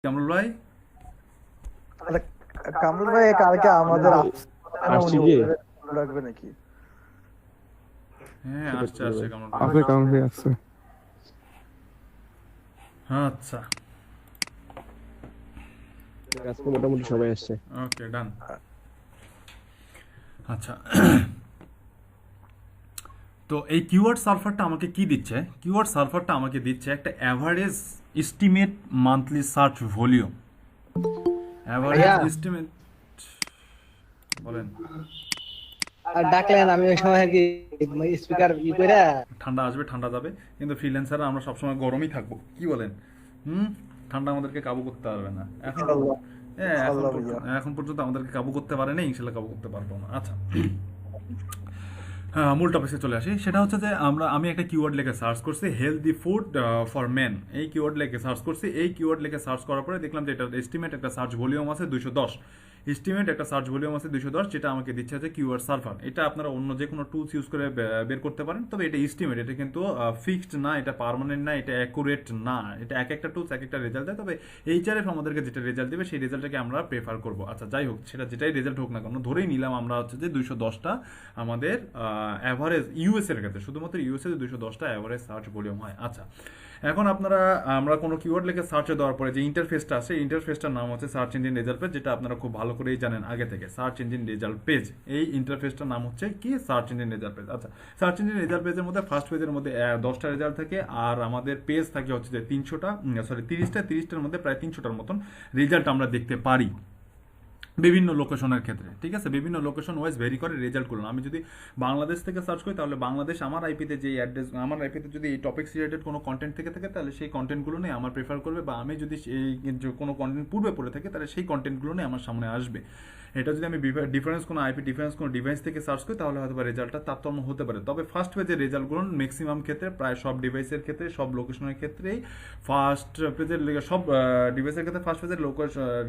কামরুল ভাই। তাহলে কামরুল ভাই কালকে আমাদের আসছি কি রাখবে নাকি? হ্যাঁ, সেটা আসছে বলতে আসছে ভাই কামরুল ভাই। আপনি কেমন হয়ে আসছে? আচ্ছা, আজকে মোটামুটি সবাই আসছে। ওকে ডান। আচ্ছা, তো এই কিওয়ার্ড সার্ভারটা আমাকে কি দিচ্ছে? কিওয়ার্ড সার্ভারটা আমাকে দিচ্ছে একটা average estimate monthly search volume. Average ভাইয়া এস্টিমেট বলেন। আর ডাকলেন আমি ওই সময় কি স্পিকার কইরা ঠান্ডা আসবে, ঠান্ডা যাবে, কিন্তু ফ্রিল্যান্সাররা আমরা সবসময় গরমই থাকবো, কি বলেন? হুম, ঠান্ডা আমাদেরকে কাবু করতে পারবে না এখন। ইনশাআল্লাহ হ্যাঁ, ইনশাআল্লাহ ভাইয়া। এখন পর্যন্ত আমাদেরকে কাবু করতে পারে না, ইনশাল্লাহ কাবু করতে পারবো না। আচ্ছা, হ্যাঁ, মূল টপিকে চলে আসি। সেটা হচ্ছে যে আমি একটা কিওয়ার্ড লিখে সার্চ করছি, হেলদি ফুড ফর মেন। এই কিওয়ার্ড লিখে সার্চ করছি। এই কিওয়ার্ড লিখে সার্চ করার পরে দেখলাম যে এটা এস্টিমেট একটা সার্চ ভলিউম আছে 210। এস্টিমেট একটা সার্চ ভলিউম আছে 210, যেটা আমাকে দিচ্ছে হচ্ছে কিওয়ার্ড সার্ভার। এটা আপনারা অন্য যে কোনো টুলস ইউজ করে বের করতে পারেন, তবে এটা এস্টিমেট, এটা কিন্তু ফিক্সড না, এটা পার্মানেন্ট না, এটা অ্যাকুরেট না। এটা এক একটা টুলস এক একটা রেজাল্ট দেয়, তবে এইচআরএফ আমাদেরকে যেটা রেজাল্ট দেবে সেই রেজাল্টটাকে আমরা প্রেফার করবো। আচ্ছা, যাই হোক, সেটা যেটাই রেজাল্ট হোক না কেন, ধরেই নিলাম আমরা হচ্ছে যে 210টা আমাদের অ্যাভারেজ ইউএস এর ক্ষেত্রে, শুধুমাত্র ইউএস এ 210টা অ্যাভারেজ সার্চ ভলিউম হয়। আচ্ছা, এখন আমরা কোনো কিওয়ার্ড লিখে সার্চে দেওয়ার পরে যে ইন্টারফেসটা আছে, ইন্টারফেসটার নাম হচ্ছে সার্চ ইঞ্জিন রেজাল্ট পেজ, যেটা আপনারা খুব ভালো করেই জানেন আগে থেকে। সার্চ ইঞ্জিন রেজাল্ট পেজ, এই ইন্টারফেসটার নাম হচ্ছে কি? Search engine result page. আচ্ছা, সার্চ ইঞ্জিন রেজাল্ট পেজের মধ্যে ফার্স্ট পেজের মধ্যে 10টা রেজাল্ট থাকে, আর আমাদের পেজ থাকে হচ্ছে যে 30টার মধ্যে প্রায় 300টার মতন রেজাল্ট আমরা দেখতে পারি বিভিন্ন লোকেশনের ক্ষেত্রে। ঠিক আছে, বিভিন্ন লোকেশন ওয়াইজ ভেরি করে রেজাল্টগুলো। আমি যদি বাংলাদেশ থেকে সার্চ করি, তাহলে বাংলাদেশ আমার আইপিতে যে অ্যাড্রেস, আমার আইপিতে যদি এই টপিক্স রিলেটেড কোনো কন্টেন্ট থেকে থাকে, তাহলে সেই কন্টেন্টগুলো নিয়ে আমার প্রেফার করবে, বা আমি যদি এই কোনো কন্টেন্ট পূর্বে পড়ে থাকে, তাহলে সেই কন্টেন্টগুলো নিয়ে আমার সামনে আসবে। এটা যদি আমি ডিফারেন্স কোনো আইপি ডিফারেন্স কোনো ডিভাইস থেকে সার্চ করি, তাহলে হয়তো রেজাল্টটা তারতম্য হতে পারে। তবে ফার্স্ট পেজের রেজাল্টগুলো ম্যাক্সিমাম ক্ষেত্রে, প্রায় সব ডিভাইসের ক্ষেত্রে, সব লোকেশনের ক্ষেত্রেই ফার্স্ট পেজের সব ডিভাইসের ক্ষেত্রে ফার্স্ট পেজের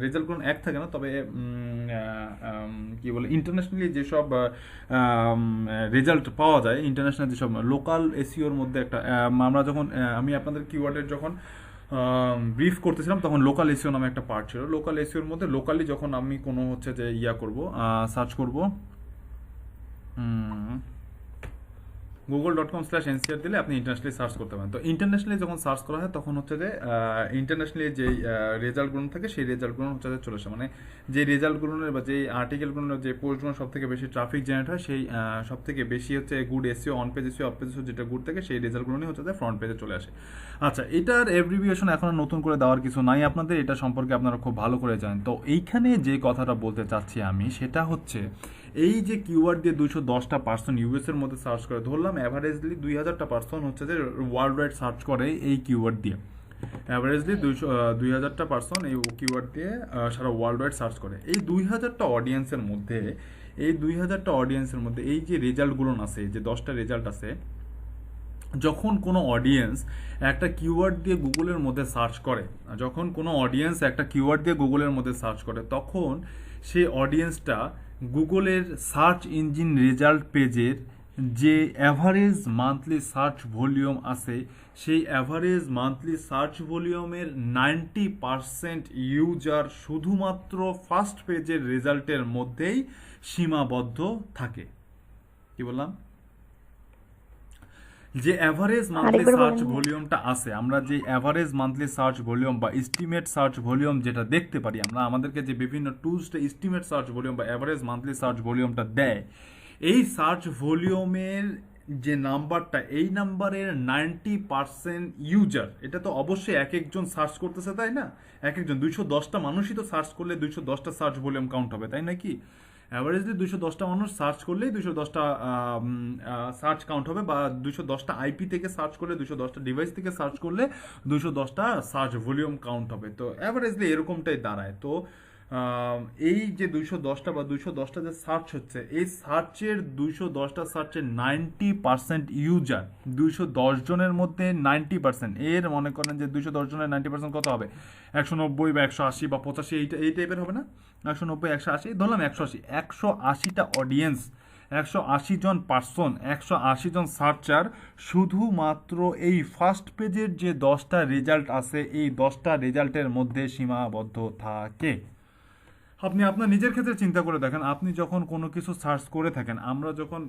রেজাল্টগুলো এক থাকে না। তবে কি বলে, ইন্টারন্যাশনালি যেসব রেজাল্ট পাওয়া যায়, ইন্টারন্যাশনাল যেসব লোকাল এসিওর মধ্যে একটা আমরা যখন আমি আপনাদের কিওয়ার্ডের যখন ব্রিফ করতেছিলাম, তখন লোকাল এসিও নামে একটা পার্ট ছিল। লোকাল এসিওর মধ্যে লোকালি যখন আমি কোনো হচ্ছে যে করব, সার্চ করব, google.com/ncr দিলে আপনি ইন্টারন্যাশনালি সার্চ করতে পারেন। তো ইন্টারন্যাশনালি যখন সার্চ করা হয়, তখন হচ্ছে যে ইন্টারন্যাশনালি যে রেজাল্টগুলো থাকে, সেই রেজাল্টগুলো হচ্ছে যে চলে আসে, মানে যে রেজাল্টগুলোর বা যে আর্টিকেলগুলোর যে পোস্টগুলো সব থেকে বেশি ট্রাফিক জেনারেট হয়, সেই সব থেকে বেশি হচ্ছে good SEO, on page SEO, off page SEO, যেটা গুড থাকে সেই রেজাল্টগুলো নিয়ে হচ্ছে যে ফ্রন্ট পেজে চলে আসে। আচ্ছা, এটার এভরিভিয়েশন এখন নতুন করে দেওয়ার কিছু নাই আপনাদের, এটা সম্পর্কে আপনারা খুব ভালো করে জানেন। তো এইখানে যে কথাটা বলতে চাচ্ছি আমি, সেটা হচ্ছে এই যে কিওয়ার্ড দিয়ে 210টা পার্সন ইউএস এর মধ্যে সার্চ করে, ধরলাম অ্যাভারেজলি 2000টা পার্সন হচ্ছে যে ওয়ার্ল্ড ওয়াইড সার্চ করে এই কিওয়ার্ড দিয়ে। অ্যাভারেজলি 2000টা পার্সন এই কিওয়ার্ড দিয়ে সারা ওয়ার্ল্ড ওয়াইড সার্চ করে। এই 2000টা অডিয়েন্সের মধ্যে, এই যে রেজাল্টগুলো আছে, যে 10টা রেজাল্ট আছে, যখন কোনো অডিয়েন্স একটা কিওয়ার্ড দিয়ে গুগলের মধ্যে সার্চ করে, তখন সেই অডিয়েন্সটা গুগলের সার্চ ইঞ্জিন রেজাল্ট পেজের যে অ্যাভারেজ মান্থলি সার্চ ভলিউম আছে, সেই অ্যাভারেজ মান্থলি সার্চ ভলিউমের 90% ইউজার শুধুমাত্র ফার্স্ট পেজের রেজাল্টের মধ্যেই সীমাবদ্ধ থাকে। কি বললাম? যে অ্যাভারেজ মান্থলি সার্চ ভলিউমটা আছে, আমরা যে অ্যাভারেজ মান্থলি সার্চ ভলিউম বা এস্টিমেট সার্চ ভলিউম যেটা দেখতে পারি, আমাদেরকে যে বিভিন্ন টুলসটা এস্টিমেট সার্চ ভলিউম বা অ্যাভারেজ মান্থলি সার্চ ভলিউমটা দেয়, এই সার্চ ভলিউমের যে নাম্বারটা, এই নাম্বারের 90% ইউজার, এটা তো অবশ্যই এক একজন সার্চ করতেছে, তাই না? এক একজন 210টা মানুষই তো সার্চ করলে 210টা সার্চ ভলিউম কাউন্ট হবে, তাই নাকি? অ্যাভারেজলি 210টা মানুষ সার্চ করলেই 210টা সার্চ কাউন্ট হবে, বা 210টা আইপি থেকে সার্চ করলে, 210টা ডিভাইস থেকে সার্চ করলে 210টা সার্চ ভলিউম কাউন্ট হবে। তো অ্যাভারেজলি এরকমটাই দাঁড়ায়। তো এই যে 210টা বা 210টা যে সার্চ হচ্ছে, এই সার্চের 210টা সার্চের 90% ইউজার, 210 জনের মধ্যে 90%, এর মনে করেন যে 210 জনের 90% কত হবে? 190 বা 180 বা 85, এই টাইপের হবে না? 190, 180, ধরলাম 180টা অডিয়েন্স, 180 জন সার্চার শুধুমাত্র এই ফার্স্ট পেজের যে 10টা রেজাল্ট আছে এই 10টা রেজাল্টের মধ্যে সীমাবদ্ধ থাকে। আপনি আপনার নিজের ক্ষেত্রে চিন্তা করে দেখেন, আপনি যখন কোনো কিছু সার্চ করে থাকেন, আমরা যখন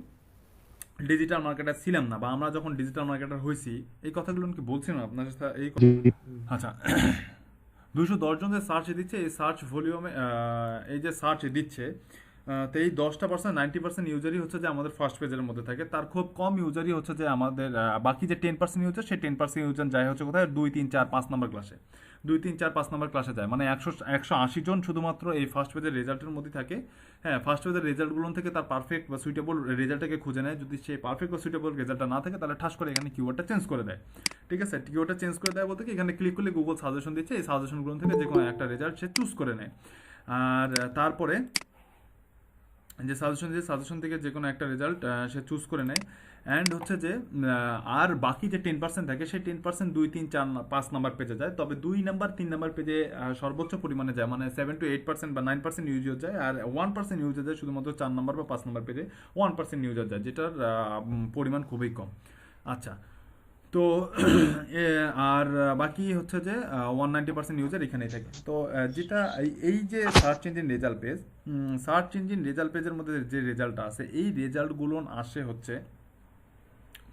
ডিজিটাল মার্কেটার ছিলাম না বা আমরা যখন ডিজিটাল মার্কেটার হয়েছি, এই কথাগুলো কি বলছিলাম আপনার সাথে এই জি আচ্ছা 210 জন যে সার্চ দিচ্ছে, এই সার্চ ভলিউমে এই যে সার্চ দিচ্ছে, তো এই 10% 90% ইউজারই হচ্ছে যে আমাদের ফার্স্ট পেজের মধ্যে থাকে, তার খুব কম ইউজারই হচ্ছে যে আমাদের বাকি যে 10% ইউজার, সেই 10% ইউজার যায় হচ্ছে কোথায় 2 3 4 5 নম্বর ক্লাসে, 2 3 4 5 নম্বর ক্লাসে যায়, মানে 180 জন শুধুমাত্র এই ফার্স্ট পেজের রেজাল্টের মধ্যে থাকে। হ্যাঁ, ফার্স্ট পেজের রেজাল্টগুলো থেকে তার পারফেক্ট বা সুইটেবল রেজাল্টটাকে খুঁজে নেয়, যদি সেই পারফেক্ট বা সুইটেবল রেজাল্টটা না থাকে তাহলে ঠাস করে এখানে কিওয়ার্ডটা চেঞ্জ করে দেয়। ঠিক আছে, কিওয়ার্ডটা চেঞ্জ করে দেয় বলতে কি এখানে ক্লিক করলে গুগল সাজেশন দিচ্ছে, এই সাজেশনগুলো থেকে যে কোনো একটা রেজাল্ট সে চুজ করে নেয়, আর তারপরে যে সাজেশন থেকে যে কোনো একটা রেজাল্ট সে চুজ করে নেয়। অ্যান্ড হচ্ছে যে আর বাকি যে 10% থাকে সেই 10% 2 3 4 5 নাম্বার পেজে যায়, তবে 2 নাম্বার 3 নাম্বার পেজে সর্বোচ্চ পরিমাণে যায়, মানে 7 to 8% বা 9% ইউজার যায়, আর 1% ইউজার যায় শুধুমাত্র 4 নাম্বার বা 5 নাম্বার পেজে 1% ইউজার যায়, যেটার পরিমাণ খুবই কম। আচ্ছা, তো আর বাকি হচ্ছে যে 190% ইউজার এখানেই থাকে। তো যেটা এই যে search engine result page, search engine result পেজের মধ্যে যে রেজাল্টটা আছে, এই রেজাল্টগুলো আসে হচ্ছে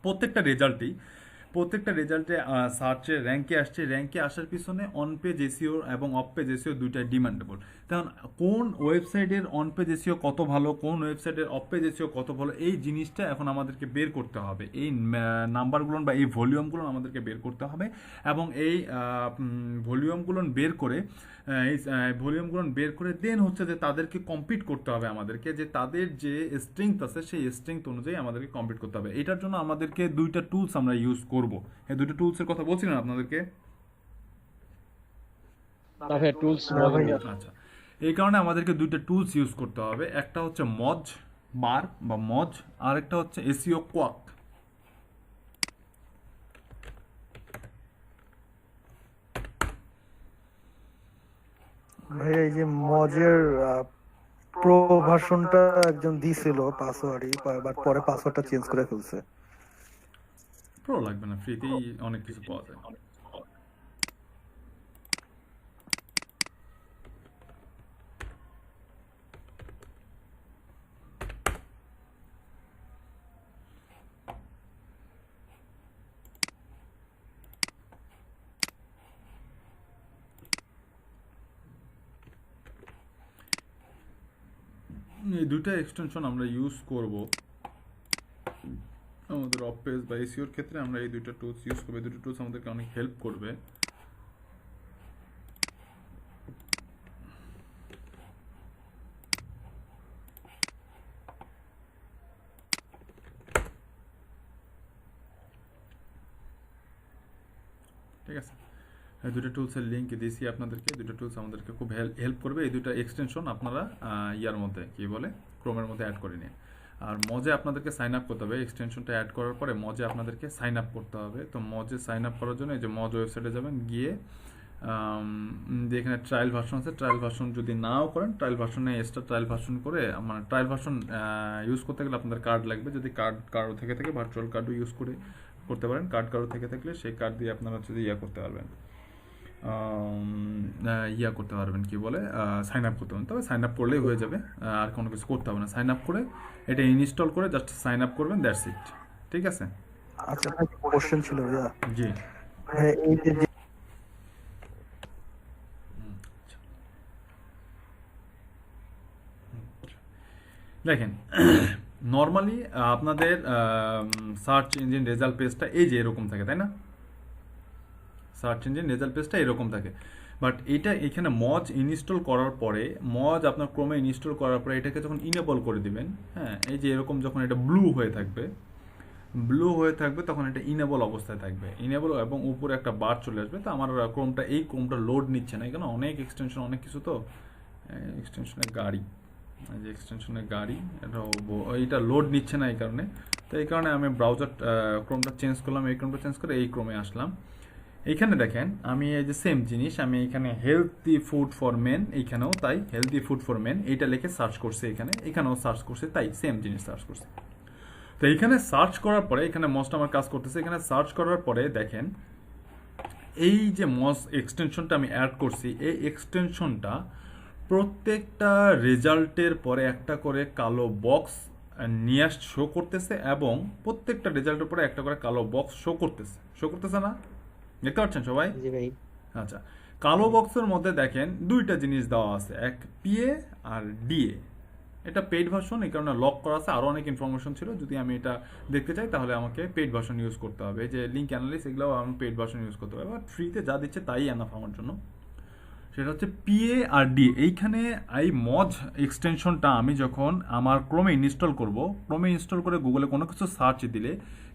প্রত্যেকটা রেজাল্টে সার্চের র্যাঙ্কে আসছে, র্যাঙ্কে আসার পিছনে অন পেজ এসিও এবং অফ পেজ এসিও দুইটাই ডিমান্ডেবল। কারণ কোন ওয়েবসাইটের অন পেজ এসিও কত ভালো, কোন ওয়েবসাইটের অফ পেজ এসিও কত ভালো, এই জিনিসটা এখন আমাদেরকে বের করতে হবে, এই নাম্বারগুলো বা এই ভলিউমগুলো আমাদেরকে বের করতে হবে, এবং এই ভলিউমগুলো বের করে দেন হচ্ছে যে তাদেরকে কম্পিট করতে হবে আমাদেরকে, যে তাদের যে স্ট্রেংথ আছে সেই স্ট্রেংথ অনুযায়ী আমাদেরকে কম্পিট করতে হবে। এটার জন্য আমাদেরকে দুইটা টুলস আমরা ইউজ করব। এই দুটো টুলসের কথা বলছিলাম আপনাদেরকে। তারপরে টুলস আচ্ছা, এই কারণে আমাদেরকে দুইটা টুলস ইউজ করতে হবে, একটা হচ্ছে মজ বার বা মজ, আর একটা হচ্ছে এসইও কোয়াক। ভাই এই যে মজের প্রো ভার্সনটা একজন দিছিল পাসওয়ার্ডই, বাট পরে পাসওয়ার্ডটা চেঞ্জ করে ফেলছে। প্রো লাগবে না, ফ্রিতেই অনেক কিছু পাওয়া যায়। এই দুইটা এক্সটেনশন আমরা ইউজ করব আমাদের অফ পেজ বা এসইওর ক্ষেত্রে, আমরা এই দুইটা টুলস ইউজ করব। এই দুটো টুলস আমাদেরকে অনেক হেল্প করবে। ঠিক আছে, এই দুটো টুলসের লিঙ্ক দিয়েছি আপনাদেরকে, দুটো টুলস আমাদেরকে খুব হেল্প করবে। এই দুটো এক্সটেনশন আপনারা ইয়ার মধ্যে কি বলে ক্রোমের মধ্যে অ্যাড করে নিন। আর মজে আপনাদেরকে সাইন আপ করতে হবে, এক্সটেনশনটা অ্যাড করার পরে মজে আপনাদেরকে সাইন আপ করতে হবে। তো মজে সাইন আপ করার জন্য এই যে মজ ওয়েবসাইটে যাবেন, গিয়ে যে এখানে ট্রায়াল ভার্সন আছে, ট্রায়াল ভার্সন যদি নাও করেন, ট্রায়াল ভার্সনে এক্সট্রা ট্রায়াল ভার্সন করে, মানে ট্রায়াল ভার্সন ইউজ করতে গেলে আপনাদের কার্ড লাগবে, যদি কার্ড থেকে ভার্চুয়াল কার্ডও ইউজ করতে পারেন। কারো থেকে থাকলে সেই কার্ড দিয়ে আপনারা হচ্ছে ইয়া করতে পারবেন, কি বলে সাইন আপ করতে পারবেন। তবে সাইন আপ করলেই হয়ে যাবে, আর কোনো কিছু করতে হবে না। সাইন আপ করে এটা ইনস্টল করে জাস্ট সাইন আপ করবেন, দ্যাটস ইট। ঠিক আছে। আচ্ছা, কোশ্চেন ছিল ভাইয়া, জি, এই যে দেখেন নর্মালি আপনাদের সার্চ ইঞ্জিন রেজাল্ট পেজটা এই যে এরকম থাকে, তাই না? সার্চ ইঞ্জিন রেজাল্ট পেজটা এরকম থাকে, বাট এটা এখানে মজ ইনস্টল করার পরে, মজ আপনার ক্রোমে ইনস্টল করার পরে এটাকে যখন ইনেবল করে দিবেন, হ্যাঁ, এই যে এরকম যখন এটা ব্লু হয়ে থাকবে তখন এটা ইনেবল অবস্থায় থাকবে, ইনেবল, এবং উপরে একটা বার চলে আসবে। তো আমার ক্রোমটা লোড নিচ্ছে না, এখানে অনেক এক্সটেনশন, অনেক কিছু, তো এক্সটেনশনের গাড়ি এইটা লোড নিচ্ছে না এই কারণে। তো এই কারণে আমি ব্রাউজার ক্রোমটা চেঞ্জ করলাম, এই ক্রোমটা চেঞ্জ করে এই ক্রোমে আসলাম। এখানে দেখেন আমি এই যে সেম জিনিস আমি এখানে হেলদি ফুড ফর মেন, এইখানেও তাই হেলদি ফুড ফর মেন এইটা লিখে সার্চ করছে, এখানেও সার্চ করছে, তাই সেম জিনিস সার্চ করছে। তো এইখানে সার্চ করার পরে এখানে মস্ট আমার কাজ করতেছে, এখানে সার্চ করার পরে দেখেন এই যে মস এক্সটেনশনটা আমি অ্যাড করছি, এই এক্সটেনশনটা প্রত্যেকটা রেজাল্টের পরে একটা করে কালো বক্স নিয়ে শো করতেছে এবং প্রত্যেকটা রেজাল্টের পরে একটা করে কালো বক্স শো করতেছে না, দেখতে পাচ্ছেন সবাই? জি ভাই। আচ্ছা, কালো বক্সের মধ্যে দেখেন দুইটা জিনিস দেওয়া আছে, এক পিএ আর ডিএ। এটা পেইড ভার্সন, এই কারণে লক করা আছে, আরও অনেক ইনফরমেশন ছিল, যদি আমি এটা দেখতে চাই তাহলে আমাকে পেইড ভার্সন ইউজ করতে হবে, যে লিঙ্ক অ্যানালিস এগুলো আমি পেইড ভার্সন ইউজ করতে হবে, বাট ফ্রিতে যা দিচ্ছে তাই এনাফ আমার জন্য। সেটা হচ্ছে পিএ আর ডি। এইখানে এই মজ এক্সটেনশনটা আমি যখন আমার ক্রোমে ইনস্টল করব, ক্রোমে ইনস্টল করে গুগলে কোনো কিছু সার্চ দিলে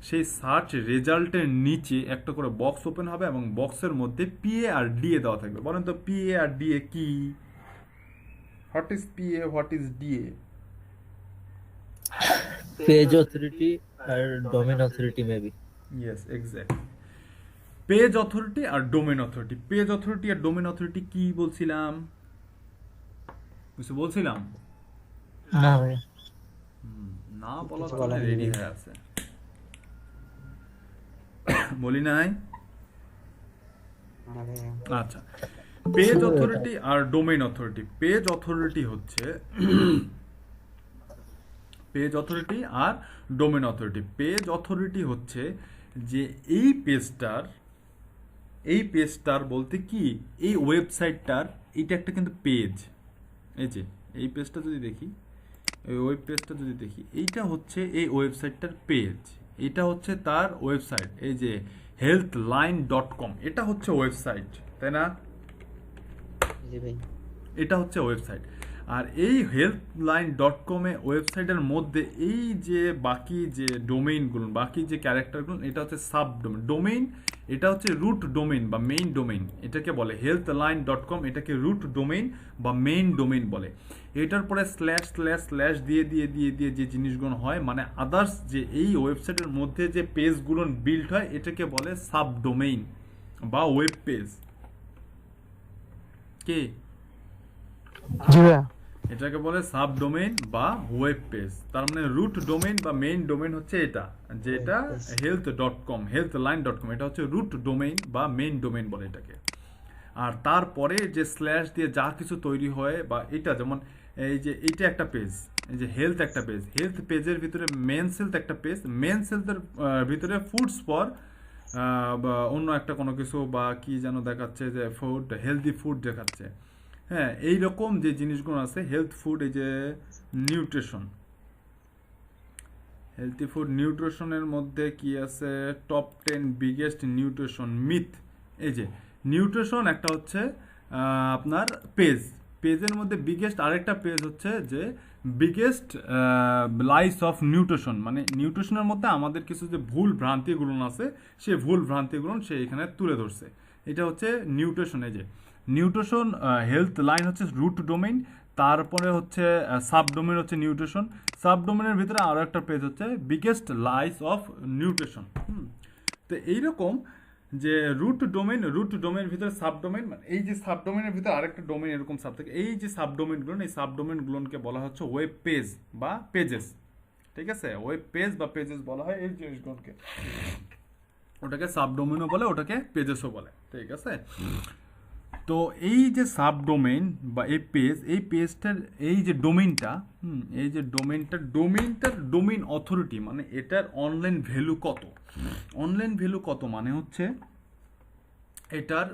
সেই সার্চ রেজাল্টের নিচে একটা করে বক্স ওপেন হবে এবং বক্সের মধ্যে পিএ আর ডিএ দেওয়া থাকবে। বলেন তো পিএ আর ডিএ কি? What is PA, what is DA? Page authority আর domain authority maybe. Yes, exact. Page authority আর ডোমেন অথরিটি। পেজ অথরিটি আর ডোমেন অথরিটি কি বলছিলাম? কিছু বলছিলাম না ভাই, না, বলার জন্য রেডি হয়ে আছে, বলি নাই? আচ্ছা, পেজ অথরিটি আর ডোমেইন অথরিটি। পেজ অথরিটি হচ্ছে পেজ অথরিটি আর ডোমেইন অথরিটি। পেজ অথরিটি হচ্ছে যে এই পেজটার বলতে কি, এই ওয়েবসাইটটার এটা একটা কিন্তু পেজ, এই যে এই পেজটা যদি দেখি, এই ওয়েব পেজটা যদি দেখি, এইটা হচ্ছে এই ওয়েবসাইটটার পেজ, এটা হচ্ছে তার ওয়েবসাইট, এই যে healthline.com, এটা হচ্ছে ওয়েবসাইট, তাই না? জি ভাই। এটা হচ্ছে ওয়েবসাইট। আর এই healthline.com এ ওয়েবসাইটের মধ্যে এই যে বাকি যে ডোমেইনগুলো, বাকি যে ক্যারেক্টারগুলো, এটা হচ্ছে সাব ডোমেইন। ডোমেইন এটা হচ্ছে রুট ডোমেইন বা মেইন ডোমেইন, এটাকে বলে healthline.com, এটাকে রুট ডোমেইন বা মেইন ডোমেইন বলে। এটার পরে স্ল্যাশ স্ল্যাশ স্ল্যাশ দিয়ে দিয়ে দিয়ে দিয়ে যে জিনিসগুলো হয়, মানে আদার্স যে এই ওয়েবসাইটের মধ্যে যে পেজগুলো বিল্ড হয়, এটাকে বলে সাব ডোমেইন বা ওয়েব পেজ। কে? জি ভাই। এটাকে বলে সাব ডোমেইন বা ওয়েব পেজ। তার মানে রুট ডোমেইন বা মেইন ডোমেইন হচ্ছে এটা, যেটা health.com, healthline.com, এটা হচ্ছে রুট ডোমেইন বা মেইন ডোমেইন বলে এটাকে। আর তারপরে যে স্ল্যাশ দিয়ে যা কিছু তৈরি হয়, বা এটা যেমন এই যে এইটা একটা পেজ, এই যে হেলথ একটা পেজ, হেলথ পেজের ভিতরে মেন্স হেলথ একটা পেজ, মেন্স হেলথের ভিতরে ফুডস ফর বা অন্য একটা কোনো কিছু বা কি যেন দেখাচ্ছে, যে ফুড, হেলদি ফুড দেখাচ্ছে। হ্যাঁ, এইরকম যে জিনিসগুলো আছে হেলথ ফুড, এই যে নিউট্রিশন, হেলথি ফুড নিউট্রিশনের মধ্যে কি আছে, টপ 10 বিগেস্ট নিউট্রিশন মিথ। এই যে নিউট্রিশন একটা হচ্ছে আপনার পেজ, পেজের মধ্যে বিগেস্ট আরেকটা পেজ হচ্ছে যে বিগেস্ট লাইস অফ নিউট্রিশন, মানে নিউট্রিশনের মধ্যে আমাদের কিছু যে ভুল ভ্রান্তিগুলো আছে, সেই ভুল ভ্রান্তিগুলো সে এখানে তুলে ধরছে। এটা হচ্ছে নিউট্রিশন। এই যে নিউট্রিশন, হেলথ লাইন হচ্ছে রুট ডোমেইন, তারপরে হচ্ছে সাব ডোমেইন হচ্ছে নিউট্রিশন, সাব ডোমেইনের ভিতরে আরও একটা পেজ হচ্ছে বিগেস্ট লাইস অফ নিউট্রিশন। তো এইরকম যে রুট ডোমেইনের ভিতরে সাব ডোমেইন, মানে এই যে সাব ডোমেইনের ভিতরে আরেকটা ডোমেইন এরকম সাব থাকে, এই যে সাব ডোমেইনগুলো, এই সাব ডোমেইনগুলোকে বলা হচ্ছে ওয়েব পেজ বা পেজেস। ঠিক আছে, ওয়েব পেজ বা পেজেস বলা হয় এই জিনিসগুলোকে, ওটাকে সাব ডোমেইনও বলে, ওটাকে পেজেসও বলে। ঠিক আছে, তো এই যে সাব ডোমেইন বা এই পেজটার এই যে ডোমেইনটা, এই যে ডোমেইনটার ডোমেইন অথরিটি, মানে এটার অনলাইন ভ্যালু কত। অনলাইন ভ্যালু কত মানে হচ্ছে এটার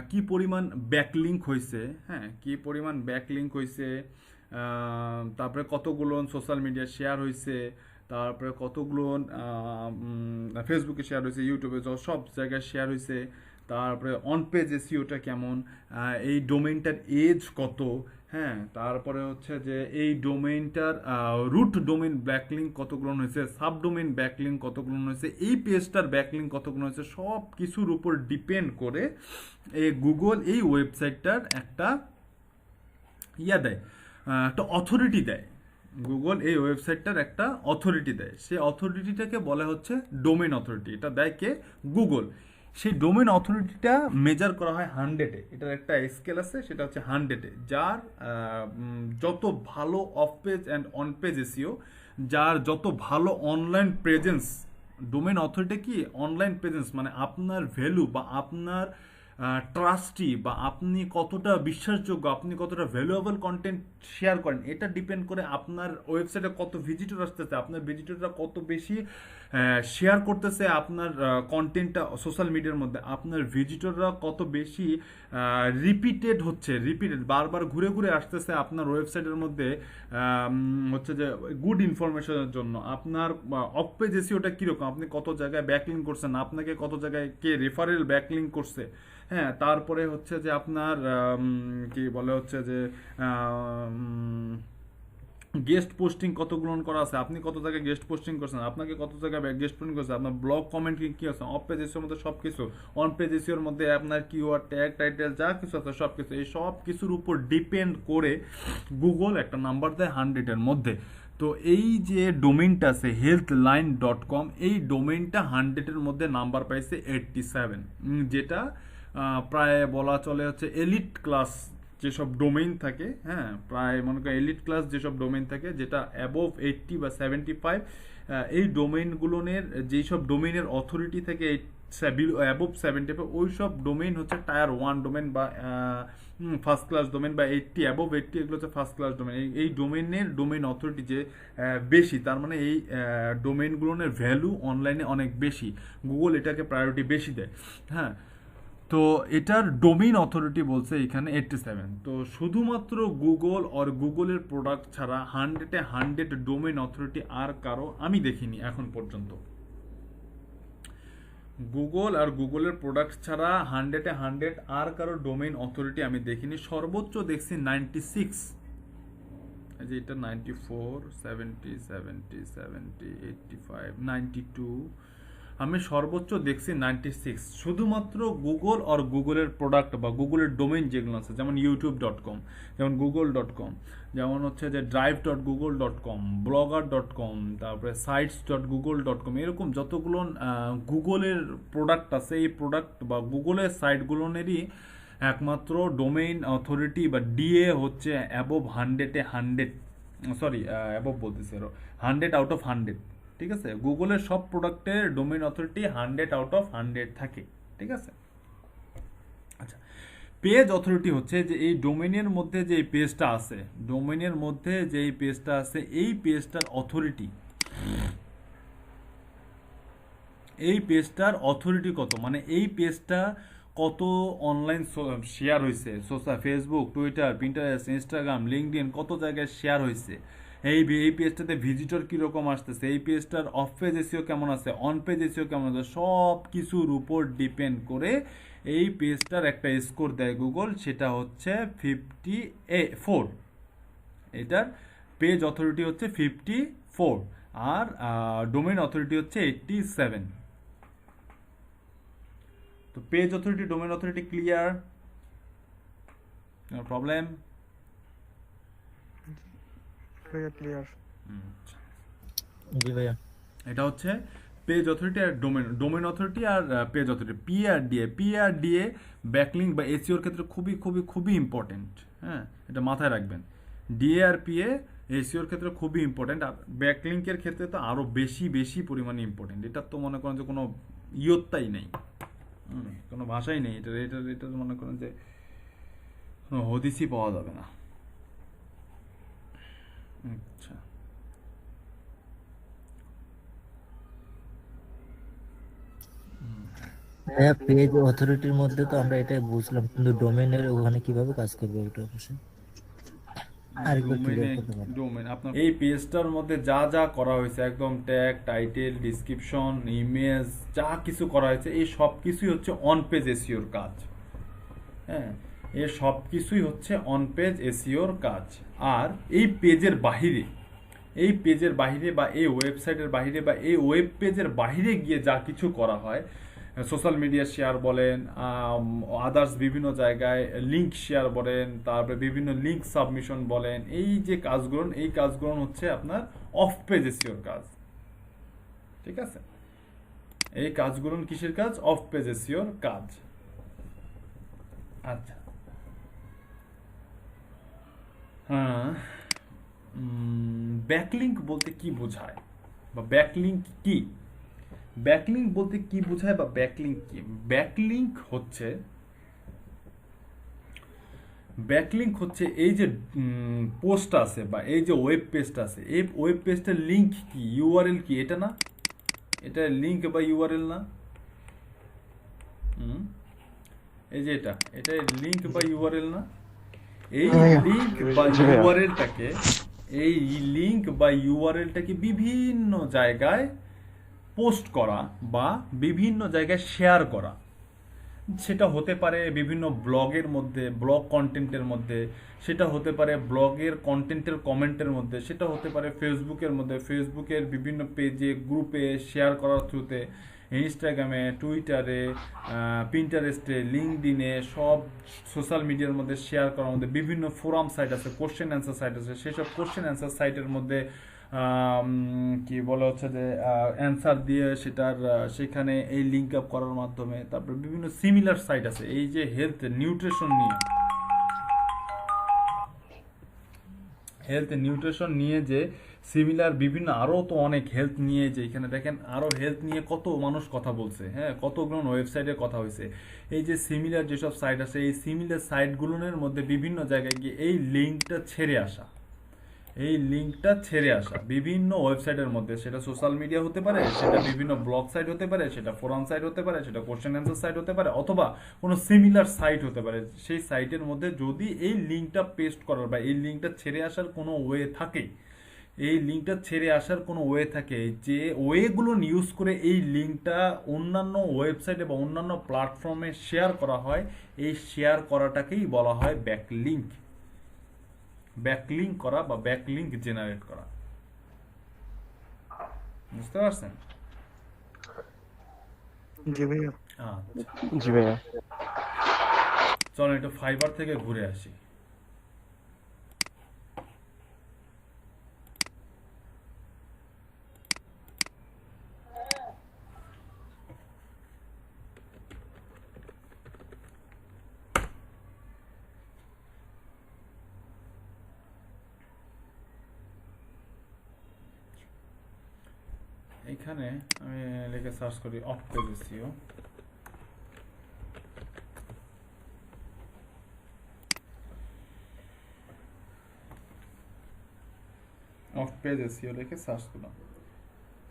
কি পরিমাণ ব্যাকলিঙ্ক হয়েছে, হ্যাঁ, কি পরিমাণ ব্যাকলিঙ্ক হয়েছে, তারপরে কতগুলো সোশ্যাল মিডিয়া শেয়ার হয়েছে, তারপরে কতগুলো ফেসবুকে শেয়ার হয়েছে, ইউটিউবে সব জায়গায় শেয়ার হয়েছে, তারপরে অন পেজ এসইওটা কেমন, এই ডোমেইনটার এজ কত, হ্যাঁ, তারপরে হচ্ছে যে এই ডোমেইনটার রুট ডোমেইন ব্যাকলিঙ্ক কতগুলো হয়েছে, সাব ডোমেইন ব্যাকলিঙ্ক কতগুলো হয়েছে, এই পেজটার ব্যাকলিঙ্ক কতগুলো হয়েছে, সব কিছুর উপর ডিপেন্ড করে এই গুগল এই ওয়েবসাইটটার একটা দেয়, একটা অথরিটি দেয়। গুগল এই ওয়েবসাইটটার একটা অথরিটি দেয়, সেই অথরিটিটাকে বলা হচ্ছে ডোমেইন অথরিটি। এটা দেয় কে? গুগল। সেই ডোমেন অথরিটিটা মেজার করা হয় 100-এ। এটার একটা স্কেল আছে, সেটা হচ্ছে 100-এ। যার যত ভালো of page and on page SEO, যার যত ভালো অনলাইন প্রেজেন্স, ডোমেন অথরিটি কি অনলাইন প্রেজেন্স মানে আপনার ভ্যালু বা আপনার ট্রাস্টি বা আপনি কতটা বিশ্বাসযোগ্য, আপনি কতটা ভ্যালুয়েবল কন্টেন্ট শেয়ার করেন, এটা ডিপেন্ড করে আপনার ওয়েবসাইটে কত ভিজিটর আসতেছে, আপনার ভিজিটররা কত বেশি শেয়ার করতেছে আপনার কন্টেন্টটা সোশ্যাল মিডিয়ার মধ্যে, আপনার ভিজিটররা কত বেশি রিপিটেড বারবার ঘুরে ঘুরে আসতেছে আপনার ওয়েবসাইটের মধ্যে হচ্ছে যে গুড ইনফরমেশনের জন্য। আপনার অফ পেজ এসিওটা কীরকম, আপনি কত জায়গায় ব্যাকলিঙ্ক করছেন, আপনাকে কত জায়গায় কে রেফারেল ব্যাকলিঙ্ক করছে, হ্যাঁ, তারপরে হচ্ছে যে আপনার কি বলে হচ্ছে যে গেস্ট পোস্টিং কতগুলো করা আছে, আপনি কত জায়গায় গেস্ট পোস্টিং করছেন, আপনাকে কত জায়গায় গেস্ট পোস্টিং করছে, আপনার ব্লগ কমেন্ট কি আছে, অফ পেজ এসিওর মধ্যে সব কিছু, অন পেজ এসিওর মধ্যে আপনার কিওয়ার্ড ট্যাগ টাইটেল যা কিছু আছে সব কিছু, এই সব কিছুর উপর ডিপেন্ড করে গুগল একটা নাম্বার দেয় 100-এর মধ্যে। তো এই যে ডোমেইনটা আছে healthline.com, এই ডোমেইনটা 100-এর মধ্যে নাম্বার পাইছে 87, যেটা প্রায় বলা চলে হচ্ছে এলিট ক্লাস যেসব ডোমেইন থাকে, হ্যাঁ, প্রায় মনে করেন এলিট ক্লাস যেসব ডোমেইন থাকে, যেটা অ্যাবোভ 80 বা 75, এই ডোমেইনগুলোর যেই সব ডোমেইনের অথরিটি থাকে অ্যাবোভ 75, ওই সব ডোমেইন হচ্ছে টায়ার 1 ডোমেইন বা ফার্স্ট ক্লাস ডোমেইন, বা 80 অ্যাবোভ 80 এগুলো হচ্ছে ফার্স্ট ক্লাস ডোমেইন। এই ডোমেইনের ডোমেইন অথরিটি যে বেশি, তার মানে এই ডোমেইনগুলোর ভ্যালু অনলাইনে অনেক বেশি, গুগল এটাকে প্রায়োরিটি বেশি দেয়, হ্যাঁ। তো এটার ডোমেইন অথরিটি বলছে এখানে 87। তো শুধুমাত্র গুগল আর গুগলের প্রোডাক্ট ছাড়া 100-এ 100 ডোমেইন অথরিটি আর কারো আমি দেখিনি এখন পর্যন্ত। গুগল আর গুগলের প্রোডাক্ট ছাড়া 100-এ 100 আর কারো ডোমেইন অথরিটি আমি দেখিনি। সর্বোচ্চ দেখছি 96, এই যে এটা 94, 70, 70, 70, 85, 92, আমি সর্বোচ্চ দেখছি 96। শুধুমাত্র গুগল আর গুগলের প্রোডাক্ট বা গুগলের ডোমেইন যেগুলো আছে, যেমন youtube.com, যেমন google.com, যেমন হচ্ছে যে drive.google.com, blogger.com, তারপরে sites.google.com, এরকম যতগুলো গুগলের প্রোডাক্ট আছে, এই প্রোডাক্ট বা গুগলের সাইটগুলোনেরই একমাত্র ডোমেইন অথরিটি বা ডিএ হচ্ছে অ্যাবোভ 100-এ 100, সরি অ্যাবোভ বলতেছি, 100 আউট অফ 100, ঠিক আছে। গুগলের সব প্রোডাক্টের ডোমেইন অথরিটি 100 আউট অফ 100 থাকে, ঠিক আছে। আচ্ছা, পেজ অথরিটি হচ্ছে যে এই ডোমেইনের মধ্যে যে পেজটা আছে, ডোমেইনের মধ্যে যে এই পেজটা আছে, এই পেজটার অথরিটি, এই পেজটার অথরিটি কত, মানে এই পেজটা কত অনলাইন শেয়ার হয়েছে, Facebook, Twitter, Pinterest, Instagram, LinkedIn, কত জায়গায় শেয়ার হয়েছে, এই পেজটাতে ভিজিটর কীরকম আসতেছে, এই পেজটার অফ পেজ এসিও কেমন আছে, অন পেজ এসিও কেমন আছে, সব কিছুর উপর ডিপেন্ড করে এই পেজটার একটা স্কোর দেয় গুগল, সেটা হচ্ছে 54। এটার পেজ অথরিটি হচ্ছে 54 আর ডোমেইন অথরিটি হচ্ছে 87। তো page authority, domain authority clear? No problem? Clear. জি ভাইয়া। এটা হচ্ছে পেজ অথরিটি আর ডোমেইন অথরিটি আর পেজ অথরিটি। পিআরডিএ ব্যাকলিঙ্ক বা এসইওর ক্ষেত্রে খুবই খুবই খুবই ইম্পর্টেন্ট, হ্যাঁ, এটা মাথায় রাখবেন। ডিএ আর পিএ এসইওর ক্ষেত্রে খুবই ইম্পর্টেন্ট, আর ব্যাকলিঙ্কের ক্ষেত্রে তো আরও বেশি বেশি পরিমাণে ইম্পর্টেন্ট। এটা তো মনে করেন যে কোনো ইয়ত্তাই নেই, কোনো ভাষাই নেই, এটা এটা এটা মনে করেন যে কোনো হদিসই পাওয়া যাবে না। আচ্ছা, ভাইয়া পেজ অথরিটির মধ্যে তো আমরা এটাই বুঝলাম, কিন্তু ডোমেইনের ওখানে কিভাবে কাজ করবে ওটা অবশ্যই আরেকবার ক্লিয়ার করতে পারেন। ডোমেইন আপনার এই পেজটার মধ্যে যা যা করা হয়েছে, একদম ট্যাগ, টাইটেল, ডিসক্রিপশন, ইমেজ, যা কিছু করা হয়েছে, এই সব কিছুই হচ্ছে অন পেজ এসইওর কাজ, হ্যাঁ, এই সব কিছুই হচ্ছে অন পেজ এসইওর কাজ। আর এই পেজের বাহিরে, এই পেজের বাহিরে বা এই ওয়েবসাইটের বাহিরে বা এই ওয়েব পেজের বাহিরে গিয়ে যা কিছু করা হয়, সোশ্যাল মিডিয়া শেয়ার বলেন, আদার্স বিভিন্ন জায়গায় লিঙ্ক শেয়ার বলেন, তারপরে বিভিন্ন লিঙ্ক সাবমিশন বলেন, এই যে কাজগুলো, এই কাজগুলো হচ্ছে আপনার অফ পেজ এসইওর কাজ, ঠিক আছে। এই কাজগুলো কিসের কাজ? অফ পেজ এসইওর কাজ। আচ্ছা, হ্যাঁ, ব্যাকলিংক বলতে কি বোঝায় বা ব্যাকলিংক কি? ব্যাকলিংক বলতে কি বোঝায় বা ব্যাকলিংক কি? ব্যাকলিংক হচ্ছে এই যে পোস্ট আছে বা এই যে ওয়েব পেজটা আছে, এই ওয়েব পেজটার লিংক কি, ইউআরএল কি? এটা না, এটা লিংক বা ইউআরএল না? এই যে এটা লিংক বা ইউআরএল না? এই লিংক বা ইউআরএলটাকে বিভিন্ন জায়গায় পোস্ট করা বা বিভিন্ন জায়গায় শেয়ার করা। সেটা হতে পারে বিভিন্ন ব্লগের মধ্যে, ব্লগ কন্টেন্টের মধ্যে, সেটা হতে পারে ব্লগের কন্টেন্টের কমেন্টের মধ্যে, সেটা হতে পারে ফেসবুকের মধ্যে, ফেসবুকের বিভিন্ন পেজে, গ্রুপে শেয়ার করার থ্রুতে, ইনস্টাগ্রামে, টুইটারে, পিন্টারেস্টে, লিঙ্কডিনে, সব সোশ্যাল মিডিয়ার মধ্যে শেয়ার করার মধ্যে বিভিন্ন ফোরাম সাইট আছে, কোশ্চেন অ্যান্সার সাইট আছে, সেসব কোশ্চেন অ্যান্সার সাইটের মধ্যে কি বলা হচ্ছে যে অ্যান্সার দিয়ে সেটার সেখানে এই লিঙ্ক আপ করার মাধ্যমে। তারপর বিভিন্ন সিমিলার সাইট আছে এই যে হেলথ নিউট্রিশন নিয়ে যে সিমিলার বিভিন্ন আরও তো অনেক হেলথ নিয়ে, যে এখানে দেখেন আরও হেলথ নিয়ে কত মানুষ কথা বলছে, হ্যাঁ, কতগুলো ওয়েবসাইটে কথা হয়েছে। এই যে সিমিলার যেসব সাইট আছে, এই সিমিলার সাইটগুলোর মধ্যে বিভিন্ন জায়গায় গিয়ে এই লিঙ্কটা ছেড়ে আসা বিভিন্ন ওয়েবসাইটের মধ্যে, সেটা সোশ্যাল মিডিয়া হতে পারে, সেটা বিভিন্ন ব্লগ সাইট হতে পারে, সেটা ফোরাম সাইট হতে পারে, সেটা কোশ্চেন অ্যান্সার সাইট হতে পারে, অথবা কোনো সিমিলার সাইট হতে পারে। সেই সাইটের মধ্যে যদি এই লিঙ্কটা পেস্ট করার বা এই লিঙ্কটা ছেড়ে আসার কোনো ওয়ে থাকে, যে ওয়েগুলো ইউজ করে এই লিঙ্কটা অন্যান্য ওয়েবসাইটে বা অন্যান্য প্ল্যাটফর্মে শেয়ার করা হয়, এই শেয়ার করাটাকেই বলা হয় ব্যাকলিঙ্ক করা বা ব্যাকলিঙ্ক জেনারেট করা। বুঝতে পারছেন? জি ভাইয়া। আচ্ছা, জি ভাইয়া। চলো একটু ফাইবার থেকে ঘুরে আসি। এখানে আমি লিখে সার্চ করি off page SEO. Off page SEO লিখে সার্চ করলাম।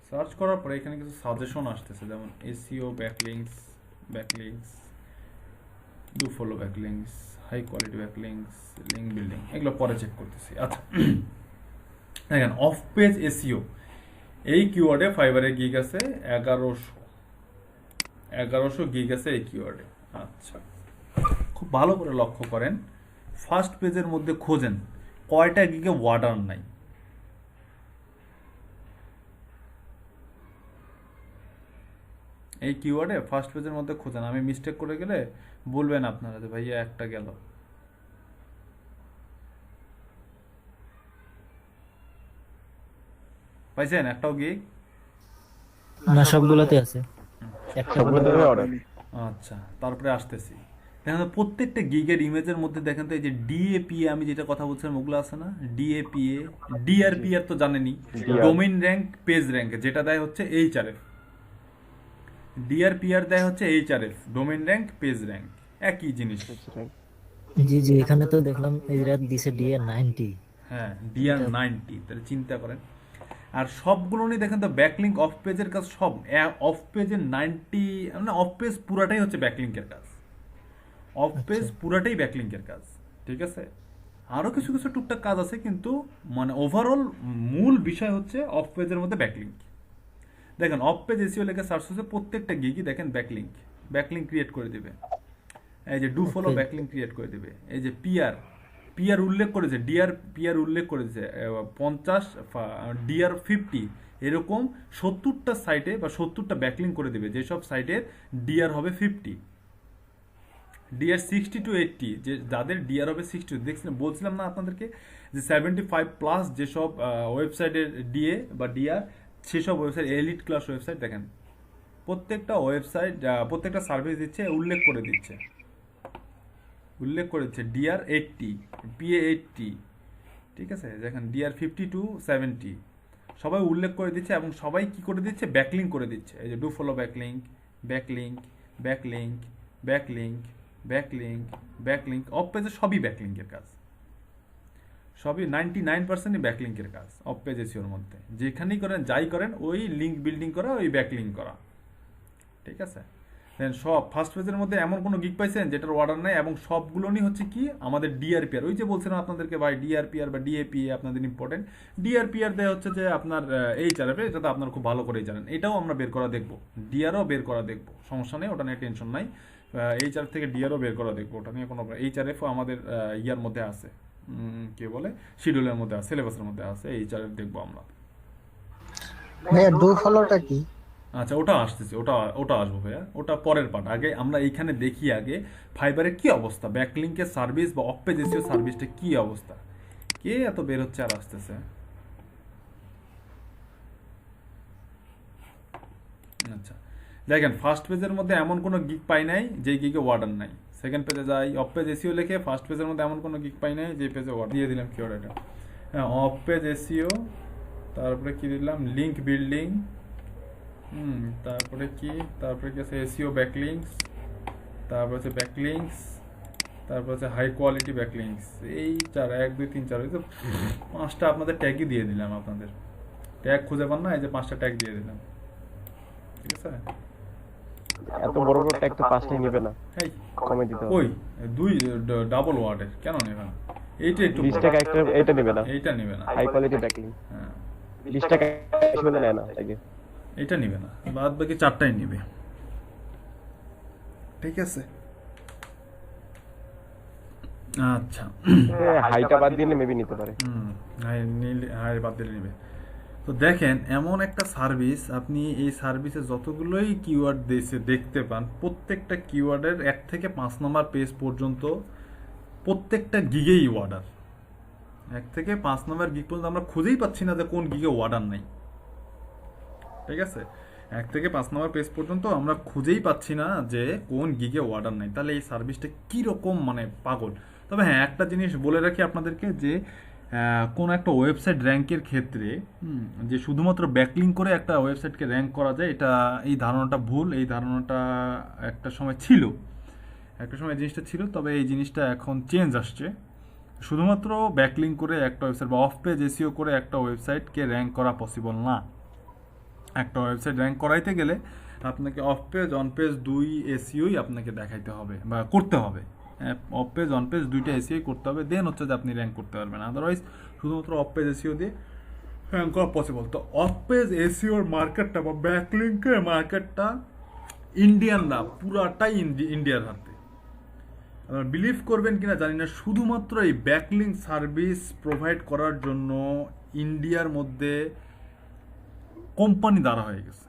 সার্চ করার পরে এখানে কিছু সাজেশন আসতেছে, যেমন SEO backlinks, do follow backlinks, high quality backlinks, link building, এগুলো পরে চেক করতেছি। আচ্ছা, দেখেন অফ পেজ এসইও এই কিওয়ার্ডে ফাইবারে গিগ আছে 1100 গিগ আছে এই কিওয়ার্ডে। আচ্ছা, খুব ভালো করে লক্ষ্য করেন, ফার্স্ট পেজের মধ্যে খোঁজেন কয়টা গিগে ওয়ার্ডার নাই। এই কিওয়ার্ডে ফার্স্ট পেজের মধ্যে খোঁজেন, আমি মিস্টেক করে গেলে বলবেন আপনারা যে ভাইয়া একটা গেল। পাইছেন একটাও গিগ? না, সবগুলোতে আছে, একটা সবগুলোতে বলে অর্ডার। আচ্ছা, তারপরে আসতেছি। দেখেন তো প্রত্যেকটা গিগের ইমেজের মধ্যে দেখেন তো এই যে ডিএপিএ, আমি যেটা কথা বলছিলাম ওগুলো আছে না, ডিএপিএ, ডিআরপিআর তো জানেনই, ডোমেইন র্যাঙ্ক পেজ র্যাঙ্ক, যেটা দেয় হচ্ছে এইচআরএফ। ডিআরপিআর দেয় হচ্ছে HRF, domain rank page rank, একই জিনিস। জি জি, এখানে তো দেখলাম এরা দিছে DA90। হ্যাঁ, ডিআর90, তাহলে চিন্তা করেন। আর সবগুলো নিয়ে দেখেন তো ব্যাকলিঙ্ক অফ পেজের কাজ, সব অফ পেজের 90, মানে অফ পেজ পুরাটাই হচ্ছে ব্যাকলিঙ্কের কাজ, অফ পেজ পুরাটাই ব্যাকলিঙ্কের কাজ, ঠিক আছে? আরও কিছু কিছু টুকটাক কাজ আছে, কিন্তু মানে ওভারঅল মূল বিষয় হচ্ছে অফ পেজের মধ্যে ব্যাকলিঙ্ক। দেখেন অফ পেজ এসইও লেখা সার্চ হচ্ছে প্রত্যেকটা গিগই দেখেন ব্যাকলিঙ্ক ক্রিয়েট করে দেবে। এই যে ডু ফলো ব্যাকলিঙ্ক ক্রিয়েট করে দেবে। এই যে পিআর উল্লেখ করেছে, পিআর উল্লেখ করেছে 50, DR50, এরকম 70টা সাইটে বা 70টা ব্যাকলিঙ্ক করে দেবে, যেসব সাইটের ডিআর হবে 50, ডিআর 60 to 80, যে যাদের ডিআর হবে 60। দেখছিলাম, বলছিলাম না আপনাদেরকে যে 75+ যেসব ওয়েবসাইটের ডিএ বা ডিআর, সেসব ওয়েবসাইট এলিট ক্লাস ওয়েবসাইট। দেখেন প্রত্যেকটা ওয়েবসাইট প্রত্যেকটা সার্ভিস দিচ্ছে উল্লেখ করে দিচ্ছে DR80 PA80, ঠিক আছে, দেখেন DR50 to 70 সবাই উল্লেখ করে দিচ্ছে এবং সবাই কি করে দিচ্ছে, ব্যাকলিঙ্ক করে দিচ্ছে। এই যে do follow backlink backlink backlink backlink backlink backlink, of পেজে সবই ব্যাকলিঙ্কের কাজ, সবই 99%ই ব্যাকলিঙ্কের কাজ অফ পেজ এসিওর মধ্যে। যেখানেই করেন যাই করেন ওই লিঙ্ক বিল্ডিং করা, ওই ব্যাকলিঙ্ক করা, ঠিক আছে। দেন সব ফার্স্ট পেজের মধ্যে এমন কোনো গিগ পাইছেন যেটার অর্ডার নাই, এবং সবগুলোই হচ্ছে কি আমাদের ডিআরপিআর। ওই যে বলছিলাম আপনাদেরকে ভাই, ডিআরপিআর বা ডিএপি আপনাদের ইম্পর্টেন্ট। ডিআরপিআর দেয় হচ্ছে যে আপনার এইচআরএফ, এটা তো আপনারা খুব ভালো করেই জানেন, এটাও আমরা বের করা দেখবো, ডিআরও বের করা দেখবো, সমস্যা নেই, ওটা নিয়ে টেনশন নাই। এইচআরএফ থেকে ডিআরও বের করা দেখবো, ওটা নিয়ে কোনো, এইচআরএফও আমাদের ইয়ার মধ্যে আছে, কি বলে শিডিউলের মধ্যে আছে, সিলেবাসের মধ্যে আছে, এইচআরএফ দেখবো আমরা। ভাইয়া ডু ফলোটা কি? আচ্ছা ওটা আসতেছে, ওটা আসবো ভাইয়া, ওটা পরের পার্ট। আগে আমরা এইখানে দেখি আগে ফাইবারের কি অবস্থা, ব্যাকলিঙ্কের সার্ভিস বা অফ পেজ এসিও সার্ভিসটা কি অবস্থা, কে এত বের হচ্ছে আর আসতেছে। আচ্ছা দেখেন, ফার্স্ট পেজের মধ্যে এমন কোনো গিগ পাই নাই যে গিগে ওয়ার্ডার নাই। সেকেন্ড পেজে যাই, অফ পেজ এসিও লিখে ফার্স্ট পেজের মধ্যে এমন কোনো গিগ পাই নাই যে পেজে ওয়ার্ডার দিয়ে দিলাম, কি এটা, হ্যাঁ অফ পেজ এসিও, তারপরে কি দিলাম লিঙ্ক বিল্ডিং, তারপরে কি আছে এসইও ব্যাকলিংকস, তারপর হচ্ছে ব্যাকলিংকস, তারপর হচ্ছে হাই কোয়ালিটি ব্যাকলিংকস। এই 1 2 3 4 এই তো 5টা আপনাদের ট্যাগই দিয়ে দিলাম, আপনাদের ট্যাগ খুঁজে পান না, এই যে 5টা ট্যাগ দিয়ে দিলাম, ঠিক আছে। এত বড় বড় ট্যাগ তো 5টাই নেবে না, এই কমে দিতে হবে। ওই দুই ডাবল ওয়ার্ডের কেন নেবে না, এইটা একটু 20 টাকা একটা এটা নেবে না, এইটা নেবে না, হাই কোয়ালিটি ব্যাকলিংক হ্যাঁ 20 টাকা বেশি হলে নেয় না আগে, এটা নিবে না, বাদ বাকি 4টাই নিবে, ঠিক আছে। আচ্ছা হাইটা বাদ দিলে মেবি নিতে পারে। হাই বাদ দিলে নিবে। তো দেখেন এমন একটা সার্ভিস, আপনি এই সার্ভিসে যতগুলোই কিওয়ার্ড দিয়েছে দেখতে পান, প্রত্যেকটা কিওয়ার্ডের 1 থেকে 5 নম্বর পেজ পর্যন্ত প্রত্যেকটা গিগেই অর্ডার, 1 থেকে 5 নম্বর গিগ পর্যন্ত আমরা খুঁজেই পাচ্ছি না যে কোন গিগে অর্ডার নাই, ঠিক আছে। 1 থেকে 5 নম্বর পেজ পর্যন্ত আমরা খুঁজেই পাচ্ছি না যে কোন গিগে অর্ডার নাই, তাহলে এই সার্ভিসটা কীরকম মানে পাগল। তবে হ্যাঁ একটা জিনিস বলে রাখি আপনাদেরকে, যে কোন একটা ওয়েবসাইট র্যাঙ্কের ক্ষেত্রে যে শুধুমাত্র ব্যাকলিঙ্ক করে একটা ওয়েবসাইটকে র্যাঙ্ক করা যায়, এই ধারণাটা ভুল। এই ধারণাটা একটা সময় জিনিসটা ছিল, তবে এই জিনিসটা এখন চেঞ্জ আসছে। শুধুমাত্র ব্যাকলিঙ্ক করে একটা ওয়েবসাইট বা অফ পেজ এসইও করে একটা ওয়েবসাইটকে র্যাঙ্ক করা পসিবল না। একটা ওয়েবসাইট র্যাঙ্ক করাইতে গেলে আপনাকে অফ পেজ অন পেজ 2 এসইওই আপনাকে দেখাইতে হবে বা করতে হবে, অফ পেজ অন পেজ 2টা এসইও করতে হবে, দেন হচ্ছে যে আপনি র্যাঙ্ক করতে পারবেন। আদারওয়াইজ শুধুমাত্র অফ পেজ এসইও দিয়ে র্যাঙ্ক করা পসিবল। তো অফ পেজ এসইওর মার্কেটটা বা ব্যাকলিঙ্কের মার্কেটটা ইন্ডিয়ানরা পুরাটাই ইন্ডিয়ার হাতে। আপনারা বিলিভ করবেন কিনা জানি না, শুধুমাত্র এই ব্যাকলিঙ্ক সার্ভিস প্রোভাইড করার জন্য ইন্ডিয়ার মধ্যে কোম্পানি দ্বারা হয়ে গেছে।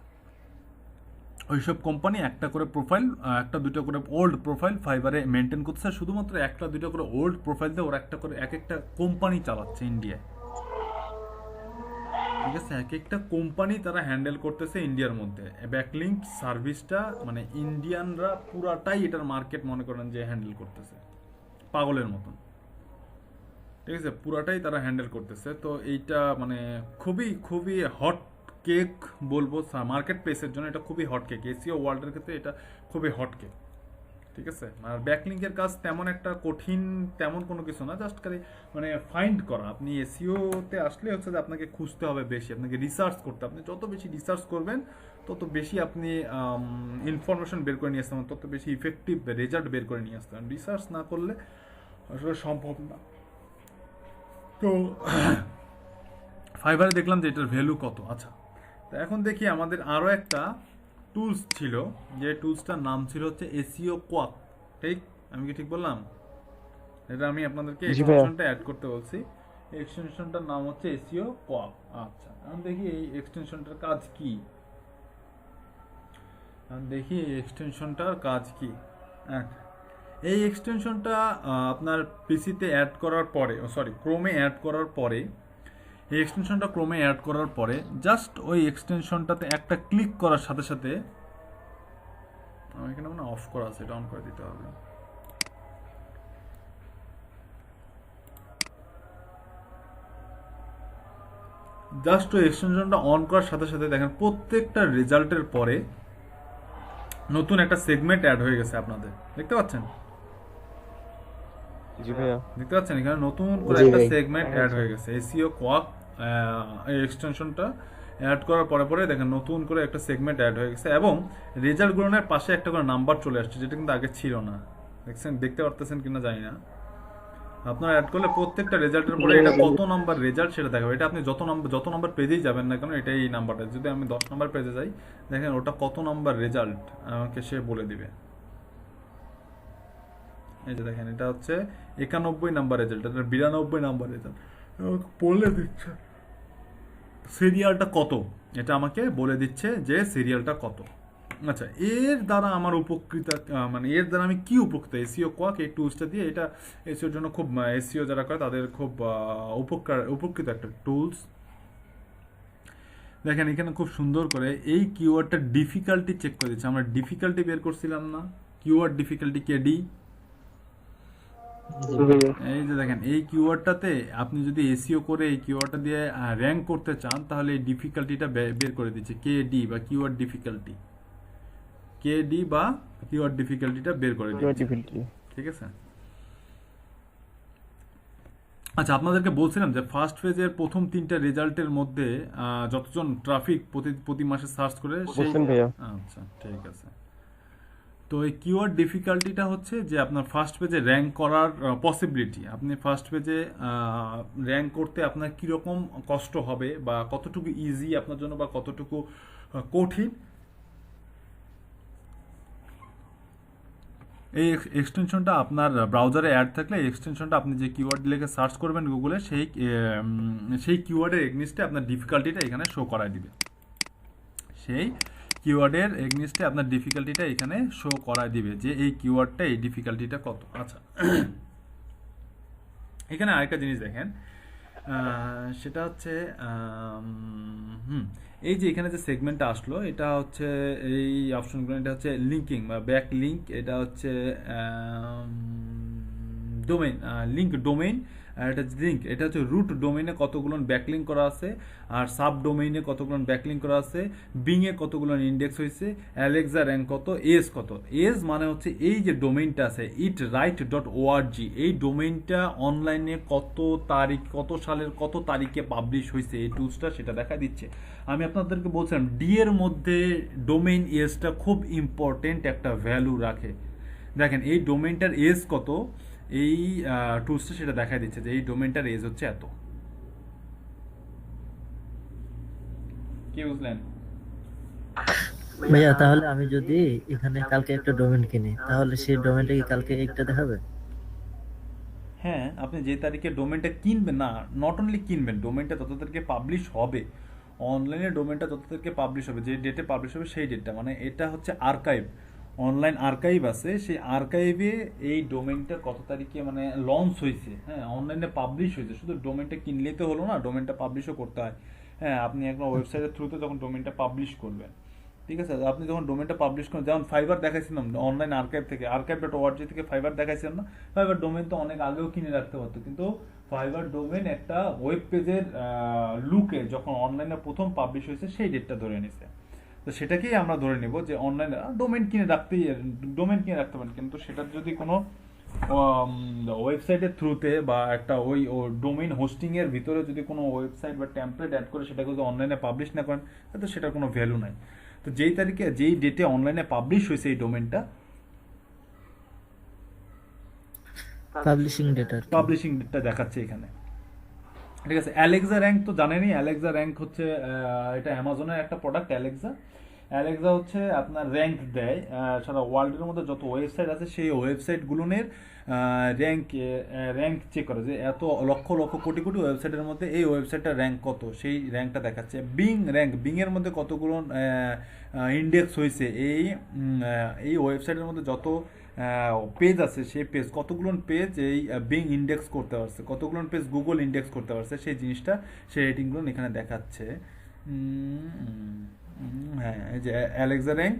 ওইসব কোম্পানি একটা করে প্রোফাইল, 1-2টা করে ওল্ড প্রোফাইল ফাইবারে মেনটেন করছে, শুধুমাত্র 1-2টা করে ওল্ড প্রোফাইল দিয়ে ওরা একটা করে এক একটা কোম্পানি চালাচ্ছে ইন্ডিয়ায়, ঠিক আছে। এক একটা কোম্পানি তারা হ্যান্ডেল করতেছে ইন্ডিয়ার মধ্যে। ব্যাকলিঙ্ক সার্ভিসটা মানে ইন্ডিয়ানরা পুরাটাই এটার মার্কেট মনে করেন যে হ্যান্ডেল করতেছে পাগলের মতন, ঠিক আছে, পুরাটাই তারা হ্যান্ডেল করতেছে। তো এইটা মানে খুবই খুবই হট কেক বলবো মার্কেট প্লেসের জন্য, এটা খুবই হট কেক। এসইও ওয়ার্ল্ডের ক্ষেত্রে এটা খুবই হট কেক, ঠিক আছে। আর ব্যাকলিঙ্কের কাজ তেমন একটা কঠিন তেমন কোনো কিছু না, জাস্ট খালি মানে ফাইন্ড করা। আপনি এসইওতে আসলে হচ্ছে যে আপনাকে খুঁজতে হবে বেশি, আপনাকে রিসার্চ করতে হবে। আপনি যত বেশি রিসার্চ করবেন তত বেশি আপনি ইনফরমেশন বের করে নিয়ে আসতে পারেন, তত বেশি ইফেক্টিভ রেজাল্ট বের করে নিয়ে আসতে পারেন। রিসার্চ না করলে আসলে সম্ভব না। তো ফাইবারে দেখলাম যে এটার ভ্যালু কত। আচ্ছা তো এখন দেখি আমাদের আরও একটা টুলস ছিল, যে টুলসটার নাম ছিল হচ্ছে এসইও কোয়াক, ঠিক? আমি কি ঠিক বললাম? এটা আমি আপনাদেরকে এক্সটেনশনটা অ্যাড করতে বলছি। এক্সটেনশনটার নাম হচ্ছে এসইও কোয়াক। আচ্ছা আমি দেখি এই এক্সটেনশনটার কাজ কি, এই এক্সটেনশনটা আপনার পিসিতে অ্যাড করার পরে, ক্রোমে অ্যাড করার পরে, এই এক্সটেনশনটা ক্রোমে অ্যাড করার পরে জাস্ট ওই এক্সটেনশনটাতে একটা ক্লিক করার সাথে সাথে আমার এখানে মানে অফ করা আছে, এটা অন করে দিতে হবে। জাস্ট ওই এক্সটেনশনটা অন করার সাথে সাথে দেখেন প্রত্যেকটা রেজাল্টের পরে নতুন একটা সেগমেন্ট অ্যাড হয়ে গেছে আপনাদের, দেখতে পাচ্ছেন? জি ভাইয়া। দেখতে পাচ্ছেন এখানে নতুন করে জি একটা ভাই। সেগমেন্ট অ্যাড হয়ে গেছে। এসইও কোয়াক এই এক্সটেনশনটা অ্যাড করার পরে পরে দেখেন নতুন করে একটা সেগমেন্ট অ্যাড হয়ে গেছে এবং রেজাল্ট গুলোনের পাশে একটা করে নাম্বার চলে আসছে, যেটা কিন্তু আগে ছিল না। দেখছেন, দেখতে পারতেছেন কিনা জানি না। আপনারা অ্যাড করলে প্রত্যেকটা রেজাল্টের পরে এটা কত নাম্বার রেজাল্ট সেটা দেখাবে। এটা আপনি যত নাম্বার পেজেই যাবেন না কেন, এটা এই নাম্বারটা। যদি আমি 10 নাম্বার পেজে যাই, দেখেন ওটা কত নাম্বার রেজাল্ট আমাকে সে বলে দিবে। এই যে দেখেন, এটা হচ্ছে 91 নাম্বার রেজাল্ট, এটা 92 নাম্বার রেজাল্ট বলে দিচ্ছে। সিরিয়ালটা কত এটা আমাকে বলে দিচ্ছে যে সিরিয়ালটা কত। আচ্ছা, এর দ্বারা আমার উপকৃত মানে এর দ্বারা আমি কি উপকৃত? এসইও কোয়াক এই টুলসটা দিয়ে, এটা এসইওর জন্য খুব, এসইও যারা করে তাদের খুব উপকৃত একটা টুলস। দেখেন এখানে খুব সুন্দর করে এই কিওয়ার্ডটা ডিফিকাল্টি চেক করে দিচ্ছে। আমরা ডিফিকাল্টি বের করছিলাম না, কিওয়ার্ড ডিফিকাল্টি কেডি। এই যে দেখেন এই কিওয়ার্ডটাতে আপনি যদি এসইও করে এই কিওয়ার্ডটা দিয়ে র্যাঙ্ক করতে চান, তাহলে এই ডিফিকাল্টিটা বের করে দিচ্ছে, কেডি বা কিওয়ার্ড ডিফিকাল্টি, কেডি বা কিওয়ার্ড ডিফিকাল্টিটা বের করে দিচ্ছে। ঠিক আছে। আচ্ছা, আপনাদেরকে বলছিলাম যে ফার্স্ট ফেজের প্রথম 3টা রেজাল্টের মধ্যে যতজন ট্রাফিক প্রতি মাসে সার্চ করে সেই, আচ্ছা ঠিক আছে। তো এই কিওয়ার্ড ডিফিকাল্টিটা হচ্ছে যে আপনার ফার্স্ট পেজে র্যাঙ্ক করার পসিবিলিটি। আপনি ফার্স্ট পেজে র্যাঙ্ক করতে আপনার কীরকম কষ্ট হবে বা কতটুকু ইজি আপনার জন্য বা কতটুকু কঠিন, এই এক্সটেনশনটা আপনার ব্রাউজারে অ্যাড থাকলে এই এক্সটেনশনটা আপনি যে কিওয়ার্ড লিখে সার্চ করবেন গুগলে, সেই কিওয়ার্ডের এগনিস্টে আপনার ডিফিকাল্টিটা এখানে শো করায় দিবে। সেই কিওয়ার্ডের এগনিস্টে আপনার ডিফিকাল্টিটা এখানে শো করায় দিবে যে এই কিওয়ার্ডটা, এই ডিফিকাল্টিটা কত। আচ্ছা, এখানে আরেকটা জিনিস দেখেন, সেটা হচ্ছে এই যে এখানে যে সেগমেন্টটা আসলো, এটা হচ্ছে এই অপশনগুলো, এটা হচ্ছে লিঙ্কিং বা ব্যাক লিঙ্ক, এটা হচ্ছে ডোমেইন লিঙ্ক, ডোমেইন, আর এটা লিঙ্ক, এটা হচ্ছে রুট ডোমেইনে কতগুলো ব্যাকলিঙ্ক করা আছে, আর সাব ডোমেইনে কতগুলো ব্যাকলিঙ্ক করা আছে, বিংয়ে কতগুলো ইন্ডেক্স হয়েছে, অ্যালেক্সা র্যাঙ্ক কত, এজ কত। এজ মানে হচ্ছে এই যে ডোমেইনটা আছে itright.org, এই ডোমেইনটা অনলাইনে কত তারিখ, কত সালের কত তারিখে পাবলিশ হয়েছে, এই টুলসটা সেটা দেখা দিচ্ছে। আমি আপনাদেরকে বলছিলাম ডি এর মধ্যে ডোমেইন এজটা খুব ইম্পর্টেন্ট একটা ভ্যালু রাখে। দেখেন এই ডোমেইনটার এজ কত, এই টুলসটা সেটা দেখা দিচ্ছে যে এই ডোমেইনটার এজ হচ্ছে এত। কি বুঝলেন ভাইয়া? তাহলে আমি যদি এখানে কালকে একটা ডোমেইন কিনি, তাহলে সেই ডোমেইনটা কি কালকে একটা দেখাবে? হ্যাঁ, আপনি যে তারিখে ডোমেইনটা কিনবেন, না নট অনলি কিনবেন, ডোমেইনটা যত তারিখে পাবলিশ হবে, অনলাইনে ডোমেইনটা যত তারিখে পাবলিশ হবে, যে ডেটে পাবলিশ হবে সেই ডেটটা, মানে এটা হচ্ছে আর্কাইভ, অনলাইন আর্কাইভ আছে, সেই আর্কাইভে এই ডোমেইনটা কত তারিখে মানে লঞ্চ হয়েছে, হ্যাঁ অনলাইনে পাবলিশ হয়েছে। শুধু ডোমেইনটা কিনলেই তো হলো না, ডোমেইনটা পাবলিশও করতে হয়। হ্যাঁ, আপনি একটা ওয়েবসাইটের থ্রুতে যখন ডোমেইনটা পাবলিশ করবেন, ঠিক আছে, আপনি যখন ডোমেইনটা পাবলিশ করেন, যেমন ফাইবার দেখাইছিলাম অনলাইন আর্কাইভ থেকে, archive.org থেকে ফাইবার দেখাইছিলাম না, ফাইবার ডোমেইন তো অনেক আগেও কিনে রাখতে পারতো, কিন্তু ফাইবার ডোমেইন একটা ওয়েব পেজের লুকে যখন অনলাইনে প্রথম পাবলিশ হয়েছে সেই ডেটটা ধরে নিছে। তো সেটাকেই আমরা ধরে নেব যে অনলাইনে ডোমেইন কিনে রাখতে পারেন, কিন্তু সেটার যদি কোনো ওয়েবসাইটের থ্রুতে বা একটা ওই ডোমেইন হোস্টিং এর ভিতরে যদি কোনো ওয়েবসাইট বা টেমপ্লেট অ্যাড করে সেটাকে যদি অনলাইনে পাবলিশ না করেন, তাহলে সেটার কোনো ভ্যালু নাই। তো যেই তারিখে যেই ডেটে অনলাইনে পাবলিশ হয়েছে এই ডোমেইনটা, পাবলিশিং ডেটটা দেখাচ্ছে এখানে। ঠিক আছে। অ্যালেক্সা র্যাঙ্ক তো জানেনই, অ্যালেক্সা র্যাঙ্ক হচ্ছে এটা অ্যামাজনের একটা প্রোডাক্ট। অ্যালেক্সা হচ্ছে আপনার র্যাঙ্ক দেয় সারা ওয়ার্ল্ডের মধ্যে যত ওয়েবসাইট আছে সেই ওয়েবসাইটগুলোর র্যাঙ্ক চেক করে, যে এত লক্ষ লক্ষ কোটি কোটি ওয়েবসাইটের মধ্যে এই ওয়েবসাইটটার র্যাঙ্ক কত, সেই র্যাঙ্কটা দেখাচ্ছে। বিংয়ের মধ্যে কতগুলো ইন্ডেক্স হয়েছে, এই ওয়েবসাইটের মধ্যে যত পেজ আছে সেই পেজ, কতগুলো পেজ এই বিং ইন্ডেক্স করতে পারছে, কতগুলো পেজ গুগল ইন্ডেক্স করতে পারছে, সেই জিনিসটা, সেই রেটিংগুলো এখানে দেখাচ্ছে। হ্যাঁ, এই যে অ্যালেক্সা র্যাঙ্ক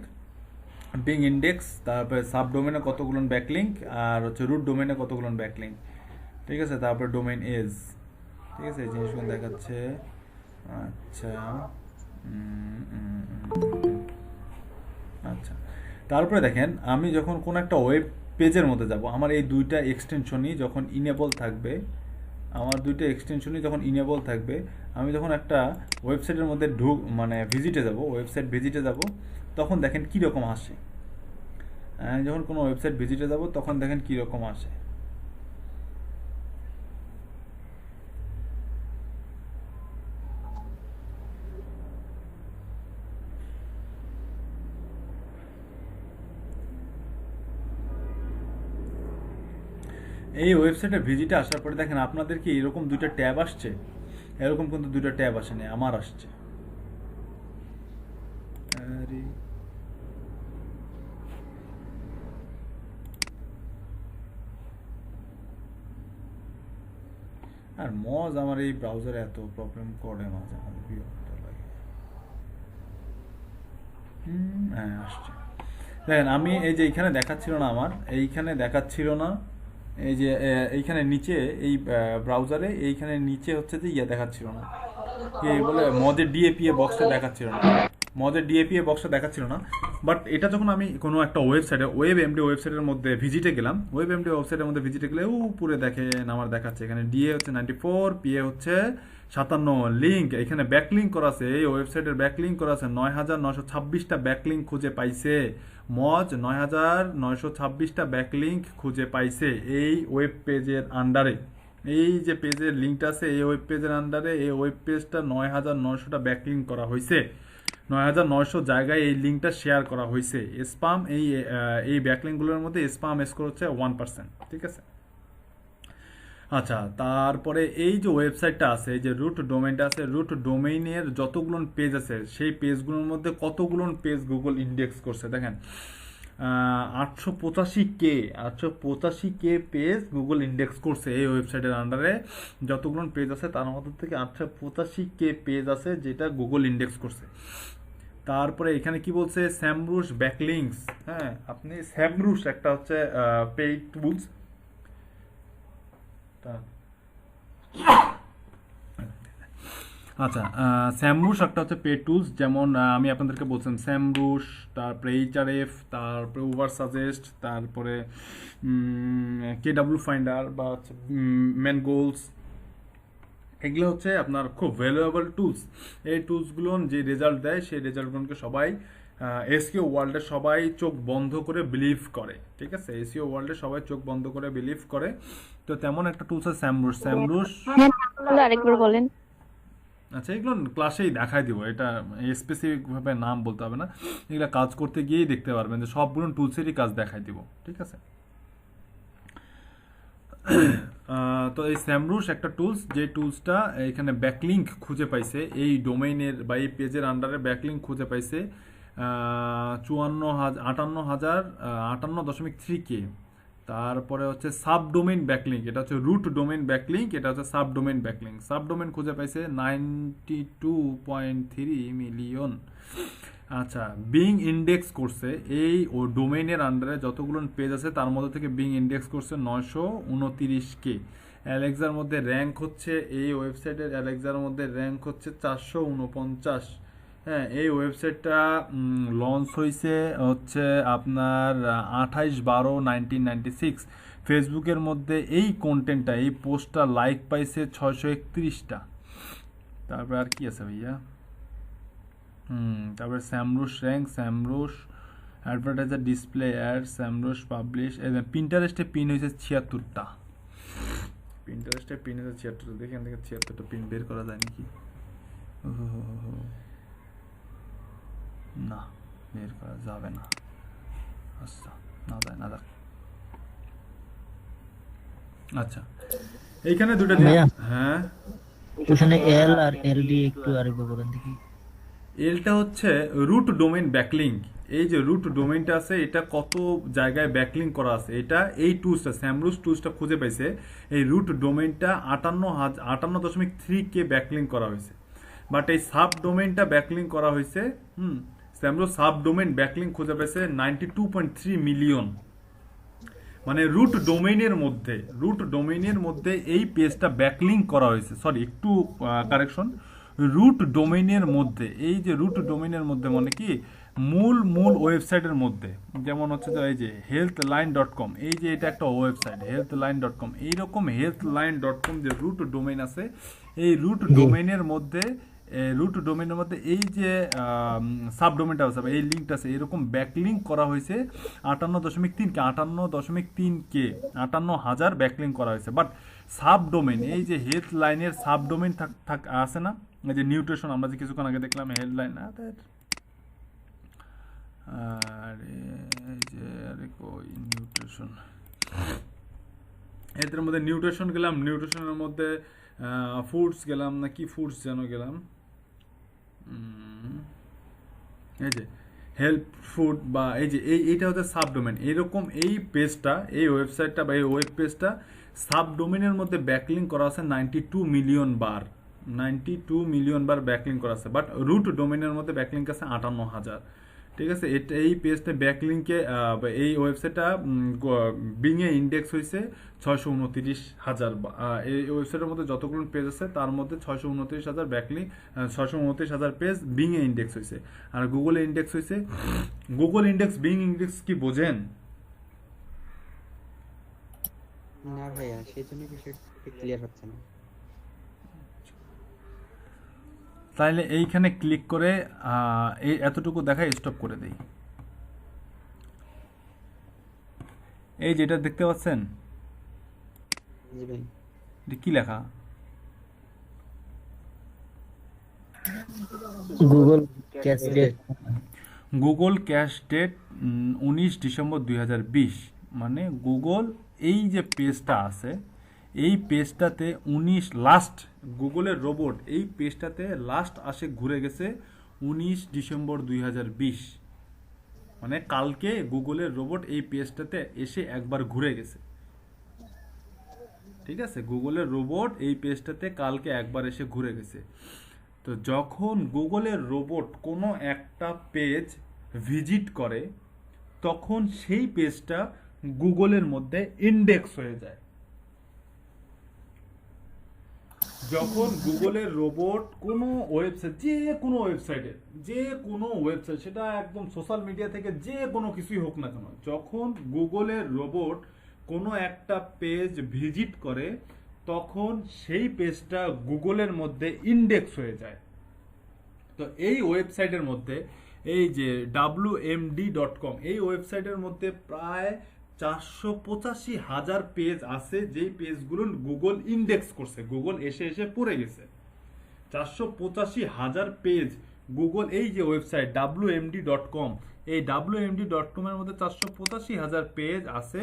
বিং ইন্ডেক্স, তারপরে সাব ডোমেনে কতগুলো ব্যাকলিঙ্ক, আর হচ্ছে রুট ডোমেনে কতগুলো ব্যাকলিঙ্ক, ঠিক আছে। তারপরে ডোমেন এজ, ঠিক আছে, এই জিনিসগুলো দেখাচ্ছে। আচ্ছা আচ্ছা, তারপরে দেখেন আমি যখন কোন একটা ওয়েব পেজের মধ্যে যাব, আমার এই দুইটা এক্সটেনশনই যখন ইনেবল থাকবে, আমি যখন একটা ওয়েবসাইটের মধ্যে মানে ওয়েবসাইট ভিজিটে যাব, তখন দেখেন কীরকম আসে। যখন কোনো ওয়েবসাইট ভিজিটে যাব তখন দেখেন কীরকম আসে। এই ওয়েবসাইটে ভিজিটে আসার পরে দেখেন আপনাদের কি এরকম দুইটা ট্যাব আসছে? এরকম কিন্তু দুইটা ট্যাব আসেনি, আমার আসছে। আরে আর মজ আমার এই ব্রাউজারে এত প্রবলেম করে, মাঝে মাঝে বিরক্ত লাগে। হ্যাঁ আসছে। দেখেন আমি এই যে এইখানে দেখাচ্ছিল না, আমার এইখানে দেখাচ্ছিল না, এই যে এইখানে নিচে এই ব্রাউজারে এইখানে নিচে হচ্ছে যে দেখাচ্ছিল না, কি বলে মদের ডিএপিএ বক্সটা দেখাচ্ছিল না, বাট এটা যখন আমি কোনো একটা ওয়েবসাইটে ওয়েবসাইটের মধ্যে ভিজিটে গেলাম, উপরে দেখেন আমার দেখাচ্ছে এখানে ডিএ হচ্ছে 94, পিএ হচ্ছে 57, লিঙ্ক এখানে ব্যাকলিঙ্ক করা আছে, এই ওয়েবসাইটের ব্যাকলিঙ্ক করা আছে 9926টা ব্যাকলিঙ্ক খুঁজে পাইছে। মজ 9926টা ব্যাকলিঙ্ক খুঁজে পাইছে এই ওয়েব পেজের আন্ডারে। এই যে পেজের লিঙ্কটা আছে এই ওয়েব পেজের আন্ডারে, এই ওয়েব পেজটা 9900টা ব্যাকলিঙ্ক করা হয়েছে, 9900 জায়গায় এই লিঙ্কটা শেয়ার করা হয়েছে। স্প্যাম এই ব্যাকলিঙ্কগুলোর মধ্যে স্প্যাম স্কোর হচ্ছে 1%, ঠিক আছে। আচ্ছা, তারপরে এই যে ওয়েবসাইটটা আছে, এই যে রুট ডোমেইনটা আছে, রুট ডোমেইনের যতগুলো পেজ আছে সেই পেজগুলোর মধ্যে কতগুলো পেজ গুগল ইন্ডেক্স করছে দেখেন। 885K পেজ গুগল ইন্ডেক্স করছে এই ওয়েবসাইটের আন্ডারে। যতগুলো পেজ আছে তার মধ্যে থেকে 885K পেজ আছে যেটা গুগল ইন্ডেক্স করছে। তারপরে এখানে কি বলছে, স্যামরুশ ব্যাকলিংকস। হ্যাঁ, আপনি স্যামরুশ একটা হচ্ছে পেইড টুলস, আচ্ছা স্যামরুশ একটা হচ্ছে পেড টুলস, যেমন আমি আপনাদেরকে বলছিলাম স্যামরুশ, তারপরে এইচআরএফ, তারপরে ওভার সাজেস্ট, তারপরে কেডাব্লিউ ফাইন্ডার বা হচ্ছে ম্যানগোলস, এগুলো হচ্ছে আপনার খুব ভ্যালুয়েবল টুলস। এই টুলসগুলো যে রেজাল্ট দেয় সেই রেজাল্টগুলোকে সবাই এসইও ওয়ার্ল্ডে সবাই চোখ বন্ধ করে বিলিভ করে, ঠিক আছে। এসইও ওয়ার্ল্ডে সবাই চোখ বন্ধ করে বিলিভ করে। তো তেমন একটা টুলস আছে স্যামরুশ। আরেকবার বলেন। আচ্ছা, এগুলো ক্লাসেই দেখাই দিব, এটা স্পেসিফিকভাবে নাম বলতে হবে না, এগুলো কাজ করতে গিয়েই দেখতে পারবেন যে সবগুলো টুলসেরই কাজ দেখাই দিব, ঠিক আছে। তো এই স্যামরুশ একটা টুলস, যে টুলসটা এখানে ব্যাকলিঙ্ক খুঁজে পাইছে, এই ডোমেইনের বা এই পেজের আন্ডারে ব্যাকলিঙ্ক খুঁজে পাইছে 58.3K। তারপরে হচ্ছে সাব ডোমেইন ব্যাকলিঙ্ক, এটা হচ্ছে রুট ডোমেইন ব্যাকলিঙ্ক, এটা হচ্ছে sub domain backlink. Sub domain খুঁজে পাইছে 92.3 মিলিয়ন। আচ্ছা, বিং ইন্ডেক্স করছে এই ও ডোমেইনের আন্ডারে যতগুলো পেজ আছে তার মধ্যে থেকে বিং ইন্ডেক্স করছে 929K। অ্যালেক্সার মধ্যে র্যাঙ্ক হচ্ছে, এই ওয়েবসাইটের অ্যালেক্সার মধ্যে র্যাঙ্ক হচ্ছে 449। হ্যাঁ, এই ওয়েবসাইটটা লঞ্চ হয়েছে হচ্ছে আপনার 28/12/1996। ফেসবুকের মধ্যে এই কন্টেন্টটা, এই পোস্টটা লাইক পাইছে 631টা। তারপরে আর কি আছে ভাইয়া, তারপরে Semrush rank, Semrush advertiser display ad, Semrush publish. পিন্টারেস্টে পিন হয়েছে 76টা, পিন্টারেস্টে পিন হয়েছে 76টা। দেখি এখান থেকে 76টা পিন বের করা যায় নাকি? না, বের করা যাবে না। আচ্ছা, না যায় না যাক। আচ্ছা, এইখানে দুটো, হ্যাঁ ওখানে এল আর এলডি একটু আরেকবার বলেন দেখি। এলটা হচ্ছে রুট ডোমেইন ব্যাকলিঙ্ক। এই যে রুট ডোমেইনটা আছে এটা কত জায়গায় ব্যাকলিঙ্ক করা আছে, এটা এই টুলসটা স্যামরুশ টুলসটা খুঁজে পাইছে। এই রুট ডোমেইনটা 58.3K ব্যাকলিঙ্ক করা হয়েছে, বাট এই সাব ডোমেইনটা ব্যাকলিঙ্ক করা হয়েছে স্যামরো সাবডোমেন ব্যাকলিংক খুঁজে পেয়েছে 92.3 মিলিয়ন। মানে রুট ডোমেইনের মধ্যে এই পেজটা ব্যাকলিংক করা হয়েছে, সরি একটু কারেকশন, রুট ডোমেইনের মধ্যে, এই যে রুট ডোমেইনের মধ্যে মানে কি মূল ওয়েবসাইটের মধ্যে, যেমন হচ্ছে যে এই যে healthline.com, এই যে এটা একটা ওয়েবসাইট healthline.com, এইরকম healthline.com যে রুট ডোমেইন আছে, এই রুট ডোমেইনের মধ্যে এই যে সাবডোমেনটা আছে, এই লিঙ্কটা আছে, এরকম ব্যাকলিংক করা হয়েছে 58.3K ব্যাকলিংক করা হয়েছে। বাট সাবডোমেন, এই যে হেল্থলাইনের সাবডোমেন আছে না, এই যে নিউট্রিশন, আমরা যে কিছুক্ষণ আগে দেখলাম হেডলাইন, নিউট্রিশন, এদের মধ্যে নিউট্রিশন গেলাম, নিউট্রিশনের মধ্যে ফুডস গেলাম, না কি ফুডস যেন গেলাম, এই যে হেল্প ফুড, বা এই যে এইটা হচ্ছে সাবডোমেন। এরকম এই পেজটা, এই ওয়েবসাইটটা বা এই ওয়েব পেজটা সাবডোমেনের মধ্যে ব্যাকলিংক করা আছে 92 মিলিয়ন বার ব্যাকলিংক করা আছে। বাট রুট ডোমেনের মধ্যে ব্যাকলিংক আছে 58,000। ঠিক আছে, এটা এই পেজটা ব্যাকলিংকে, এই ওয়েবসাইটটা বিংয়ে ইন্ডেক্স হয়েছে 629,000। এই ওয়েবসাইটের মধ্যে যতগুলো পেজ আছে তার মধ্যে 629,000 ব্যাকলিংক, 629,000 পেজ বিংয়ে ইন্ডেক্স হয়েছে। আর গুগলে ইন্ডেক্স হয়েছে, গুগল ইন্ডেক্স, বিং ইন্ডেক্স কি বোঝেন? না ভাইয়া, সেই জন্য বিষয়টা ক্লিয়ার হচ্ছে না। তাইলে এইখানে ক্লিক করে এই এতটুকু দেখায় স্টপ করে দেই। এই যেটা দেখতে পাচ্ছেন, জি ভাই। এটা কি লেখা? Google cache date, Google cache date 19 December 2020। মানে গুগল এই যে পেজটা আছে, এই পেজটাতে লাস্ট গুগলের রোবট এই পেজটাতে লাস্ট আসে ঘুরে গেছে 19 ডিসেম্বর 2020। মানে কালকে গুগলের রোবট এই পেজটাতে এসে একবার ঘুরে গেছে। ঠিক আছে, গুগলের রোবট এই পেজটাতে কালকে একবার এসে ঘুরে গেছে। তো যখন গুগলের রোবট কোনো একটা পেজ ভিজিট করে, তখন সেই পেজটা গুগলের মধ্যে ইন্ডেক্স হয়ে যায়। যখন গুগলের রোবট কোনো ওয়েবসাইট, যে কোনো ওয়েবসাইট, সেটা একদম সোশ্যাল মিডিয়া থেকে যে কোনো কিছুই হোক না কেন, যখন গুগলের রোবট কোনো একটা পেজ ভিজিট করে, তখন সেই পেজটা গুগলের মধ্যে ইন্ডেক্স হয়ে যায়। তো এই ওয়েবসাইটের মধ্যে, এই যে wmd.com, এই ওয়েবসাইটের মধ্যে প্রায় 485,000 পেজ আছে, যেই পেজগুলো গুগল ইন্ডেক্স করছে, গুগল এসে পড়ে গেছে। 485,000 পেজ গুগল, এই যে ওয়েবসাইট wmd.com, এই wmd.com এর মধ্যে 485,000 পেজ আছে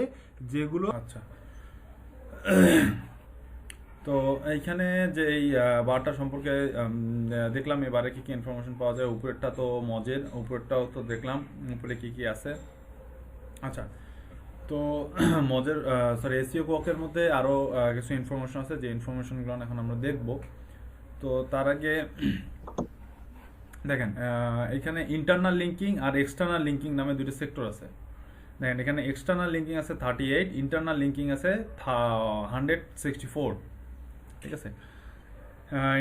যেগুলো, আচ্ছা। তো এইখানে যে এই বারটা সম্পর্কে দেখলাম, এবারে কি কি ইনফরমেশন পাওয়া যায়। উপরেরটা তো মজের, উপরেরটাও তো দেখলাম উপরে কি কি আছে। আচ্ছা, তো মজের এসইও কোয়াকের মধ্যে আরও কিছু ইনফরমেশন আছে, যে ইনফরমেশনগুলো এখন আমরা দেখব। তো তার আগে দেখেন, এখানে ইন্টারনাল লিঙ্কিং আর এক্সটার্নাল লিঙ্কিং নামে দুটো সেক্টর আছে। দেখেন, এখানে এক্সটার্নাল লিঙ্কিং আছে 38, ইন্টারনাল লিঙ্কিং আছে 164। ঠিক আছে,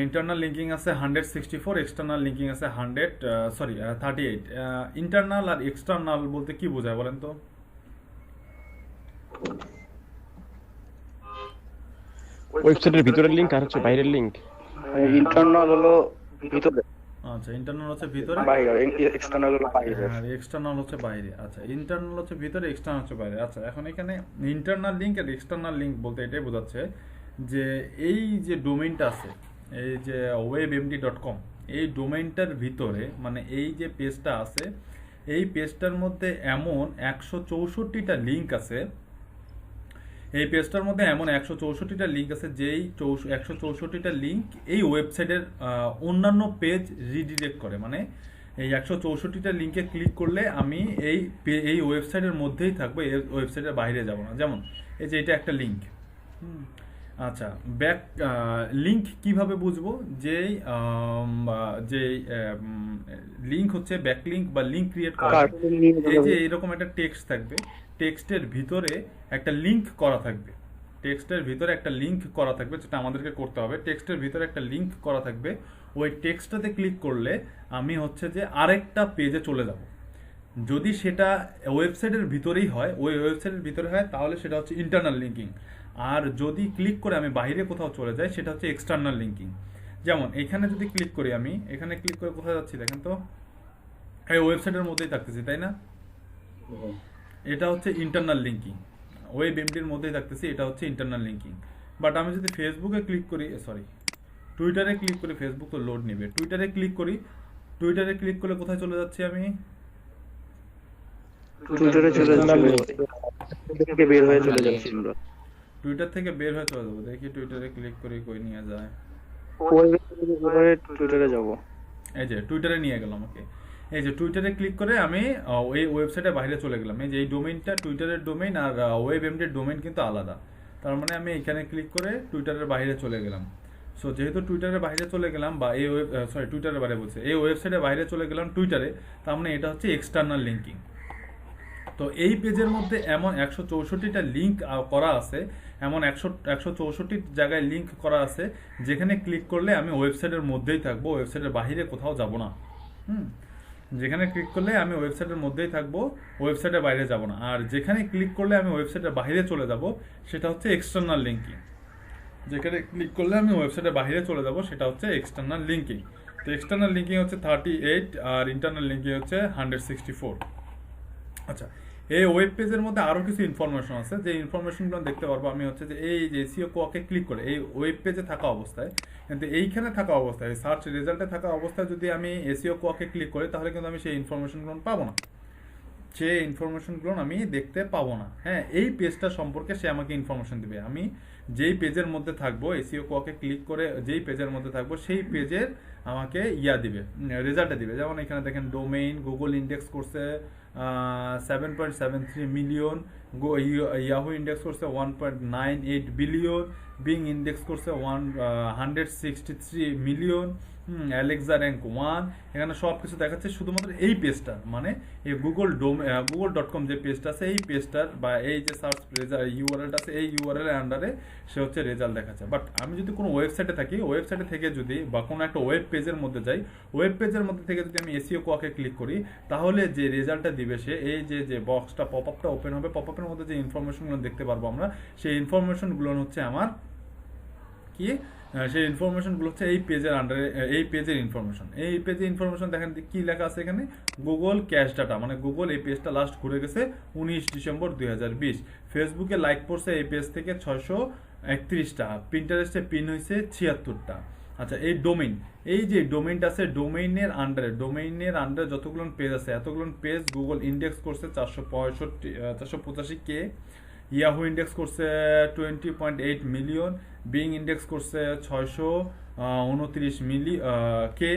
ইন্টারনাল লিঙ্কিং আছে 164, এক্সটার্নাল লিঙ্কিং আছে 38। ইন্টারনাল আর এক্সটার্নাল বলতে কি বোঝায় বলেন তো? ওয়েবসাইটের ভিতরের লিংক আর হচ্ছে বাইরের লিংক। ইন্টারনাল হলো ভিতরে, আচ্ছা, ইন্টারনাল হচ্ছে ভিতরে, বাইরে, এক্সটার্নাল হলো বাইরে। আর এক্সটার্নাল হচ্ছে বাইরে। আচ্ছা, ইন্টারনাল হচ্ছে ভিতরে, এক্সটার্নাল হচ্ছে বাইরে। আচ্ছা, এখন এখানে ইন্টারনাল লিঙ্ক আর এক্সটার্নাল লিঙ্ক বলতে এটাই বোঝাচ্ছে যে এই যে ডোমেইনটা আছে, এই যে webmd.com, এই ডোমেইনটার ভিতরে, মানে এই যে পেজটা আছে, এই পেজটার মধ্যে এমন 164টা লিঙ্ক আছে, এই পেজটার মধ্যে এমন 164টা লিঙ্ক আছে, যেই 164টা লিঙ্ক এই ওয়েবসাইটের অন্যান্য পেজ রিডিরেক্ট করে। মানে এই 164টা লিঙ্কে ক্লিক করলে আমি এই ওয়েবসাইটের মধ্যেই থাকবো, এই ওয়েবসাইটের বাইরে যাব না। যেমন এই যে এটা একটা লিঙ্ক, আচ্ছা, ব্যাক লিংক কিভাবে বুঝবো? যে লিংক হচ্ছে ব্যাক লিংক বা লিংক ক্রিয়েট করা। কার্টুন নিয়ে এই যে এরকম একটা টেক্সট থাকবে, টেক্সটের ভিতরে একটা লিংক করা থাকবে, টেক্সটের ভিতরে একটা লিংক করা থাকবে, যেটা আমাদেরকে করতে হবে। টেক্সটের ভিতরে একটা লিংক করা থাকবে, ওই টেক্সটটাতে ক্লিক করলে আমি হচ্ছে যে আরেকটা পেজে চলে যাব। যদি সেটা ওয়েবসাইটের ভিতরেই হয়, ওই ওয়েবসাইটের ভিতরে হয়, তাহলে সেটা হচ্ছে ইন্টারনাল লিঙ্কিং। আর যদি ক্লিক করে আমি বাইরে কোথাও চলে যাই, সেটা হচ্ছে এক্সটার্নাল লিঙ্কিং। যেমন এখানে যদি ক্লিক করি, আমি এখানে ক্লিক করে কোথায় যাচ্ছি দেখেন তো, এই ওয়েবসাইটের মধ্যেই থাকতেছি, তাই না? এটা হচ্ছে ইন্টারনাল লিঙ্কিং, ওয়েব এমডির মধ্যেই থাকতেছি, এটা হচ্ছে ইন্টারনাল লিঙ্কিং। বাট আমি যদি ফেসবুকে ক্লিক করি, সরি টুইটারে ক্লিক করি, ফেসবুক তো লোড নেবে, টুইটারে ক্লিক করি, টুইটারে ক্লিক করলে কোথায় চলে যাচ্ছি আমি? টুইটারে চলে থেকে বের হয়ে চলে যাচ্ছি আমরা। টুইটার থেকে বের হয়ে চলে যাবো, দেখি টুইটারে ক্লিক করি কই নিয়ে যায়। টুইটারে যাব, এই যে টুইটারে নিয়ে গেল আমাকে। এই যে টুইটারে ক্লিক করে আমি এই ওয়েবসাইটের বাইরে চলে গেলাম। এই যে এই ডোমেইনটা টুইটারের ডোমেইন আর ওয়েব এমডির ডোমেইন কিন্তু আলাদা। তার মানে আমি এখানে ক্লিক করে টুইটারের বাইরে চলে গেলাম। সো যেহেতু টুইটারের বাইরে চলে গেলাম, বা এই টুইটারের বাইরে বলছে, এই ওয়েবসাইটের বাইরে চলে গেলাম টুইটারে, তার মানে এটা হচ্ছে এক্সটার্নাল লিঙ্কিং। তো এই পেজের মধ্যে এমন 164টা লিঙ্ক করা আছে, এমন 164 জায়গায় লিঙ্ক করা আছে, যেখানে ক্লিক করলে আমি ওয়েবসাইটের মধ্যেই থাকবো, ওয়েবসাইটের বাইরে কোথাও যাব না। যেখানে ক্লিক করলে আমি ওয়েবসাইটের মধ্যেই থাকবো, ওয়েবসাইটের বাইরে যাব না। আর যেখানে ক্লিক করলে আমি ওয়েবসাইটের বাইরে চলে যাব, সেটা হচ্ছে এক্সটার্নাল লিঙ্কিং। যেখানে ক্লিক করলে আমি ওয়েবসাইটের বাইরে চলে যাব, সেটা হচ্ছে এক্সটার্নাল লিঙ্কিং। তো এক্সটার্নাল লিঙ্কিং হচ্ছে 38 আর ইন্টারনাল লিঙ্কিং হচ্ছে 164। আচ্ছা, এই ওয়েব পেজের মধ্যে আরো কিছু ইনফরমেশন আছে, যে ইনফরমেশনগুলো দেখতে পারবো আমি হচ্ছে যে এই যে এসইও কোয়াকে ক্লিক করে এই ওয়েব পেজে থাকা অবস্থায়, কিন্তু এইখানে থাকা অবস্থায়, সার্চ রেজাল্টে থাকা অবস্থায় যদি আমি এসইও কোয়াকে ক্লিক করি, তাহলে কিন্তু আমি সেই ইনফরমেশনগুলো পাবো না, সেই ইনফরমেশনগুলো আমি দেখতে পাবো না। হ্যাঁ, এই পেজটা সম্পর্কে সে আমাকে ইনফরমেশন দিবে। আমি যেই পেজের মধ্যে থাকবো, এসইও কোয়াকে ক্লিক করে যেই পেজের মধ্যে থাকবো, সেই পেজের আমাকে দিবে, রেজাল্টটা দিবে। যেমন এখানে দেখেন ডোমেইন গুগল ইন্ডেক্স করছে 7.73 মিলিয়ন, ইয়াহু ইন্ডেক্স করছে 1.98 বিলিয়ন, বিং ইন্ডেক্স করছে 163 মিলিয়ন, অ্যালেক্সা র্যাঙ্ক 1। এখানে সব কিছু দেখাচ্ছে শুধুমাত্র এই পেজটা, মানে এই google.com যে পেজটা আছে, এই পেজটার বা এই যে সার্চ ইউআরএলটা আছে, এই ইউআরএল এর আন্ডারে সে হচ্ছে রেজাল্ট দেখাচ্ছে। বাট আমি যদি কোনো ওয়েবসাইটে থাকি, ওয়েবসাইটে থেকে যদি বা কোনো একটা ওয়েব পেজের মধ্যে যাই, ওয়েব পেজের মধ্যে থেকে যদি আমি এসইও কোয়াকে ক্লিক করি, তাহলে যে রেজাল্টটা দিবে সে, এই যে বক্সটা পপআপটা ওপেন হবে, পপআপের মধ্যে যে ইনফরমেশনগুলো দেখতে পারবো আমরা, সেই ইনফরমেশনগুলো হচ্ছে আমার কি, সেই ইনফরমেশনগুলো হচ্ছে এই পেজের আন্ডারে, এই পেজের ইনফরমেশন। এই পেজের ইনফরমেশন দেখেন কি লেখা আছে এখানে, গুগল ক্যাশ ডাটা, মানে গুগল এই পেজটা লাস্ট ঘুরে গেছে 19 ডিসেম্বর 2020। ফেসবুকে লাইক পড়ছে এই পেজ থেকে 631টা, পিন্টারেস্টে পিন হয়েছে 76টা। আচ্ছা, এই ডোমেইন, এই যে ডোমেইনটা আছে, ডোমেইনের আন্ডারে যতগুলো পেজ আছে, এতগুলো পেজ গুগল ইন্ডেক্স করছে 485K, ইয়াহু ইন্ডেক্স করছে 20.8 মিলিয়ন, বিং ইন্ডেক্স করছে 629 কে।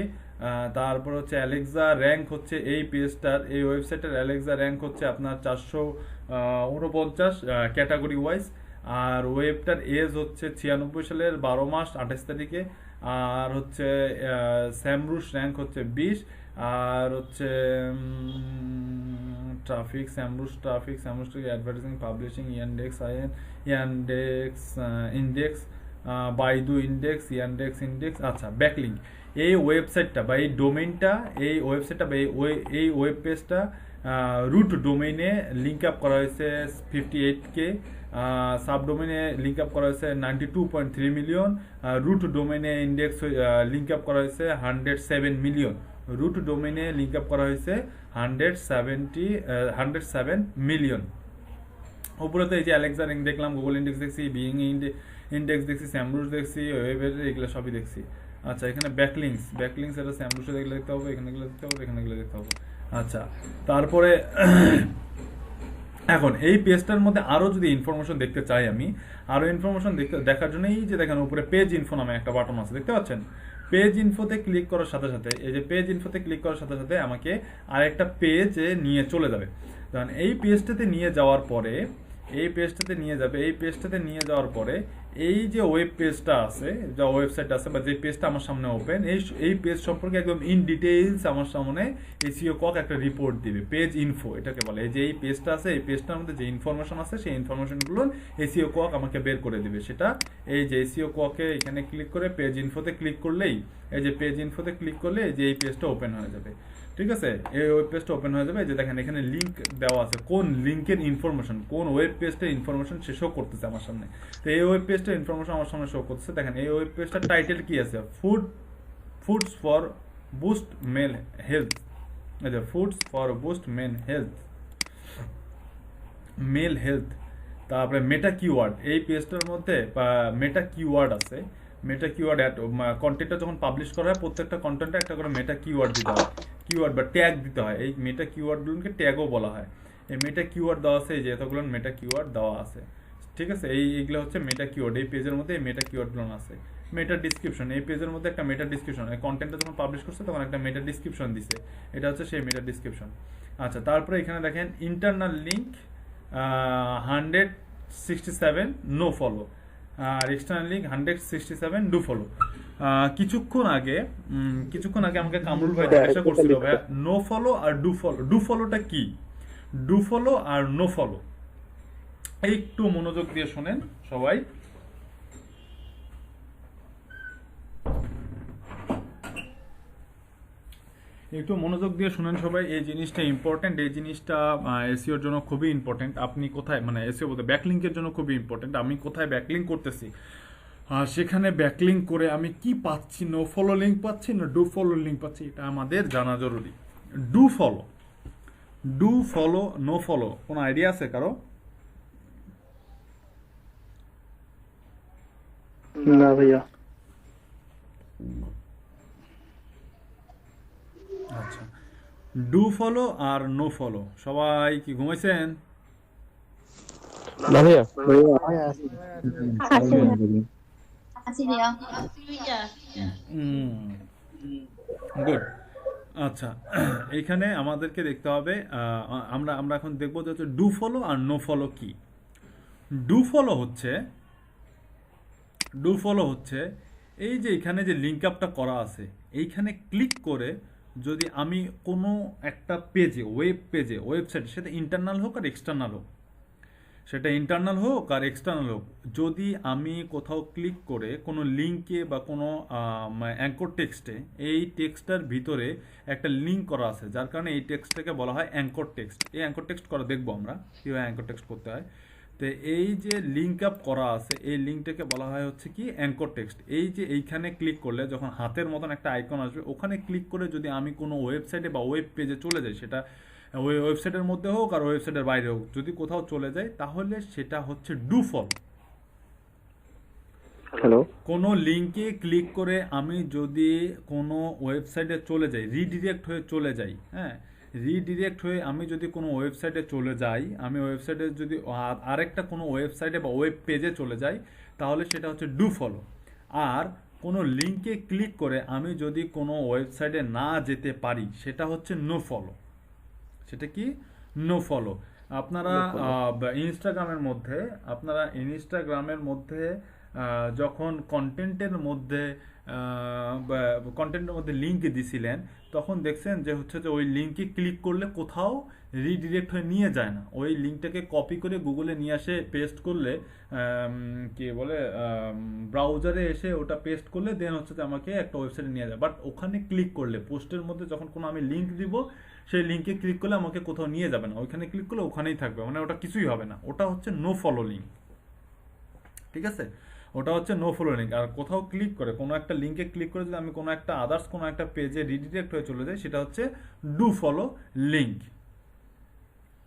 তারপর হচ্ছে অ্যালেক্সা র্যাঙ্ক হচ্ছে এই পেজটার, এই ওয়েবসাইটের অ্যালেক্সা র্যাঙ্ক হচ্ছে আপনার 449 ক্যাটাগরি ওয়াইজ। আর ওয়েবটার এজ হচ্ছে 96 সালের 12 মাস 28 তারিখে। আর হচ্ছে স্যামরুশ র্যাঙ্ক হচ্ছে 20। আর হচ্ছে ট্রাফিক, স্যামরুশ থেকে advertising, publishing, index, Baidu index, index. আচ্ছা, ব্যাকলিঙ্ক, এই ওয়েবসাইটটা বা এই ডোমেইনটা, এই ওয়েবসাইটটা বা এই ওয়েব পেজটা রুট ডোমেইনে লিঙ্ক আপ করা হয়েছে 58K, সাবডোমেইনে লিঙ্ক আপ করা হয়েছে 92.3 মিলিয়ন, রুট ডোমেইনে ইন্ডেক্স লিঙ্ক আপ করা হয়েছে 107 মিলিয়ন, রুট ডোমেইনে লিঙ্ক আপ করা হয়েছে 107 মিলিয়ন। উপরে তো এই যে অ্যালেক্সা র্যাঙ্ক দেখলাম, গুগল ইন্ডেক্স দেখছি, বিং ইন্ডেক্স দেখছি, স্যামরুশ দেখছি, ওয়েবের এগুলো সবই দেখছি। আচ্ছা, এখানে ব্যাকলিংস, এটা স্যামরুশে দেখলে দেখতে হবে, এখানে গেলে দেখতে হবে, এখানে গেলে দেখতে হবে। আচ্ছা, তারপরে এখন এই পেজটার মধ্যে আরো যদি ইনফরমেশন দেখতে চাই, আমি আরো ইনফরমেশন দেখার জন্য এই যে দেখেন উপরে পেজ ইনফো নামে একটা বাটন আছে, দেখতে পাচ্ছেন? পেজ ইনফোতে ক্লিক করার সাথে সাথে, এই যে পেজ ইনফোতে ক্লিক করার সাথে সাথে আমাকে আরেকটা পেজে নিয়ে চলে যাবে। কারণ এই পেজটাতে নিয়ে যাওয়ার পরে, এই পেজটাতে নিয়ে যাওয়ার পরে এই যে ওয়েব পেজটা আছে, যা ওয়েবসাইট আছে বা যে পেজটা আমার সামনে ওপেন, এই পেজ সম্পর্কে একদম ইন ডিটেইলস আমার সামনে এসইও কক একটা রিপোর্ট দিবে, পেজ ইনফো এটাকে বলে। এই যে এই পেজটা আছে, এই পেজটার মধ্যে যে ইনফরমেশন আছে সেই ইনফরমেশনগুলো এসইও কক আমাকে বের করে দিবে। সেটা এই যে এসইও ককে এখানে ক্লিক করে পেজ ইনফোতে ক্লিক করলেই, এই যে পেজ ইনফোতে ক্লিক করলে এই যে এই পেজটা ওপেন হয়ে যাবে। ঠিক আছে, এই ওয়েব পেজটা ওপেন হয়ে যাবে। এই যে দেখেন এখানে লিংক দেওয়া আছে, কোন লিংকের ইনফরমেশন, কোন ওয়েব পেজটার ইনফরমেশন সে শো করতেছে আমার সামনে। তো এই ওয়েব পেজটার ইনফরমেশন আমার সামনে শো করতেছে। দেখেন এই ওয়েব পেজটার টাইটেল কি আছে, foods for boost mail health. এই যে foods for boost mail health. তারপরে মেটা কিওয়ার্ড, এই পেজটার মধ্যে মেটা কিওয়ার্ড আছে। মেটা কিওয়ার্ড কন্টেন্টটা যখন পাবলিশ করা হয় প্রত্যেকটা কন্টেন্টে একটা করে মেটা কিওয়ার্ড দিতে হয়, কিওয়ার্ড বা ট্যাগ দিতে হয়। এই মেটা কিওয়ার্ডগুলোকে ট্যাগও বলা হয়। এই মেটা কিওয়ার্ড দেওয়া আছে, এই যে এতগুলো মেটা কিওয়ার্ড দেওয়া আছে। ঠিক আছে, এইগুলো হচ্ছে মেটা কিওয়ার্ড। এই পেজের মধ্যে এই মেটা কিওয়ার্ডগুলো আছে। মেটা ডিসক্রিপশন, এই পেজের মধ্যে একটা মেটা ডিসক্রিপশন, এই কন্টেন্টটা যখন পাবলিশ করছে তখন একটা মেটা ডিসক্রিপশন দিছে, এটা হচ্ছে সেই মেটা ডিসক্রিপশন। আচ্ছা, তারপরে এখানে দেখেন ইন্টারনাল লিঙ্ক 167 নো ফলো, আর এক্সটার্নাল লিঙ্ক 167 ডু ফলো। কিছুক্ষণ আগে আমাকে কামরুল ভাই জিজ্ঞাসা করছিল ভাই নো ফলো আর ডু ফলো, ডু ফলোটা কি, ডু ফলো আর নো ফলো একটু মনোযোগ দিয়ে শোনেন সবাই। একটু মনোযোগ দিয়ে শুনেন সবাই, এই জিনিসটা ইম্পর্টেন্ট, এই জিনিসটা এসইওর জন্য খুবই ইম্পর্টেন্ট। আপনি কোথায়, মানে এসইও বলতে ব্যাকলিংকের জন্য খুবই ইম্পর্টেন্ট। আমি কোথায় ব্যাকলিং করতেছি, সেখানে ব্যাকলিং করে আমি কি পাচ্ছি, নো ফলো লিঙ্ক পাচ্ছি না ডু ফলো লিঙ্ক পাচ্ছি, এটা আমাদের জানা জরুরি। ডু ফলো নো ফলো কোনো আইডিয়া আছে কারো? না ভাইয়া। আচ্ছা, ডু ফলো আর নো ফলো, সবাই কি ঘুমাইছেন? না ভাইয়া, গুড। আচ্ছা, এইখানে আমাদেরকে দেখতে হবে, আমরা এখন দেখবো যে হচ্ছে ডু ফলো আর নো ফলো কি। ডু ফলো হচ্ছে এই যে এখানে যে লিঙ্ক আপটা করা আছে, এইখানে ক্লিক করে যদি আমি কোনো একটা পেজে, ওয়েবসাইট, সেটা ইন্টারনাল হোক আর এক্সটার্নাল হোক, যদি আমি কোথাও ক্লিক করে কোনো লিঙ্কে বা কোনো অ্যাঙ্কর টেক্সটে, এই টেক্সটটার ভিতরে একটা লিঙ্ক করা আছে, যার কারণে এই টেক্সটটাকে বলা হয় অ্যাঙ্কর টেক্সট। এই অ্যাঙ্কর টেক্সট করা দেখবো আমরা কীভাবে অ্যাঙ্কর টেক্সট করতে হয়। তো এই যে লিঙ্ক আপ করা আছে, এই লিঙ্কটাকে বলা হয় হচ্ছে কি অ্যাঙ্কর টেক্সট। এই যে এইখানে ক্লিক করলে যখন হাতের মতন একটা আইকন আসবে, ওখানে ক্লিক করে যদি আমি কোনো ওয়েবসাইটে বা ওয়েব পেজে চলে যাই, সেটা ওই ওয়েবসাইটের মধ্যে হোক আর ওয়েবসাইটের বাইরে হোক, যদি কোথাও চলে যায় তাহলে সেটা হচ্ছে ডু ফলো। হ্যালো, কোনো লিঙ্কে ক্লিক করে আমি যদি কোনো ওয়েবসাইটে চলে যাই, রিডিরেক্ট হয়ে চলে যাই, হ্যাঁ, রিডিরেক্ট হয়ে আমি যদি কোনো ওয়েবসাইটে চলে যাই, আমি ওয়েবসাইটে যদি আরেকটা কোনো ওয়েবসাইটে বা ওয়েব পেজে চলে যাই, তাহলে সেটা হচ্ছে ডু ফলো। আর কোনো লিঙ্কে ক্লিক করে আমি যদি কোনো ওয়েবসাইটে না যেতে পারি, সেটা হচ্ছে নো ফলো। সেটা কি? No follow. আপনারা ইনস্টাগ্রামের মধ্যে যখন কন্টেন্টের মধ্যে লিঙ্ক দিছিলেন, তখন দেখছেন যে হচ্ছে যে ওই লিঙ্কে ক্লিক করলে কোথাও রিডিরেক্ট হয়ে নিয়ে যায় না। ওই লিঙ্কটাকে কপি করে গুগলে নিয়ে আসে পেস্ট করলে, কি বলে, ব্রাউজারে এসে ওটা পেস্ট করলে দেন হচ্ছে যে আমাকে একটা ওয়েবসাইটে নিয়ে যায়। বাট ওখানে ক্লিক করলে, পোস্টের মধ্যে যখন কোনো আমি লিঙ্ক দিব, সেই লিঙ্কে ক্লিক করলে আমাকে কোথাও নিয়ে যাবে না, ওইখানে ক্লিক করলে ওখানেই থাকবে, মানে ওটা কিছুই হবে না। ওটা হচ্ছে নো ফলো লিঙ্ক। ঠিক আছে, ওটা হচ্ছে নো ফলো লিঙ্ক। আর কোথাও ক্লিক করে, কোনো একটা লিঙ্কে ক্লিক করে যদি আমি কোনো একটা আদার্স কোনো একটা পেজে রিডিরেক্ট হয়ে চলে যাই, সেটা হচ্ছে ডু ফলো লিঙ্ক।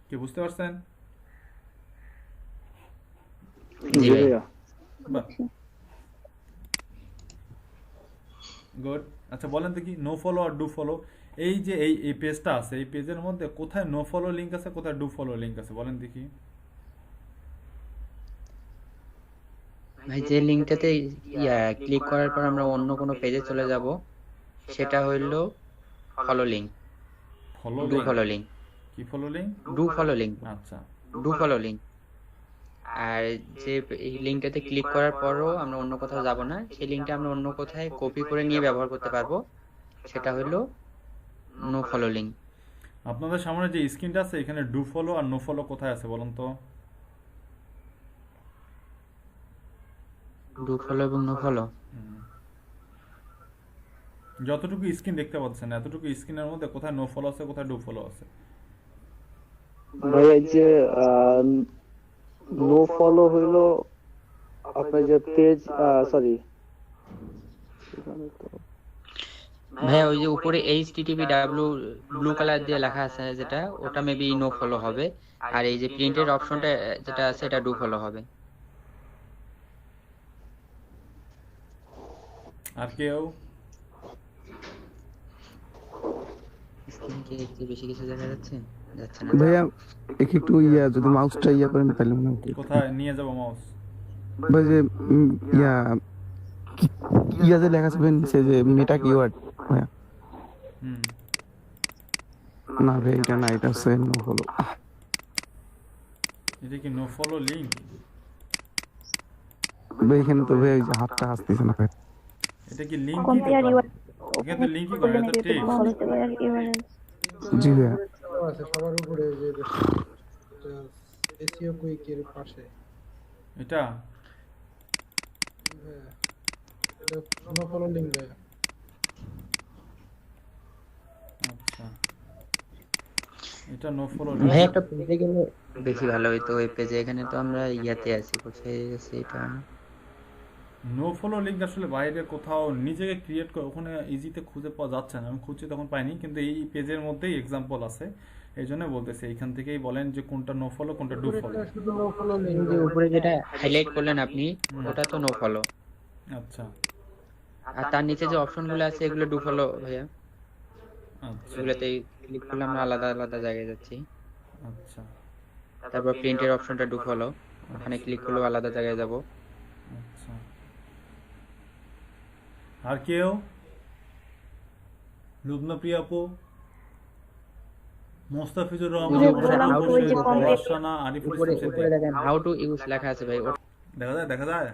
কি বুঝতে পারছেন? জি ভাইয়া। গুড। আচ্ছা, বলেন দেখি নো ফলো আর ডু ফলো, এই যে এই পেজটা আছে, এই পেজের মধ্যে কোথায় নো ফলো লিঙ্ক আছে, কোথায় ডু ফলো লিঙ্ক আছে, বলেন দেখি। ভাই, যে লিংকটাতে ক্লিক করার পর আমরা অন্য কোনো পেজে চলে যাব, সেটা হইলো follow link, dofollow link. কি follow link? Dofollow link, আচ্ছা, ডু ফলো লিংক। আর যে এই লিঙ্কটাতে ক্লিক করার পরও আমরা অন্য কোথাও যাব না, সেই লিঙ্কটা আমরা অন্য কোথায় কপি করে নিয়ে ব্যবহার করতে পারবো, সেটা হলো নো ফলো লিঙ্ক। আপনাদের সামনে যে স্ক্রিনটা আছে এখানে ডু ফলো আর নো ফলো কোথায় আছে বলুন তো? ডু ফলো এবং নো ফলো যতটুকু স্ক্রিন দেখতে পাচ্ছেন এতটুকু স্ক্রিনের মধ্যে কোথায় নো ফলো আছে কোথায় ডু ফলো আছে? ভাই এই যে নো ফলো হইলো আপনার যে পেজ, সরি ভাইয়া ওই যে উপরে HTTPW ব্লু কালার দিয়ে লেখা আছে যেটা, ওটা মেবি নো ফলো হবে, আর এই যে প্রিন্টের অপশনটা যেটা আছে এটা ডু ফলো হবে। আর কেউ? স্ক্রিনে কি একটু বেশি কিছু দেখা যাচ্ছে? যাচ্ছে না। ভাইয়া একটু যদি মাউসটা করেন তাহলে মনে হয় কোথায় নিয়ে যাবো মাউস? ভাই যে যে লেখা আছে নিচে যে মেটা কিওয়ার্ড ভাইয়া, হুম না ভাই এটা না, এটা হচ্ছে নো ফলো। এটা কি নো ফলো লিঙ্ক? ভাই এখানে তো ভাই ওই যে হাতটা আসতেছে না ভাই। এটা কি লিঙ্ক? কম্পেয়ার ইউআর এখানে তো লিঙ্কই করে এটা টেক্সট। ফলো হতে পারে আর ইউআরএল। জি ভাইয়া আছে সবার উপরে যে এসইও কুইকের পাশে। এটা হ্যাঁ, এটা নো ফলো লিংক ভাই। আচ্ছা এটা নো ফলো ভাই একটা পেজে গেলে বেশি ভালো হইতো, ওই পেজে এখানে তো আমরা ইয়াতে আছি, কোথায় গেছে এটা? নো ফলো লিঙ্ক আসলে বাইরে কোথাও নিজেকে ক্রিয়েট করে ওখানে ইজিতে খুঁজে পাওয়া যাচ্ছে না। আমি খুঁজছি তখন পাইনি, কিন্তু এই পেজের মধ্যেই এক্সাম্পল আছে, এই জন্য বলতেছি এইখান থেকেই বলেন যে কোনটা নো ফলো কোনটা ডু ফলো। শুধু নো ফলো লিংক। যে উপরে যেটা হাইলাইট করলেন আপনি ওটা তো নো ফলো, আচ্ছা আর তার নিচে যে অপশনগুলো আছে এগুলো ডু ফলো ভাইয়া। আচ্ছা এগুলোতে ক্লিক করলে আমরা আলাদা আলাদা জায়গায় যাচ্ছি। আচ্ছা তারপর প্রিন্টের অপশনটা ডু ফলো, ওখানে ক্লিক করলেও আলাদা জায়গায় যাব। আচ্ছা আর কেউ? লুবনা প্রিয়া আপু, মোস্তাফিজুর রহমান, রাশানা, আরিফুল উপরে ইসলাম উপরে দেখেন হাউ টু ইউজ লেখা আছে ভাই, দেখা যায় দেখা যায়?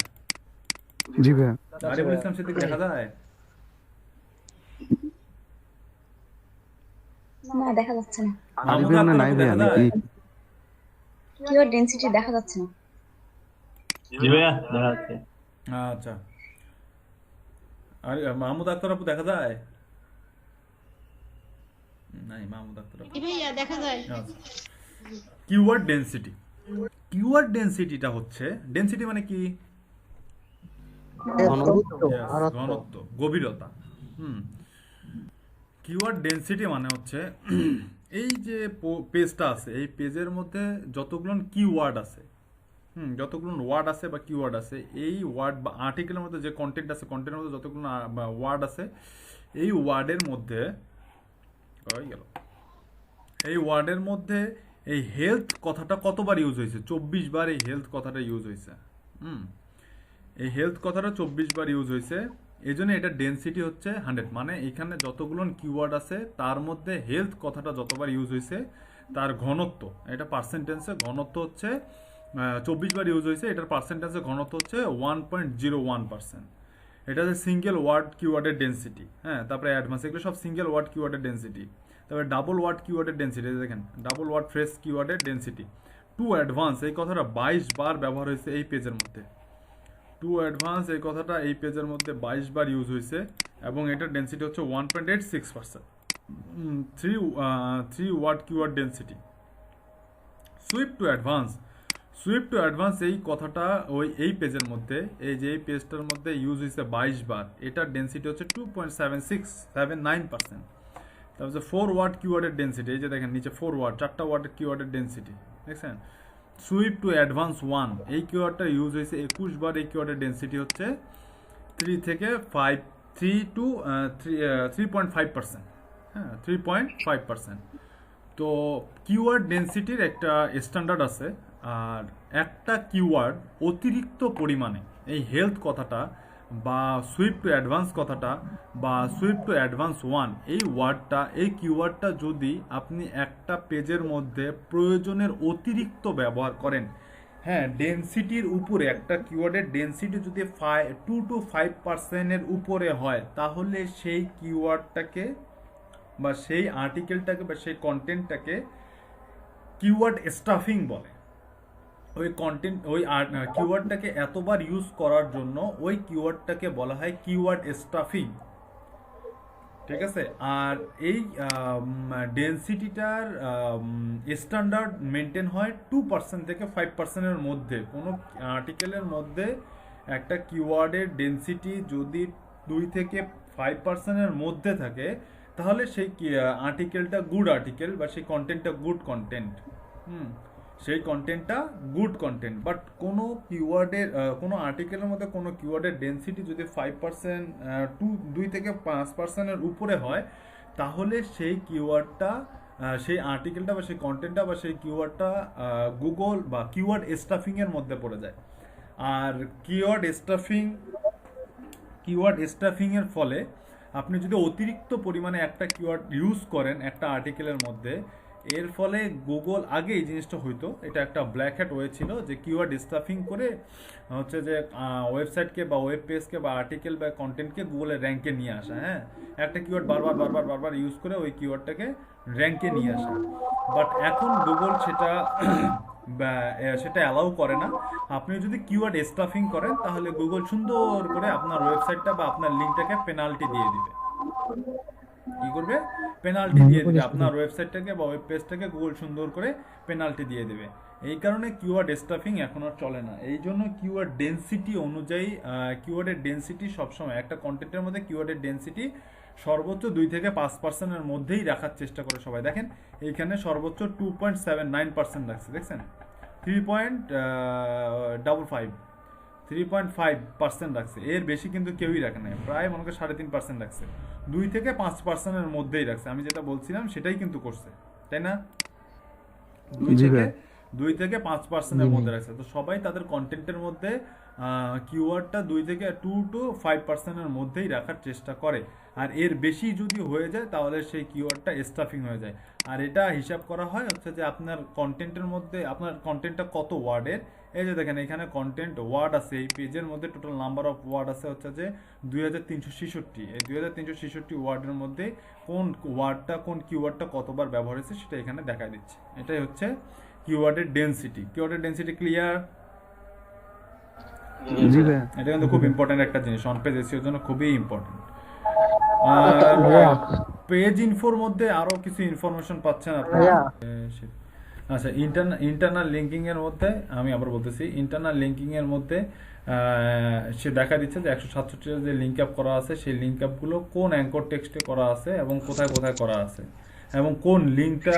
জি ভাইয়া আরিফুল ইসলাম সিদ্দিক দেখা যায়? না দেখা যাচ্ছে না। মাহমুদ আরিফুল আক্তার নাই আপু ভাইয়া দেখা যায়? নাকি? কিওয়ার্ড ডেনসিটি দেখা যাচ্ছে না। জি ভাইয়া দেখা যাচ্ছে। আচ্ছা আর মাহমুদ আক্তার আপু দেখা যায়? নাই মাহমুদ আক্তার আপু দেখা যায়। Keyword density. কিওয়ার্ড ডেনসিটিটা হচ্ছে, ডেনসিটি মানে কি? Yes, ঘনত্ব, গভীরতা। কিওয়ার্ড ডেনসিটি মানে হচ্ছে এই যে পেজটা আছে এই পেজের মধ্যে যতগুলো কিওয়ার্ড আছে, যতগুলো ওয়ার্ড আছে বা কিওয়ার্ড আছে, এই ওয়ার্ড বা আর্টিকেলের মধ্যে যে কন্টেন্ট আছে কন্টেন্টের মধ্যে যতগুলো ওয়ার্ড আছে, এই ওয়ার্ডের মধ্যে এই ওয়ার্ডের মধ্যে এই হেলথ কথাটা কতবার ইউজ হয়েছে? 24 বার এই হেলথ কথাটা ইউজ হয়েছে। এই হেলথ কথাটা 24 বার ইউজ হয়েছে, এই জন্য এটা ডেনসিটি হচ্ছে 100। মানে এখানে যতগুলো কিওয়ার্ড আছে তার মধ্যে হেলথ কথাটা যতবার ইউজ হয়েছে তার ঘনত্ব, এটা পার্সেন্টেজে ঘনত্ব হচ্ছে 24 বার ইউজ হয়েছে, এটার পার্সেন্টেজে ঘনত্ব হচ্ছে 1.01%। এটা হচ্ছে সিঙ্গেল ওয়ার্ড কিওয়ার্ডের ডেনসিটি। হ্যাঁ, তারপরে অ্যাডভান্স, এগুলো সব সিঙ্গেল ওয়ার্ড কিওয়ার্ডের ডেনসিটি। তারপরে ডাবল ওয়ার্ড কিওয়ার্ডের ডেনসিটি, দেখেন ডাবল ওয়ার্ড ফ্রেজ কিওয়ার্ডের ডেনসিটি। টু অ্যাডভান্স এই কথাটা 22 বার ব্যবহার হয়েছে এই পেজের মধ্যে। টু অ্যাডভান্স এই কথাটা এই পেজের মধ্যে 22 বার ইউজ হয়েছে এবং এটার ডেনসিটি হচ্ছে 1.86%। 3 word keyword density. Sweep to advance, sweep to advance এই কথাটা ওই এই পেজের মধ্যে, এই যে এই পেজটার মধ্যে ইউজ হয়েছে 22 বার, এটার ডেনসিটি হচ্ছে 2.79%। তারপর 4 ওয়ার্ড কিওয়ার্ডের ডেনসিটি, এই যে দেখেন নিচে 4 ওয়ার্ড, 4টা ওয়ার্ডের কিওয়ার্ডের ডেনসিটি দেখছেন। সুইপ টু অ্যাডভান্স 1 এই কিওয়ার্ডটা ইউজ হয়েছে 21 বার, এই কিওয়ার্ডের ডেনসিটি হচ্ছে 3.5%। হ্যাঁ, 3.5%। তো কিওয়ার্ড ডেনসিটির একটা স্ট্যান্ডার্ড আছে, আর একটা কিওয়ার্ড অতিরিক্ত পরিমাণে এই হেলথ কথাটা বা সুইপ টু অ্যাডভান্স কথাটা বা সুইপ টু অ্যাডভান্স 1 এই ওয়ার্ডটা, এই কিওয়ার্ডটা যদি আপনি একটা পেজের মধ্যে প্রয়োজনের অতিরিক্ত ব্যবহার করেন, হ্যাঁ, ডেনসিটির উপরে একটা কিওয়ার্ডের ডেনসিটি যদি 2 to 5% উপরে হয় তাহলে সেই কিওয়ার্ডটাকে বা সেই আর্টিকেলটাকে বা সেই কন্টেন্টটাকে কিওয়ার্ড স্টাফিং বলে। ওই কন্টেন্ট ওই কিওয়ার্ডটাকে এতবার ইউজ করার জন্য ওই কিওয়ার্ডটাকে বলা হয় কিওয়ার্ড স্টাফিং, ঠিক আছে। আর এই ডেনসিটিটার স্ট্যান্ডার্ড মেনটেন হয় 2% থেকে 5%-এর মধ্যে। কোনো আর্টিকেলের মধ্যে একটা কিওয়ার্ডের ডেনসিটি যদি 2 থেকে 5%-এর মধ্যে থাকে তাহলে সেই আর্টিকেলটা গুড আর্টিকেল বা সেই কন্টেন্টটা গুড কন্টেন্ট। সেই কন্টেন্টটা গুড কন্টেন্ট। বাট কোনো কিওয়ার্ডের কোনো আর্টিকেলের মধ্যে কোনো কিওয়ার্ডের ডেনসিটি যদি 5% 2 থেকে 5%-এর উপরে হয় তাহলে সেই কিওয়ার্ডটা সেই আর্টিকেলটা বা সেই কন্টেন্টটা বা সেই কিওয়ার্ডটা গুগল বা কিওয়ার্ড স্টাফিংয়ের মধ্যে পড়ে যায়। আর কিওয়ার্ড স্টাফিংয়ের ফলে আপনি যদি অতিরিক্ত পরিমাণে একটা কিওয়ার্ড ইউজ করেন একটা আর্টিকেলের মধ্যে, এর ফলে গুগল আগে এই জিনিসটা হইতো, এটা একটা ব্ল্যাক হ্যাট ওয়ে ছিল যে কিওয়ার্ড স্টাফিং করে হচ্ছে যে ওয়েবসাইটকে বা ওয়েব পেজকে বা আর্টিকেল বা কন্টেন্টকে গুগলের র্যাঙ্কে নিয়ে আসা। হ্যাঁ, একটা কিওয়ার্ড বারবার ইউজ করে ওই কিওয়ার্ডটাকে র্যাঙ্কে নিয়ে আসা। বাট এখন গুগল সেটা অ্যালাউ করে না। আপনি যদি কিওয়ার্ড স্টাফিং করেন তাহলে গুগল সুন্দর করে আপনার ওয়েবসাইটটা বা আপনার লিঙ্কটাকে পেনাল্টি দিয়ে দিবে। কি করবে? পেনাল্টি দিয়ে দিবে আপনার ওয়েবসাইটটাকে বা ওয়েব পেজটাকে গুগল সুন্দর করে পেনাল্টি দিয়ে দেবে। এই কারণে কিওয়ার্ড স্টাফিং এখন আর চলে না। এই জন্য কিওয়ার্ড ডেনসিটি অনুযায়ী কিওয়ার্ডের ডেনসিটি সবসময় একটা কন্টেন্টের মধ্যে কিওয়ার্ডের ডেনসিটি সর্বোচ্চ 2 থেকে 5%-এর মধ্যেই রাখার চেষ্টা করে সবাই। দেখেন এইখানে সর্বোচ্চ 2.79% রাখছে, দেখছেন 3.5% রাখছে। এর বেশি কিন্তু কেউই রাখে নাই, প্রায় মনে করি 3.5% রাখছে। 2 থেকে 5%-এর মধ্যেই রাখছে। আমি যেটা বলছিলাম সেটাই কিন্তু করছে, তাই না? 2 থেকে 5%-এর মধ্যে রাখছে। তো সবাই তাদের কন্টেন্টের মধ্যে কিওয়ার্ডটা 2 to 5%-এর মধ্যেই রাখার চেষ্টা করে। আর এর বেশি যদি হয়ে যায় তাহলে সেই কিওয়ার্ডটা স্টাফিং হয়ে যায়। আর এটা হিসাব করা হয় হচ্ছে যে আপনার কন্টেন্টের মধ্যে আপনার কন্টেন্টটা কত ওয়ার্ডের। এই যে দেখেন এখানে কন্টেন্ট ওয়ার্ড আছে, এই পেজের মধ্যে টোটাল নাম্বার অফ ওয়ার্ড আছে হচ্ছে যে 2366। এই 2366 ওয়ার্ডের মধ্যে কোন ওয়ার্ডটা কোন কিওয়ার্ডটা কতবার ব্যবহার হয়েছে সেটা এখানে দেখায় দিচ্ছে। এটাই হচ্ছে কিওয়ার্ডের ডেনসিটি। কিওয়ার্ডের ডেনসিটি ক্লিয়ার? এটা কিন্তু খুব ইম্পর্টেন্ট একটা জিনিস, অন পেজ এসইওর জন্য খুবই ইম্পর্টেন্ট। পেজ ইনফোর মধ্যে আরো কিছু ইনফরমেশন পাচ্ছেন আপনারা। আচ্ছা, ইন্টারনাল লিঙ্কিং এর মধ্যে আমি আবার বলতেছি, ইন্টারনাল লিঙ্কিং এর মধ্যে সে দেখা দিচ্ছে যে 167 যে লিঙ্ক আপ করা আছে সেই লিঙ্ক আপগুলো কোন অ্যাঙ্কর টেক্সটে করা আছে এবং কোথায় কোথায় করা আছে এবং কোন লিঙ্কটা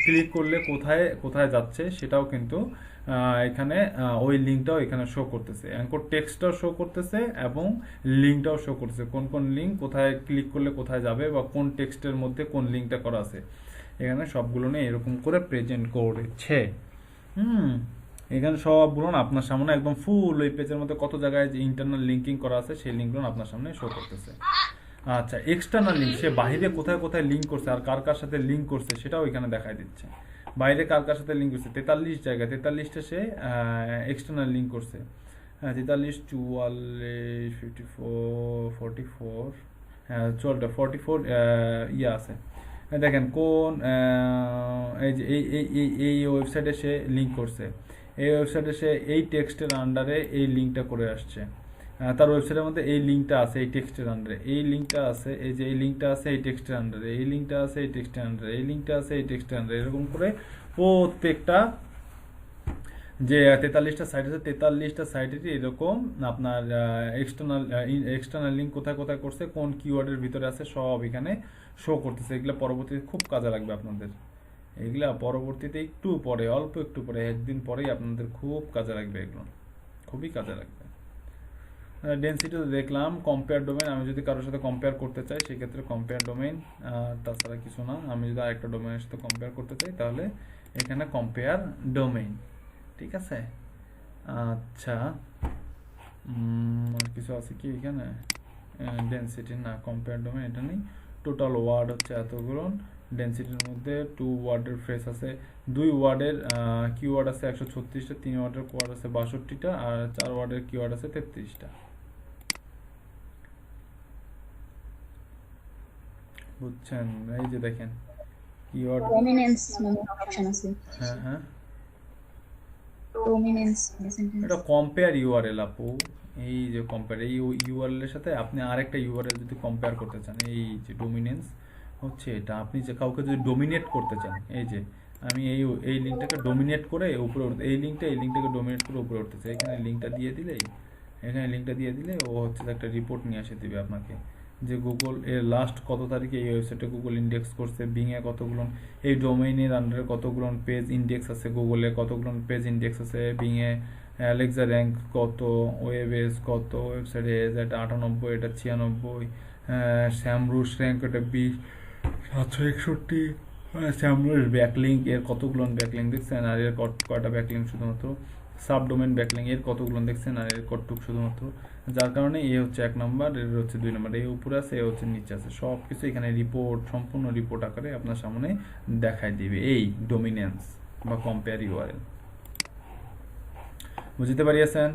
ক্লিক করলে কোথায় কোথায় যাচ্ছে সেটাও কিন্তু এখানে ওই লিঙ্কটাও এখানে শো করতেছে, অ্যাঙ্কর টেক্সটটাও শো করতেছে এবং লিঙ্কটাও শো করতেছে, কোন কোন লিঙ্ক কোথায় ক্লিক করলে কোথায় যাবে বা কোন টেক্সটের মধ্যে কোন লিঙ্কটা করা আছে এখানে সবগুলো নিয়ে এরকম করে প্রেজেন্ট করেছে। এখানে সবগুলো আপনার সামনে একদম ফুল ওই পেজের মধ্যে কত জায়গায় যে ইন্টারনাল লিঙ্কিং করা আছে সেই লিঙ্কগুলো আপনার সামনে শো করতেছে। আচ্ছা, এক্সটার্নাল লিঙ্ক, সে বাইরে কোথায় কোথায় লিঙ্ক করছে আর কার কার সাথে লিঙ্ক করছে সেটাও এখানে দেখাই দিচ্ছে। বাইরে কার কার সাথে লিঙ্ক করছে 43 জায়গায়, 43টা সে এক্সটার্নাল লিঙ্ক করছে। হ্যাঁ, 43, 44, 54, 44, হ্যাঁ 44 ইয়ে আছে। দেখেন কোন এই যে এই ওয়েবসাইটে সে লিঙ্ক করছে, এই ওয়েবসাইটে সে এই টেক্সটের আন্ডারে এই লিঙ্কটা করে আসছে, তার ওয়েবসাইটের মধ্যে এই লিঙ্কটা আছে এই টেক্সটের আন্ডারে, এই লিঙ্কটা আছে এই যে এই লিঙ্কটা আছে এই টেক্সটের আন্ডারে, এই লিঙ্কটা আছে এই টেক্সটের আন্ডারে, এই লিঙ্কটা আছে এই টেক্সটের আন্ডারে, এরকম করে প্রত্যেকটা যে 43টা সাইট আছে 43টা সাইটেরই এরকম আপনার এক্সটার্নাল লিঙ্ক কোথায় কোথায় করছে কোন কিওয়ার্ডের ভিতরে আছে সব এখানে শো করতেছে। এগুলো পরবর্তীতে খুব কাজে লাগবে আপনাদের, এগুলা পরবর্তীতে একটু পরে অল্প একটু পরে একদিন পরেই আপনাদের খুব কাজে লাগবে, এগুলো খুবই কাজে লাগবে। ডেনসিটি দেখলাম, কম্পেয়ার ডোমেইন, আমি যদি কারোর সাথে কম্পেয়ার করতে চাই সেক্ষেত্রে কম্পেয়ার ডোমেইন, তাছাড়া কিছু না। আমি যদি আরেকটা ডোমেইনের সাথে কম্পেয়ার করতে চাই তাহলে এখানে কম্পেয়ার ডোমেইন, ঠিক আছে। আচ্ছা, আর কিছু আছে কি এখানে? ডেনসিটি না, কম্পেয়ার ডোমেইন এটা নেই। টোটাল ওয়ার্ড হচ্ছে এতগুলো, ডেন্সিটির মধ্যে 2 ওয়ার্ডের ফ্রেজ আছে, 2 ওয়ার্ডের কিওয়ার্ড আছে 136টা, 3 ওয়ার্ডের কিওয়ার্ড আছে 62টা, আর 4 ওয়ার্ডের কিওয়ার্ড আছে 33টা। বুঝছেন? এই যে দেখেন কিওয়ার্ড, প্রমিনেন্স নামে অপশন আছে। হ্যাঁ হ্যাঁ, প্রমিনেন্স সেন্টেন্স। এটা কম্পেয়ার ইউআরএল আপু, এই যে কম্পেয়ার, এই ইউআরএল এর সাথে আপনি আরেকটা ইউআরএল যদি কম্পেয়ার করতে চান, এই যে ডোমিনেন্স হচ্ছে এটা, আপনি যে কাউকে যদি ডোমিনেট করতে চান, এই যে আমি এই লিঙ্কটাকে ডোমিনেট করে উপরে উঠতে, এই লিঙ্কটাকে ডোমিনেট করে উপরে উঠতে চাই, এখানে লিঙ্কটা দিয়ে দিলে ও হচ্ছে একটা রিপোর্ট নিয়ে এসে দিবে আপনাকে, যে গুগল এর লাস্ট কত তারিখে এই ওয়েবসাইটে গুগল ইন্ডেক্স করছে, বিংয়ে কতগুলো, এই ডোমেইনের আন্ডারে কতগুলো পেজ ইন্ডেক্স আছে, গুগলে কতগুলো পেজ ইন্ডেক্স আছে, বিংয়ে অ্যালেক্সা র্যাঙ্ক কত, ওয়েবেস কত, ওয়েবসাইটে এটা 98, এটা 96, স্যামরুশ র্যাঙ্ক এটা 20, 761, স্যামরুশ ব্যাকলিঙ্ক এর কতগুলো ব্যাকলিঙ্ক দেখছেন, আর এর কয়টা ব্যাকলিঙ্ক শুধুমাত্র, সাবডোমেন ব্যাকলিঙ্ক এর কতগুলো দেখছেন, আর এর কতটুক শুধুমাত্র, যার কারণে এ হচ্ছে 1 নম্বর, এর হচ্ছে 2 নম্বর, এই উপরে আছে, এ হচ্ছে নিচে আছে, সব কিছু এখানে রিপোর্ট, সম্পূর্ণ রিপোর্ট আকারে আপনার সামনে দেখাই দিবে এই ডোমিনেন্স বা কম্পেয়ার ইউআরএল। বুঝতে পারিয়েছেন?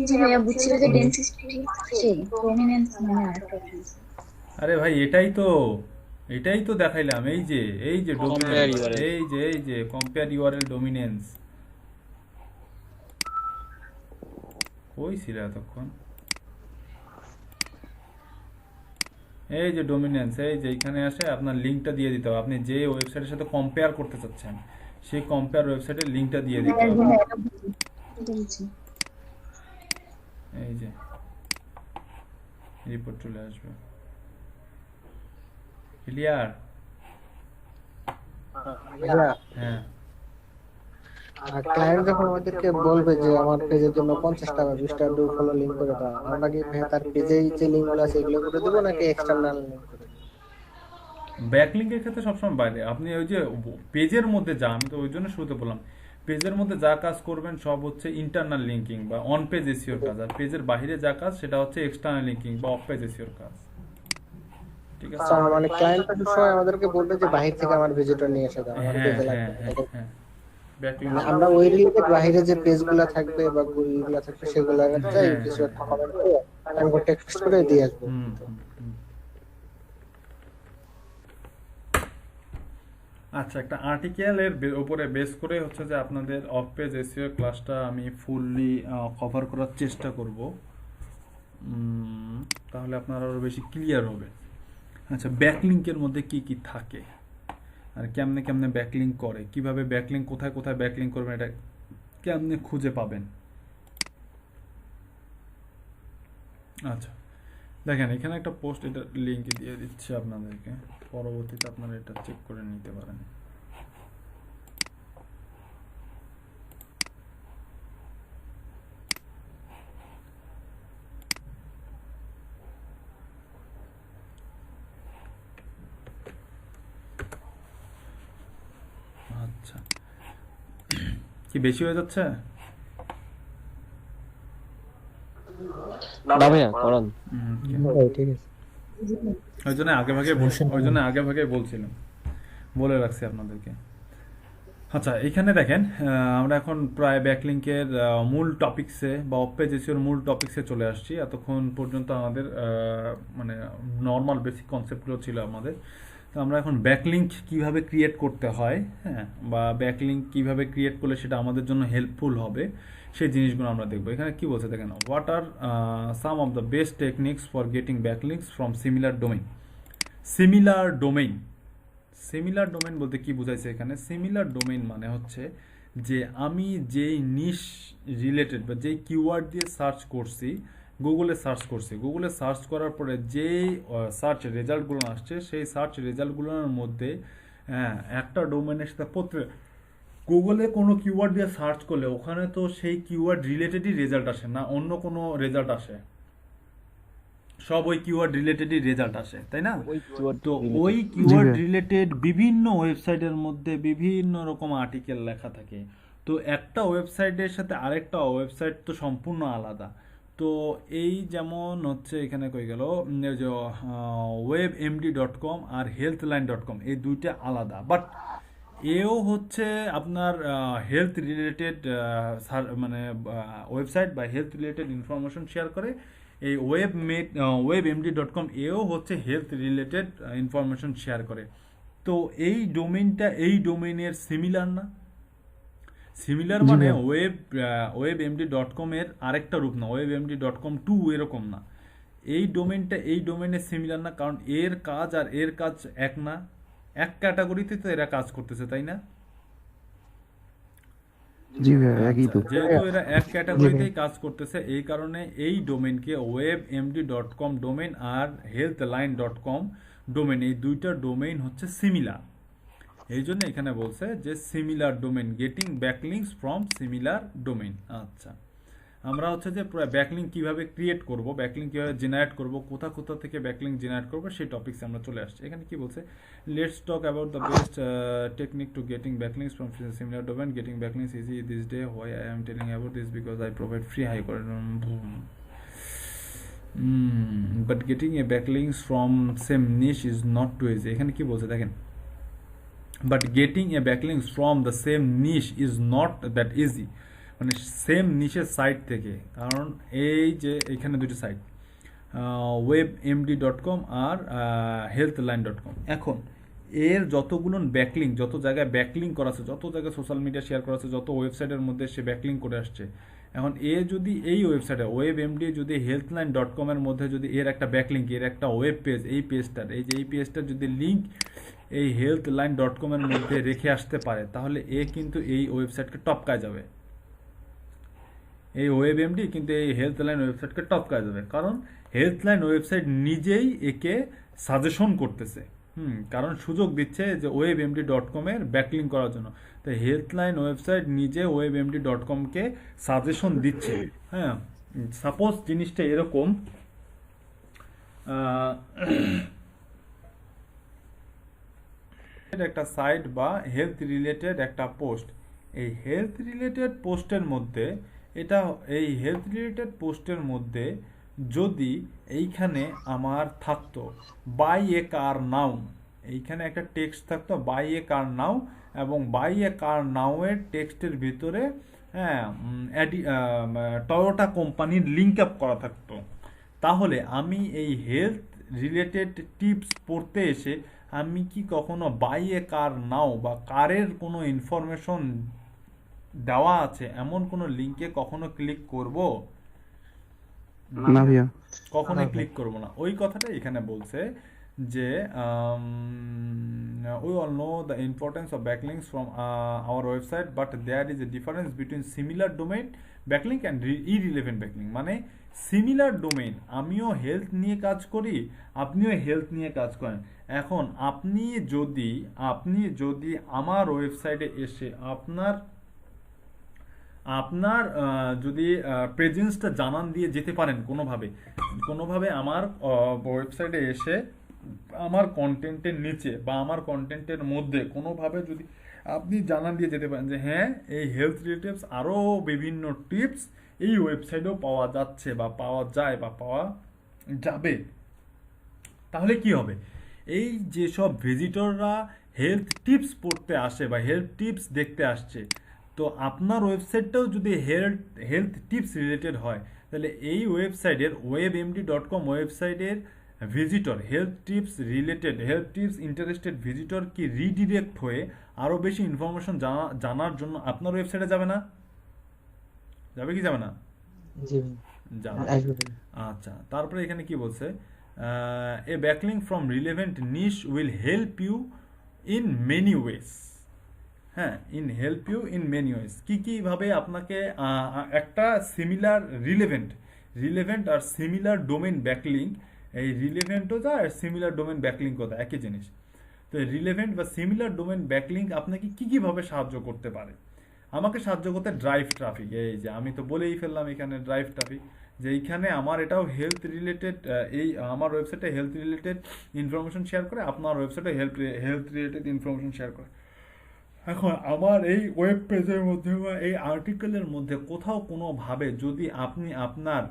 জি ভাইয়া বুঝছি যে ডেন্সিটি সেই প্রমিনেন্স নামে আরেকটা অপশন আছে। আরে ভাই এটাই তো দেখাইলাম, এই যে ডোমিনেন্স, এই যে কম্পেয়ার ইউআরএল ডোমিনেন্স। কই ছিল এতক্ষণ? এই যে ডোমিনেন্স, এই যে এখানে আসে আপনার লিঙ্কটা দিয়ে দিতে হবে, আপনি যে ওয়েবসাইটের সাথে কম্পেয়ার করতে চাচ্ছেন সেই কম্পেয়ার ওয়েবসাইটের লিঙ্কটা দিয়ে দিতে হবে। এই যে রিপোর্ট চলে আসবে, ক্লিয়ার? হ্যাঁ, ক্লায়েন্ট যখন আমাদেরকে বলবে যে আমার পেজের জন্য 50 টাকা 20 টাকা ডু ফলো লিংক করে দাও, আমরা কি তার পেজেই যে লিংকগুলো আছে এগুলো করে দেবো নাকি এক্সটার্নাল লিংক করে দেবো? ব্যাকলিংকের ক্ষেত্রে সবসময় বাইরে, আপনি ওই যে পেজের মধ্যে যা, আমি তো ওই জন্য শুরুতে বললাম, পেজের মধ্যে যা কাজ করবেন সব হচ্ছে ইন্টারনাল লিঙ্কিং বা অন পেজ এসইওর কাজ, আর পেজের বাইরে যা কাজ সেটা হচ্ছে এক্সটার্নাল লিঙ্কিং বা অফ পেজ এসইওর কাজ। ঠিক আছে, মানে ক্লায়েন্ট তো সবসময় আমাদেরকে বলবে যে বাইরে থেকে আমার ভিজিটর নিয়ে এসে দাও, আমার পেজে লাগবে। মানে আমরা ওই রিলেটেড বাইরে যে পেজগুলো থাকবে বা গুগলগুলো থাকবে সেগুলো চাই কিছু একটা কমেন্ট করে আমি টেক্সট করে দিয়ে আসবো। আচ্ছা, একটা আর্টিকেলের উপরে বেস করে হচ্ছে যে আপনাদের অফ পেজ এসইও ক্লাসটা আমি ফুললি কভার করার চেষ্টা করব, তাহলে আপনারা আরো বেশি ক্লিয়ার হবে। আচ্ছা, ব্যাকলিংকের মধ্যে কি কি থাকে আর কেমনে ব্যাকলিংক করে, কিভাবে ব্যাকলিংক, কোথায় কোথায় ব্যাকলিংক করবেন, এটা কেমনে খুঁজে পাবেন। আচ্ছা দেখেন, এখানে একটা পোস্ট, এটা লিংক দিয়ে দিচ্ছি আপনাদেরকে, পরবর্তীতে আপনারা এটা চেক করে নিতে পারেন। আচ্ছা, কি বেশি হয়ে যাচ্ছে? না ভাইয়া করান। ঠিক আছে, ওই জন্য আগে ভাগে বলছিলাম, বলে রাখছি আপনাদেরকে। আচ্ছা, এখানে দেখেন আমরা এখন প্রায় ব্যাকলিংকের মূল টপিকসে বা অফ পেজ এসইওর মূল টপিকসে চলে আসছি। এতক্ষণ পর্যন্ত আমাদের মানে নর্মাল বেসিক কনসেপ্টগুলো ছিল আমাদের। তো আমরা এখন ব্যাকলিংক কিভাবে ক্রিয়েট করতে হয়, হ্যাঁ, বা ব্যাকলিংক কিভাবে ক্রিয়েট করলে সেটা আমাদের জন্য হেল্পফুল হবে সেই জিনিসগুলো আমরা দেখবো। এখানে কি বলছে দেখেন, what are some of the best techniques for getting backlinks from similar domain. Similar domain বলতে কি বোঝাইছে এখানে? সিমিলার ডোমেইন মানে হচ্ছে যে আমি যেই নিশ রিলেটেড বা যেই কিওয়ার্ড দিয়ে সার্চ করছি, গুগলে সার্চ করার পরে যেই সার্চ রেজাল্টগুলো আসছে, সেই সার্চ রেজাল্টগুলোর মধ্যে একটা ডোমেইনের সাথে গুগলে কোনো কিওয়ার্ড দিয়ে সার্চ করলে ওখানে তো সেই কিওয়ার্ড রিলেটেডই রেজাল্ট আসে না, অন্য কোনো রেজাল্ট আসে, সব ওই কিওয়ার্ড রিলেটেডই রেজাল্ট আসে, তাই না? তো ওই কিওয়ার্ড রিলেটেড বিভিন্ন ওয়েবসাইটের মধ্যে বিভিন্ন রকম আর্টিকেল লেখা থাকে। তো একটা ওয়েবসাইটের সাথে আরেকটা ওয়েবসাইট তো সম্পূর্ণ আলাদা। তো এই যেমন হচ্ছে এখানে কই গেল এই যে webmd.com আর healthline.com এই দুইটা আলাদা, বাট এও হচ্ছে আপনার হেলথ রিলেটেড মানে ওয়েবসাইট বা হেলথ রিলেটেড ইনফরমেশন শেয়ার করে। এই webmd.com এও হচ্ছে হেলথ রিলেটেড ইনফরমেশন শেয়ার করে। তো এই ডোমেইনটা এই ডোমেইনের সিমিলার না? সিমিলার মানে webmd.com এর আরেকটা রূপ না, webmd.com 2 এরকম না। এই ডোমেইনটা এই ডোমেইনের সিমিলার না, কারণ এর কাজ আর এর কাজ এক না, এক ক্যাটাগরিতে তো এরা কাজ করতেছে, তাই না? জি ভাই একই তো। যেহেতু এরা এক ক্যাটাগরিতেই কাজ করতেছে, এই কারণে এই ডোমেইনকে webmd.com ডোমেইন আর healthline.com ডোমেইন, এই দুইটা ডোমেইন হচ্ছে সিমিলার। এই জন্য এখানে বলছে যে similar domain, getting backlinks from similar domain. আচ্ছা, আমরা হচ্ছে যে ব্যাকলিংক কিভাবে ক্রিয়েট করব, ব্যাকলিংক কিভাবে জেনারেট করব, কোথা কোথা থেকে ব্যাকলিংক জেনারেট করব, সেই টপিকসে আমরা চলে আসছি। এখানে কি বলছে, let's talk about the best technique to getting backlinks from similar domain. Getting backlinks easy this day, why I am telling about this because I provide free high করে but getting a backlinks from same niche is not too easy. এখানে কি বলছে দেখেন, but getting a backlinks from the same niche is not that easy, মানে same নিশের site থেকে। কারণ এই যে এখানে দুটো সাইট, webmd.com আর healthline.com, এখন এর যতগুলো ব্যাকলিংক, যত জায়গায় ব্যাকলিংক করা আছে, যত জায়গায় সোশ্যাল মিডিয়া শেয়ার করা আছে, যত ওয়েবসাইটের মধ্যে সে ব্যাকলিংক করে আসছে, এখন এ যদি এই ওয়েবসাইটে webmd যদি healthline.com এর মধ্যে যদি এর একটা ব্যাকলিংক, এর একটা ওয়েব পেজ, এই পেজটার, এই যে এই পেজটার যদি লিঙ্ক এই healthline.com এর মধ্যে রেখে আসতে পারে, তাহলে এ কিন্তু এই ওয়েবসাইটকে টপকায় যাবে। এই webmd কিন্তু এই হেলথলাইন ওয়েবসাইটকে টপকায় যাবে, কারণ হেলথলাইন ওয়েবসাইট নিজেই একে সাজেশন করতেছে, কারণ সুযোগ দিচ্ছে যে webmd.com এর ব্যাকলিংক করার জন্য। তো হেলথলাইন ওয়েবসাইট নিজে webmd.com কে সাজেশন দিচ্ছে। হ্যাঁ, সাপোজ জিনিসটা এরকম, একটা সাইট বা হেলথ রিলেটেড একটা পোস্ট, এই হেলথ রিলেটেড পোস্টের মধ্যে এই হেলথ রিলেটেড পোস্টের মধ্যে যদি এইখানে আমার থাকতো বাই এ কার নাও, এইখানে একটা টেক্সট থাকতো বাই এ কার নাও, এবং বাই এ কার নাও এর টেক্সটের ভিতরে টয়োটা কোম্পানির লিঙ্ক আপ করা থাকতো, তাহলে আমি এই হেলথ রিলেটেড টিপস পড়তে এসে আমি কি কখনো বাই এ কার নাও বা কারের কোনো ইনফরমেশন দেওয়া আছে এমন কোনো লিঙ্কে কখনো ক্লিক করব? না ভাইয়া, কখনোই ক্লিক করব না। ওই কথাটা এখানে বলছে যে we all know the importance of backlinks from our website, but there is a difference between similar domain backlink and irrelevant backlink। মানে সিমিলার ডোমেইন, আমিও হেলথ নিয়ে কাজ করি, আপনিও হেলথ নিয়ে কাজ করেন। এখন আপনি যদি আমার ওয়েবসাইটে এসে আপনার যদি প্রেজেন্সটা জানান দিয়ে যেতে পারেন কোনোভাবে আমার ওয়েবসাইটে এসে আমার কন্টেন্টের নিচে বা আমার কন্টেন্টের মধ্যে কোনোভাবে যদি আপনি জানান দিয়ে যেতে পারেন যে হ্যাঁ, এই হেলথ রিলেটেড আরও বিভিন্ন টিপস এই ওয়েবসাইটেও পাওয়া যাচ্ছে বা পাওয়া যায় বা পাওয়া যাবে, তাহলে কি হবে, এই যেসব ভিজিটররা হেলথ টিপস পড়তে আসে বা হেলথ টিপস দেখতে আসছে, তো আপনার ওয়েবসাইটটাও যদি হেলথ টিপস রিলেটেড হয়, তাহলে এই ওয়েবসাইটের webmd.com ওয়েবসাইটের visitor health tips interested visitor কি রিডিরেক্ট হয়ে আরও বেশি ইনফরমেশন জানার জন্য আপনার ওয়েবসাইটে যাবে না? যাবে কি যাবে না? যাবে। আচ্ছা, তারপরে এখানে কি বলছে, a backlink from relevant niche will help you in many ways. হ্যাঁ, ইন মেনি ওয়েজ, কীভাবে আপনাকে একটা সিমিলার রিলেভেন্ট আর সিমিলার ডোমেইন ব্যাকলিংক, এই রিলেভেন্টও যা আর সিমিলার ডোমেইন ব্যাকলিংকও যা একই জিনিস। তো রিলেভেন্ট বা সিমিলার ডোমেইন ব্যাকলিংক আপনাকে কীভাবে সাহায্য করতে পারে? আমাকে সাহায্য করতে ড্রাইভ ট্রাফিক, এই যে আমি তো বলেই ফেললাম এখানে ড্রাইভ ট্রাফিক, যে এইখানে আমার এটাও হেলথ রিলেটেড, এই আমার ওয়েবসাইটে হেলথ রিলেটেড ইনফরমেশন শেয়ার করে, আপনার ওয়েবসাইটে হেলথ রিলেটেড ইনফরমেশন শেয়ার করে। এখন আমার এই ওয়েব পেজের মধ্যে বা এই আর্টিকেলের মধ্যে কোথাও কোনোভাবে যদি আপনি আপনার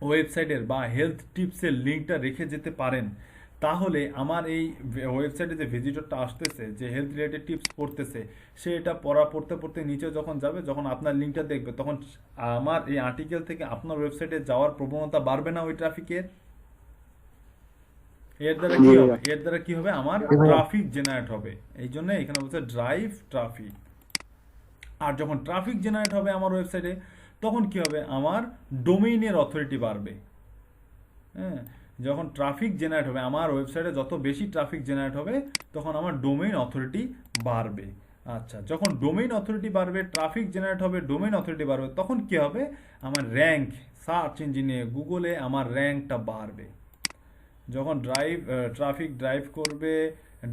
ওয়েবসাইটের বা হেলথ টিপসের লিঙ্কটা রেখে যেতে পারেন, তাহলে আমার এই ওয়েবসাইটে যে ভিজিটরটা আসতেছে, যে হেলথ রিলেটেড টিপস পড়তেছে, সে এটা পড়তে পড়তে নিচে যখন যাবে, যখন আপনার লিঙ্কটা দেখবে, তখন আমার এই আর্টিকেল থেকে আপনার ওয়েবসাইটে যাওয়ার প্রবণতা বাড়বে না ওই ট্রাফিকের? এর দ্বারা কি হবে? এর দ্বারা কি হবে? আমার ট্রাফিক জেনারেট হবে। এই জন্য এখানে বলছে ড্রাইভ ট্রাফিক। আর যখন ট্রাফিক জেনারেট হবে আমার ওয়েবসাইটে, তখন কি হবে? আমার ডোমেইনের অথরিটি বাড়বে। হ্যাঁ, যখন ট্রাফিক জেনারেট হবে আমার ওয়েবসাইটে, যত বেশি ট্রাফিক জেনারেট হবে তখন আমার ডোমেইন অথরিটি বাড়বে। আচ্ছা, যখন ডোমেইন অথরিটি বাড়বে, ট্রাফিক জেনারেট হবে, ডোমেইন অথরিটি বাড়বে, তখন কি হবে? আমার র্যাঙ্ক সার্চ ইঞ্জিনে, গুগলে আমার র্যাঙ্কটা বাড়বে। যখন ট্রাফিক ড্রাইভ করবে,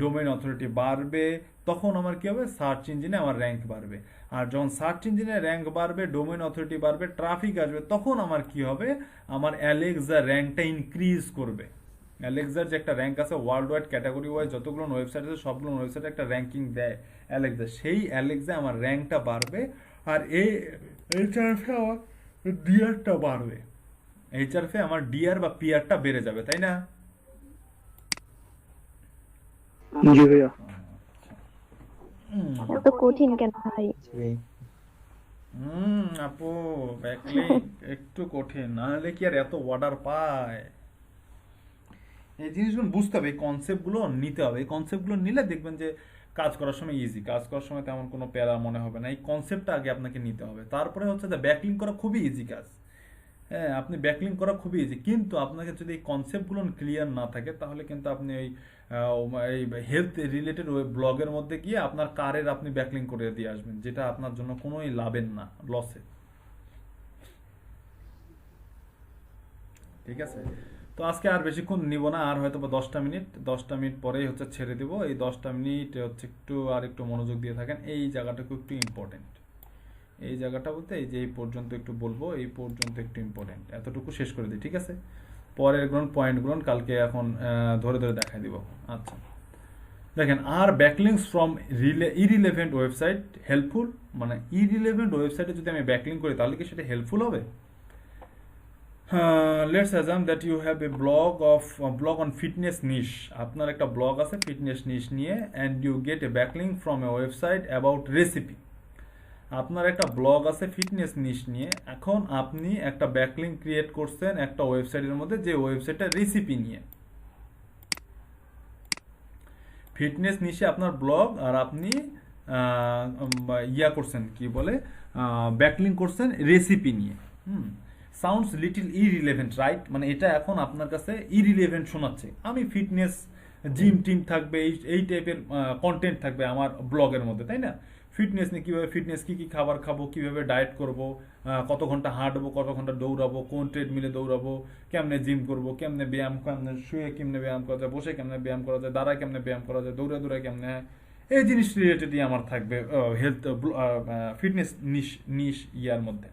ডোমেইন অথরিটি বাড়বে, তখন আমার কি হবে? সার্চ ইঞ্জিনে আমার র্যাঙ্ক বাড়বে। আর যখন সার্চ ইঞ্জিনে র্যাঙ্ক বাড়বে, ডোমেইন অথরিটি বাড়বে, ট্রাফিক আসবে, তখন আমার কি হবে? আমার অ্যালেক্সা র্যাঙ্কটা ইনক্রিজ করবে। অ্যালেক্সার যে একটা র্যাঙ্ক আছে ওয়ার্ল্ড ওয়াইড ক্যাটাগরি ওয়াইজ, যতগুলো ওয়েবসাইট আছে সবগুলো ওয়েবসাইটে একটা র্যাঙ্কিং দেয় অ্যালেক্সা, সেই অ্যালেক্সা আমার র্যাঙ্কটা বাড়বে। আর এইচআরএফে আমার ডিআরটা বাড়বে। এইচআরএফে আমার ডিআর বা পিআরটা বেড়ে যাবে, তাই না? জি ভাইয়া। এত কঠিন কেন ভাই? আপু ব্যাকলিংক একটু কঠিন, না হলে কি আর এত অর্ডার পায়? এই জিনিসগুলো বুঝতে হবে, এই কনসেপ্টগুলো নিতে হবে। এই কনসেপ্টগুলো নিলে দেখবেন যে কাজ করার সময় ইজি, কাজ করার সময় তেমন কোনো প্যারা মনে হবে না। এই কনসেপ্টটা আগে আপনাকে নিতে হবে। তারপরে হচ্ছে যে ব্যাকলিংক করা খুবই ইজি কাজ। হ্যাঁ, আপনি ব্যাকলিংক করা খুবই ইজি, কিন্তু আপনাকে যদি এই কনসেপ্টগুলো ক্লিয়ার না থাকে, তাহলে কিন্তু আপনি এই হেলথ রিলেটেড ব্লগের মধ্যে গিয়ে আপনার কারের আপনি ব্যাকলিংক করে দিয়ে আসবেন, যেটা আপনার জন্য কোনোই লাভের না, লসে। ঠিক আছে, তো আজকে আর বেশিক্ষণ নিব না, আর হয়তো বা 10টা মিনিট পরেই হচ্ছে ছেড়ে দিব। এই 10টা মিনিট হচ্ছে একটু মনোযোগ দিয়ে থাকেন। এই জায়গাটা একটু ইম্পর্টেন্ট। এই জায়গাটা বলতে এই যে এই পর্যন্ত একটু বলবো, এই পর্যন্ত একটু ইম্পর্টেন্ট, এতটুকু শেষ করে দিই। ঠিক আছে, পরের পয়েন্টগুলো কালকে এখন ধরে ধরে দেখাই দিব। আচ্ছা, দেখেন, আর backlinks from irrelevant website helpful? মানে ইরিলেভেন্ট ওয়েবসাইটে যদি আমি ব্যাকলিংক করি, তাহলে কি সেটা হেল্পফুল হবে? Let's assume that you have a blog on fitness niche. আপনার একটা ব্লগ আছে ফিটনেস নিশ নিয়ে, and you get a backlink from a website about recipe. আপনার একটা ব্লগ আছে ফিটনেস নিশ নিয়ে, এখন আপনি একটা ব্যাকলিংক ক্রিয়েট করছেন একটা ওয়েবসাইটের মধ্যে, যে ওয়েবসাইটটা রেসিপি নিয়ে। ফিটনেস নিশে আপনার ব্লগ, আর আপনি করছেন কি বলে, ব্যাকলিংক করছেন রেসিপি নিয়ে। Sounds little irrelevant, right? মানে এটা এখন আপনার কাছে ইরিলেভেন্ট শোনাচ্ছে। আমি ফিটনেস জিম টিম থাকবে, এই টাইপের কন্টেন্ট থাকবে আমার ব্লগের মধ্যে, তাই না? ফিটনেস নিয়ে কীভাবে ফিটনেস, কী কী খাবার খাবো, কীভাবে ডায়েট করব, কত ঘন্টা হাঁটবো, কত ঘন্টা দৌড়াবো, কোন ট্রেডমিলে দৌড়াবো, কেমনে জিম করব, কেমনে ব্যায়াম, কেমনে শুয়ে কেমনে ব্যায়াম করা যায়, বসে কেমনে ব্যায়াম করা যায়, দাঁড়ায় কেমনে ব্যায়াম করা যায়, দৌড়ে কেমনে হয়, এই জিনিস রিলেটেডই আমার থাকবে হেলথ ফিটনেস নিশ ইয়ার মধ্যে।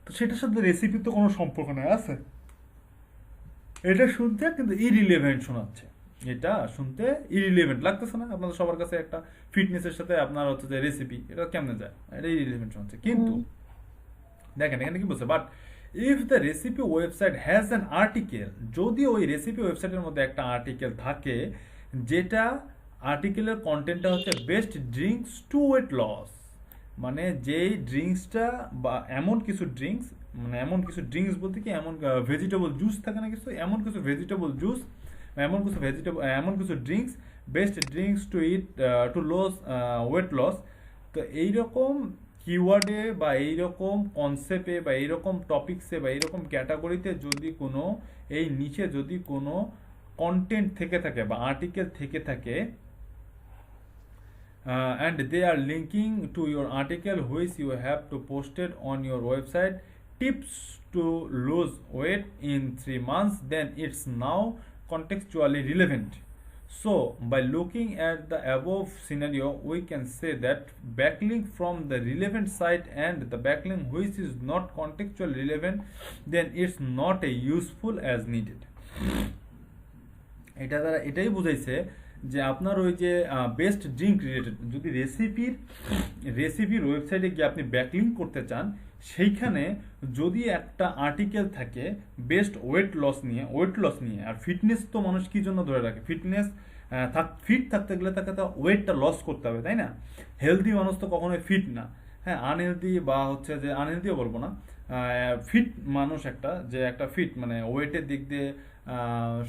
তো সেটার সাথে রেসিপি তো কোনো সম্পর্ক নেই, আছে? এটা শুনতে কিন্তু ইরিলেভেন্ট শোনাচ্ছে, এটা শুনতে ইরিলেভেন্ট লাগতেছে না আপনাদের সবার কাছে? একটা ফিটনেসের সাথে আপনার হচ্ছে যে রেসিপি, এটা কেমনে যায়? এটা ইরিলেভেন্ট শোনাচ্ছে। কিন্তু দেখেন এখানে কি বলছে, but if the recipe website has an article, যদি ওই রেসিপি ওয়েবসাইটের মধ্যে একটা আর্টিকেল থাকে, যেটা আর্টিকেলের কন্টেন্টটা হচ্ছে best drinks to weight loss, মানে যেই ড্রিঙ্কসটা বা এমন কিছু ড্রিঙ্কস বলতে কি, এমন ভেজিটেবল জুস থাকে না কিছু, এমন কিছু ভেজিটেবল জুস, এমন কিছু ড্রিঙ্কস, বেস্ট ড্রিঙ্কস টু ইট টু লস ওয়েট লস। তো এইরকম কিওয়ার্ডে বা এইরকম কনসেপ্টে বা এইরকম টপিক্সে বা এইরকম ক্যাটাগরিতে যদি কোনো এই নিচে যদি কোনো কন্টেন্ট থেকে থাকে বা আর্টিকেল থেকে থাকে, and they are linking to your article which you have to posted on your website, tips to lose weight in 3 months, then it's now contextually relevant. So by looking at the above scenario, we can say that backlink from the relevant site and the backlink which is not contextually relevant, then it's not a useful as needed. এটা দ্বারা এটাই বুঝাইছে যে আপনার ওই যে best drink related যদি রেসিপির ওয়েবসাইটে গিয়ে আপনি ব্যাকলিঙ্ক করতে চান, সেইখানে যদি একটা আর্টিকেল থাকে বেস্ট ওয়েট লস নিয়ে, আর ফিটনেস তো মানুষ কি জন্য ধরে রাখে, ফিট থাকতে গেলে তাকে তো ওয়েটটা লস করতে হবে, তাই না? হেলদি মানুষ তো কখনোই ফিট না, হ্যাঁ আনহেলদি বা হচ্ছে যে আনহেলদিও বলবো না, ফিট মানুষ একটা ফিট মানে ওয়েটের দিক দিয়ে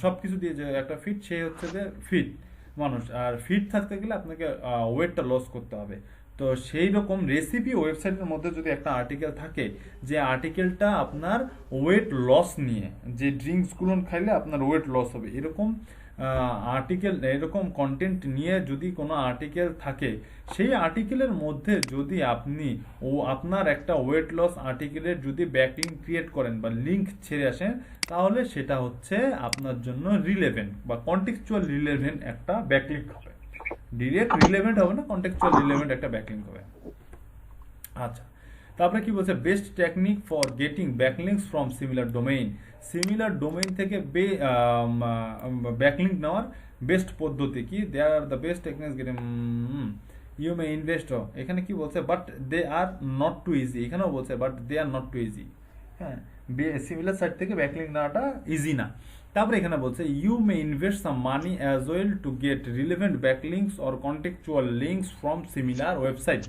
সব কিছু দিয়ে যে একটা ফিট, সে হচ্ছে যে ফিট মানুষ। আর ফিট থাকতে গেলে আপনাকে ওয়েটটা লস করতে হবে। তো সেই রকম রেসিপি ওয়েবসাইটের মধ্যে যদি একটা আর্টিকেল থাকে যে আর্টিকেলটা আপনার ওয়েট লস নিয়ে, যে ড্রিঙ্কসগুলো খাইলে আপনার ওয়েট লস হবে, এরকম এরকম কন্টেন্ট নিয়ে যদি কোনো আর্টিকেল থাকে, সেই আর্টিকেলের মধ্যে যদি আপনি আপনার একটা ওয়েট লস আর্টিকেলের যদি ব্যাকলিঙ্ক ক্রিয়েট করেন বা লিঙ্ক ছেড়ে আসেন, তাহলে সেটা হচ্ছে আপনার জন্য রিলেভেন্ট বা কন্টেক্সচুয়াল রিলেভেন্ট একটা ব্যাকলিঙ্ক হবে। ডিরেক্ট রিলেভেন্ট হবে না, কন্টেক্সচুয়াল রিলেভেন্ট একটা ব্যাকলিঙ্ক হবে। আচ্ছা, তারপরে কি বলছে, best technique for getting backlinks from similar domain থেকে ব্যাকলিঙ্ক নেওয়ার বেস্ট পদ্ধতি কি? There are the best techniques getting you may invest. এখানে কি বলছে, but they are not too easy, এখানেও বলছে but they are not too easy. হ্যাঁ, সিমিলার সাইট থেকে ব্যাকলিঙ্ক নেওয়াটা ইজি না। তারপরে এখানে বলছে you may invest some money as well to get relevant backlinks or contextual links from similar website.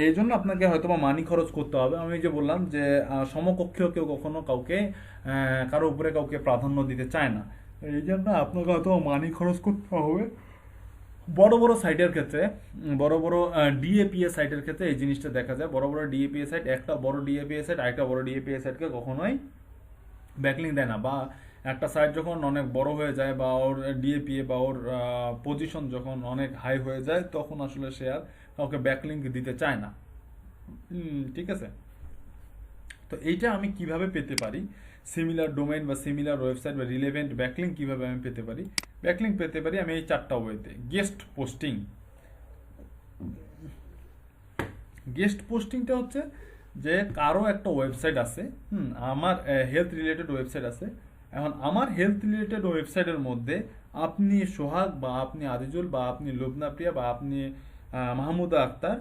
এই জন্য আপনাকে হয়তো বা মানি খরচ করতে হবে। আমি যে বললাম যে সমকক্ষীয় কেউ কখনো কারো উপরে কাউকে প্রাধান্য দিতে চায় না, এই জন্য আপনাকে হয়তো মানি খরচ করতে হবে। বড় বড় সাইটের ক্ষেত্রে, বড় বড় ডিএপিএ সাইটের ক্ষেত্রে এই জিনিসটা দেখা যায়। বড় বড় ডিএপিএ সাইট, একটা বড় ডিএপিএ সাইট আরেকটা বড় ডিএপিএ সাইটকে কখনোই ব্যাকলিঙ্ক দেয় না, বা একটা সাইট যখন অনেক বড় হয়ে যায় বা ওর ডিএপিএ বা ওর পজিশন যখন অনেক হাই হয়ে যায়, তখন আসলে সে আর কাউকে ব্যাকলিঙ্ক দিতে চায় না। ঠিক আছে, তো এইটা আমি কিভাবে পেতে পারি, সিমিলার ডোমেইন বা সিমিলার ওয়েবসাইট বা রিলেভেন্ট ব্যাকলিঙ্ক কিভাবে আমি পেতে পারি? ব্যাকলিঙ্ক পেতে পারি আমি এই 4টা ওয়েতে। গেস্ট পোস্টিংটা হচ্ছে যে কারো একটা ওয়েবসাইট আছে, আমার হেলথ রিলেটেড ওয়েবসাইট আছে। এখন আমার হেলথ রিলেটেড ওয়েবসাইটের মধ্যে আপনি সোহাগ বা আপনি আজিজুল বা আপনি লুবনা প্রিয়া বা আপনি মাহমুদা আক্তার,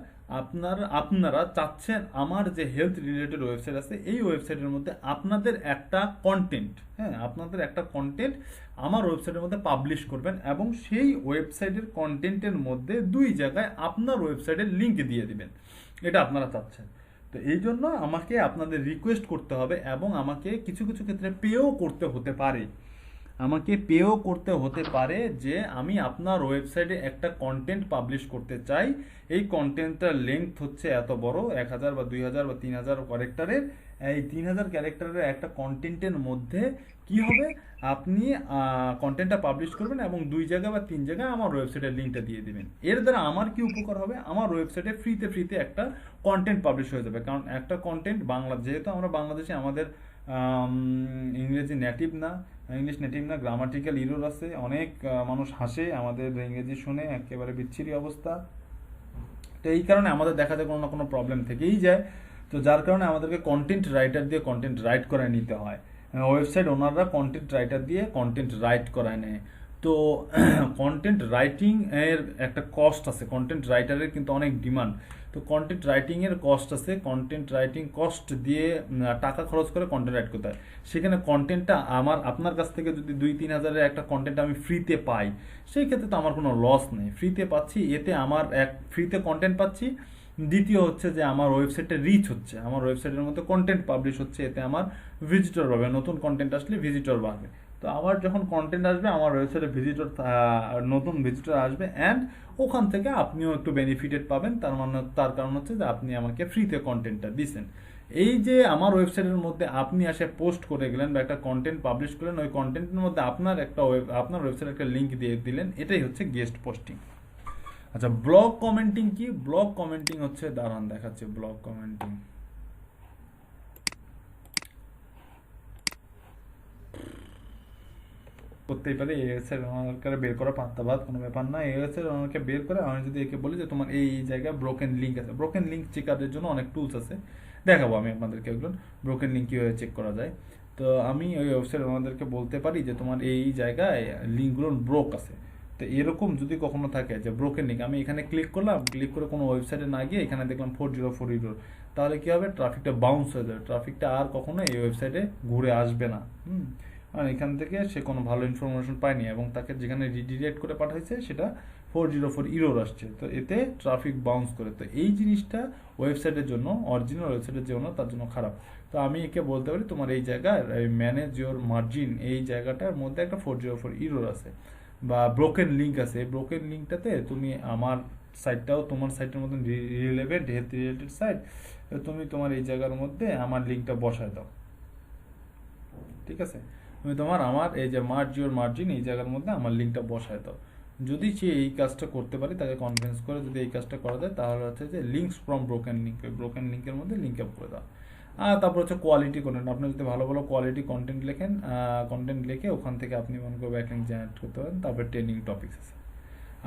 আপনারা চাচ্ছেন আমার যে হেলথ রিলেটেড ওয়েবসাইট আছে এই ওয়েবসাইটের মধ্যে আপনাদের একটা কন্টেন্ট আমার ওয়েবসাইটের মধ্যে পাবলিশ করবেন, এবং সেই ওয়েবসাইটের কন্টেন্টের মধ্যে 2 জায়গায় আপনার ওয়েবসাইটের লিঙ্ক দিয়ে দিবেন। এটা আপনারা চাচ্ছেন। তো এই জন্য আমাকে আপনাদের রিকোয়েস্ট করতে হবে, এবং আমাকে কিছু কিছু ক্ষেত্রে পেও করতে হতে পারে যে আমি আপনার ওয়েবসাইটে একটা কন্টেন্ট পাবলিশ করতে চাই। এই কন্টেন্টটার লেংথ হচ্ছে এত বড়, 1000 বা 2000 বা 3000 ক্যারেক্টারের। এই 3000 ক্যারেক্টারের একটা কন্টেন্টের মধ্যে কি হবে, আপনি কন্টেন্টটা পাবলিশ করবেন এবং 2 জায়গা বা 3 জায়গায় আমার ওয়েবসাইটের লিঙ্কটা দিয়ে দিবেন। এর দ্বারা আমার কি উপকার হবে, আমার ওয়েবসাইটে ফ্রিতে একটা কন্টেন্ট পাবলিশ হয়ে যাবে। কারণ একটা কন্টেন্ট যেহেতু আমরা বাংলাদেশে আমাদের ইংলিশ নেটিভ না, গ্রামাটিক্যাল ইরর আছে, অনেক মানুষ হাসে আমাদের ইংরেজি শুনে, একেবারে বিচ্ছিরি অবস্থা। তো এই কারণে আমাদের দেখা যায় কোনো না কোনো প্রবলেম থেকেই যায়। তো যার কারণে আমাদেরকে কন্টেন্ট রাইটার দিয়ে কন্টেন্ট রাইট করায় নিতে হয়। ওয়েবসাইট ওনাররা কন্টেন্ট রাইটার দিয়ে কন্টেন্ট রাইট করায় নেয়। তো কন্টেন্ট রাইটিং এর একটা কস্ট আছে, কন্টেন্ট রাইটারের কিন্তু অনেক ডিমান্ড। তো কন্টেন্ট রাইটিং এর কস্ট আছে, কন্টেন্ট রাইটিং কস্ট দিয়ে টাকা খরচ করে কন্টেন্ট রাইট করতে হয়। সেখানে কন্টেন্টটা আপনার কাছ থেকে যদি 2-3 হাজারের একটা কন্টেন্ট আমি ফ্রিতে পাই, সেই ক্ষেত্রে তো আমার কোনো লস নেই, ফ্রিতে পাচ্ছি। এতে আমার ফ্রিতে কন্টেন্ট পাচ্ছি, দ্বিতীয় হচ্ছে যে আমার ওয়েবসাইটে রিচ হচ্ছে, আমার ওয়েবসাইটের মধ্যে কন্টেন্ট পাবলিশ হচ্ছে, এতে আমার ভিজিটর বাড়বে, নতুন কন্টেন্ট আসলে ভিজিটর বাড়বে। তো আমার যখন কন্টেন্ট আসবে আমার ওয়েবসাইটে নতুন ভিজিটর আসবে, অ্যান্ড ওখান থেকে আপনিও একটু বেনিফিটেড পাবেন। তার কারণ হচ্ছে যে আপনি আমাকে ফ্রিতে কন্টেন্টটা দিচ্ছেন। এই যে আমার ওয়েবসাইটের মধ্যে আপনি এসে পোস্ট করে গেলেন বা একটা কন্টেন্ট পাবলিশ করলেন, ওই কন্টেন্টের মধ্যে আপনার ওয়েবসাইটে একটা লিঙ্ক দিয়ে দিলেন, এটাই হচ্ছে গেস্ট পোস্টিং। আচ্ছা, ব্লগ কমেন্টিং কি? ব্লগ কমেন্টিং হচ্ছে, দাঁড়ান দেখাচ্ছে ব্লগ কমেন্টিং। করতেই পারে, এএসএর ওনারকে বের করা পাত্তাবাদ কোনো ব্যাপার না। এএসএর ওনারকে বের করে আমি যদি একে বলি যে তোমার এই জায়গায় ব্রোকেন লিঙ্ক আছে, ব্রোকেন লিঙ্ক চেকারের জন্য অনেক টুলস আছে, দেখাবো আমি আপনাদেরকে এগুলো ব্রোকেন লিঙ্ক কীভাবে চেক করা যায়। তো আমি ওই ওয়েবসাইট ওনাদেরকে বলতে পারি যে তোমার এই জায়গায় লিঙ্কগুলো ব্রোক আছে, তো এরকম যদি কখনো থাকে যে ব্রোকেন লিঙ্ক, আমি এখানে ক্লিক করলাম, ক্লিক করে কোনো ওয়েবসাইটে না গিয়ে এখানে দেখলাম 404 ইউরো, তাহলে কি হবে, ট্রাফিকটা বাউন্স হয়ে যাবে, ট্রাফিকটা আর কখনো এই ওয়েবসাইটে ঘুরে আসবে না। আর এখান থেকে সে কোনো ভালো ইনফরমেশন পায়নি এবং তাকে যেখানে রিডিরেক্ট করে পাঠাইছে সেটা 404 ইউরোর আসছে, তো এতে ট্রাফিক বাউন্স করে। তো এই জিনিসটা ওয়েবসাইটের জন্য, অরিজিনাল ওয়েবসাইটের জন্য তার জন্য খারাপ। তো আমি একে বলতে পারি তোমার এই জায়গায় ম্যানেজ ইওর মার্জিন, এই জায়গাটার মধ্যে একটা 404 ইউরোর আছে বা ব্রোকেন লিঙ্ক আছে। এই ব্রোকেন লিঙ্কটাতে তুমি আমার সাইটটাও তোমার সাইটের মতন রিলেভেন্ট হেলথ রিলেটেড সাইট, তুমি তোমার এই জায়গার মধ্যে আমার লিঙ্কটা বসায় দাও, ঠিক আছে? তুমি তোমার আমার এই যে মার্জ ইওর মার্জিন এই জায়গার মধ্যে আমার লিঙ্কটা বসায় দাও। যদি সে এই কাজটা করতে পারে, তাকে কনভিন্স করে যদি এই কাজটা করা যায়, তাহলে হচ্ছে যে links from broken link, broken লিঙ্কের মধ্যে লিঙ্ক আপ করে দাও। আর তারপর হচ্ছে কোয়ালিটি কন্টেন্ট, আপনি যদি ভালো ভালো কোয়ালিটি কন্টেন্ট লেখেন, কন্টেন্ট লিখে ওখান থেকে আপনি মনে করে ব্যাকলিঙ্ক জেনারেট করতে পারেন। তারপর ট্রেনিং টপিকস আছে,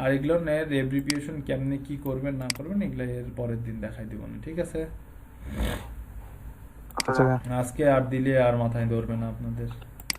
আর এগুলো এব্রিভিয়েশন কেমনে কি করবেন না করবেন এগুলো এর পরের দিন দেখাই দিব না, ঠিক আছে? আচ্ছা আজকে আর দিলে আর মাথায় ধরবে না আপনাদের।